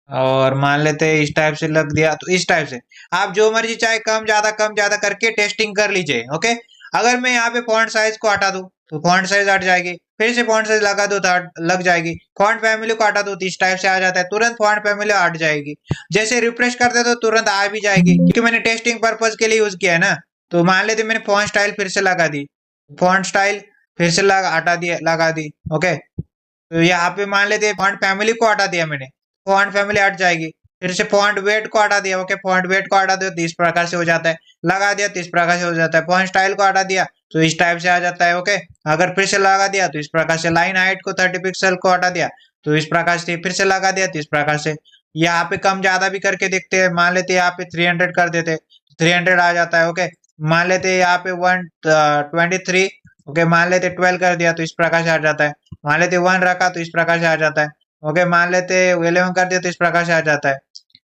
और मान लेते इस टाइप से लग दिया तो इस टाइप से आप जो मर्जी चाहे कम ज्यादा करके टेस्टिंग कर लीजिए। ओके, अगर मैं यहाँ पे फॉन्ट साइज को हटा दूं तो फॉन्ट साइज हट जाएगी, फिर से फॉन्ट साइज लगा दो तो लग जाएगी। फॉन्ट फैमिली को हटा दो तो इस टाइप से आ जाता है, तुरंत फॉन्ट फैमिली हट जाएगी। जैसे रिफ्रेश करते तो तुरंत आ भी जाएगी, क्योंकि मैंने टेस्टिंग पर्पज के लिए यूज किया है ना। तो मान लेते मैंने फॉन्ट स्टाइल फिर से लगा दी, फॉन्ट स्टाइल फिर से हटा दिया, लगा दी। ओके, तो यहाँ पे मान लेते फॉन्ट फैमिली को हटा दिया मैंने, फॉन्ट फैमिली हट जाएगी। फिर से फॉन्ट वेट को हटा दिया। ओके, फॉन्ट वेट को हटा दिया तो इस प्रकार से हो जाता है, लगा दिया तो इस प्रकार से हो जाता है। फॉन्ट स्टाइल को हटा दिया तो इस टाइप से आ जाता है। ओके, अगर फिर से लगा दिया तो इस प्रकार से, लाइन हाइट को 30 पिक्सल को हटा दिया तो इस प्रकार से, फिर से लगा दिया तो इस प्रकार से। यहाँ पे कम ज्यादा भी करके देखते हैं, मान लेते यहाँ पे 300 कर देते, 300 आ जाता है। ओके, मान लेते यहाँ पे 123, ओके, मान लेते 12 कर दिया तो इस प्रकार से आ जाता है। मान लेते 1 रखा तो इस प्रकार से आ जाता है। ओके, मान लेते 11 कर दिया तो इस प्रकार से आ जाता है।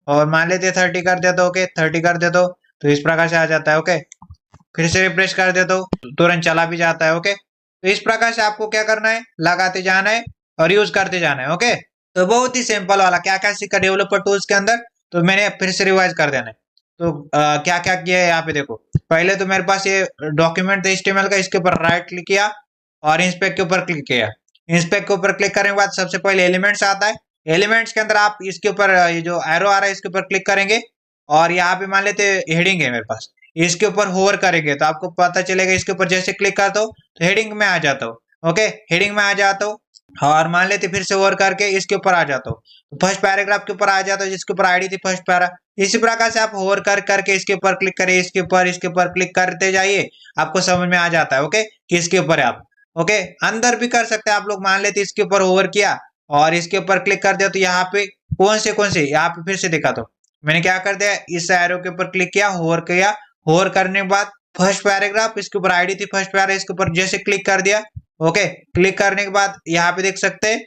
और मान लेते 30 कर दिया तो, ओके, 30 कर दे तो इस प्रकार से आ जाता है। ओके, फिर से रिफ्रेश कर दे तो तुरंत चला भी जाता है। ओके, तो इस प्रकार से आपको क्या करना है, लगाते जाना है और यूज करते जाना है। ओके, तो बहुत ही सिंपल वाला क्या क्या सीखा डेवलपर टूल्स के अंदर, तो मैंने फिर से रिवाइज कर देना है। तो क्या क्या किया है यहाँ पे देखो। पहले तो मेरे पास ये डॉक्यूमेंट HTML का, इसके ऊपर राइट क्लिक किया और इंस्पेक्ट के ऊपर क्लिक किया। इंस्पेक्ट के ऊपर क्लिक करने के बाद सबसे पहले एलिमेंट्स आता है। एलिमेंट्स के अंदर आप इसके ऊपर ये जो एरो आ रहा है इसके ऊपर क्लिक करेंगे, और यहाँ पे मान लेते हेडिंग है मेरे पास, इसके ऊपर होवर करेंगे तो आपको पता चलेगा। इसके ऊपर जैसे क्लिक करता हूँ तो हेडिंग में आ जाता हूँ। ओके, हेडिंग में आ जाता हूँ, और मान लेते फिर से होवर करके इसके ऊपर आ जाता हूँ तो फर्स्ट पैराग्राफ के ऊपर आ जाता हूँ, जिसके ऊपर आईडी थी फर्स्ट पैरा। इसी प्रकार से आप होवर करके इसके ऊपर क्लिक करिए, इसके ऊपर क्लिक करते जाइए, आपको समझ में आ जाता है। ओके, किसके ऊपर है आप। ओके, अंदर भी कर सकते हैं आप लोग, मान लेते इसके ऊपर होवर किया और इसके ऊपर क्लिक कर दिया तो यहाँ पे कौन से यहाँ पे फिर से दिखा दो। मैंने क्या कर दिया, इस एरो के ऊपर क्लिक किया, होवर किया होवर करने के बाद फर्स्ट पैराग्राफ, इसके ऊपर आईडी थी फर्स्ट पैराग्राफ, इसके ऊपर जैसे क्लिक कर दिया, ओके, क्लिक करने के बाद यहाँ पे देख सकते हैं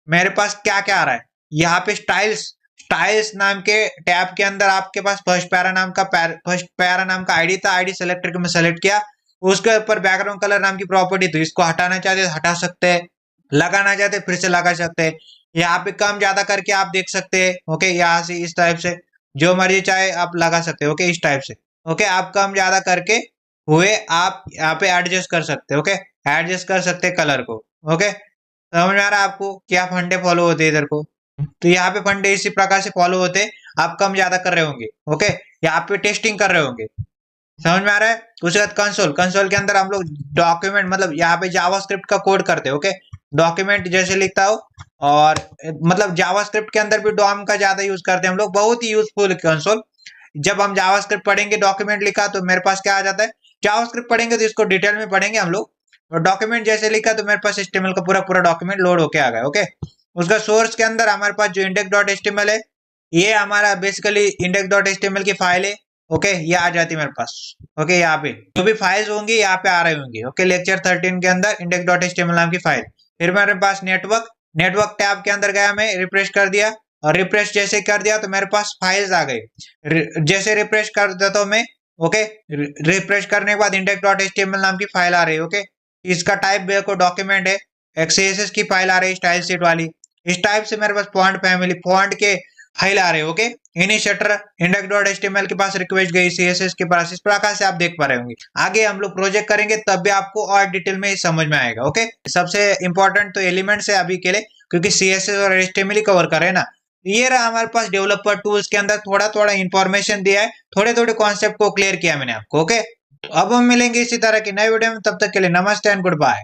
मेरे पास क्या क्या आ रहा है। यहाँ पे स्टाइल्स नाम के टैब के अंदर आपके पास फर्स्ट पैरा नाम का आईडी था, आईडी सेलेक्ट करके मैं सेलेक्ट किया। उसके ऊपर बैकग्राउंड कलर नाम की प्रॉपर्टी थी, इसको हटाना चाहते हटा सकते हैं, लगाना चाहते फिर से लगा सकते हैं। यहाँ पे कम ज्यादा करके आप देख सकते हैं, ओके, यहाँ से इस टाइप से जो मर्जी चाहे आप लगा सकते हैं, ओके, इस टाइप से, ओके, आप कम ज्यादा करके हुए आप यहाँ पे एडजस्ट कर सकते हैं, ओके, एडजस्ट कर सकते हैं कलर को, ओके। समझ में आ रहा है आपको क्या फंडे फॉलो होते हैं इधर को? तो यहाँ पे फंडे इसी प्रकार से फॉलो होते हैं, आप कम ज्यादा कर रहे होंगे, ओके, यहाँ पे टेस्टिंग कर रहे होंगे। समझ में आ रहा है? उसके बाद कंसोल के अंदर हम लोग डॉक्यूमेंट मतलब यहाँ पे जावास्क्रिप्ट का कोड करते हैं, ओके, डॉक्यूमेंट जैसे लिखता हो, और मतलब जावास्क्रिप्ट के अंदर भी डॉम का ज्यादा यूज करते हैं हम लोग, बहुत ही यूजफुल कंसोल। जब हम जावास्क्रिप्ट पढ़ेंगे डॉक्यूमेंट लिखा तो मेरे पास क्या आ जाता है, जावास्क्रिप्ट पढ़ेंगे तो इसको डिटेल में पढ़ेंगे हम लोग, और डॉक्यूमेंट जैसे लिखा तो मेरे पास एचटीएमएल का पूरा डॉक्यूमेंट लोड होके आ गया, ओके। उसका सोर्स के अंदर हमारे पास जो index.html है, ये हमारा बेसिकली index.html की फाइल है, ओके, ये आ जाती है मेरे पास, ओके। यहाँ पे जो भी फाइल्स होंगी यहाँ पे आ रही होंगी, ओके, लेक्चर 13 के अंदर index.html नाम की फाइल। फिर मेरे पास नेटवर्क टैब के अंदर गया, मैं रिफ्रेश कर दिया, और रिफ्रेश जैसे कर दिया तो मेरे पास फाइल्स आ गई। जैसे रिफ्रेश कर देता हूँ मैं, ओके, रिफ्रेश करने के बाद index.html नाम की फाइल आ रही है, ओके। इसका टाइप को डॉक्यूमेंट है, एक CSS की फाइल आ रही है स्टाइल शीट वाली। इस टाइप से मेरे पास फॉन्ट फैमिली फॉन्ट के फाइल आ रहे हैं, ओके। इनिशिएटर index.html के पास रिक्वेस्ट गई CSS के पास, इस प्रकार से आप देख पा रहे होंगे। आगे हम लोग प्रोजेक्ट करेंगे तब भी आपको और डिटेल में समझ में आएगा, ओके। सबसे इंपॉर्टेंट तो एलिमेंट्स है अभी के लिए, क्योंकि CSS और HTML ही कवर कर रहे हैं ना। ये रहा हमारे पास डेवलपर टूल्स के अंदर थोड़ा इंफॉर्मेशन दिया है, थोड़े कॉन्सेप्ट को क्लियर किया मैंने आपको, ओके। अब हम मिलेंगे इसी तरह की नई वीडियो में, तब तक के लिए नमस्ते एंड गुड बाय।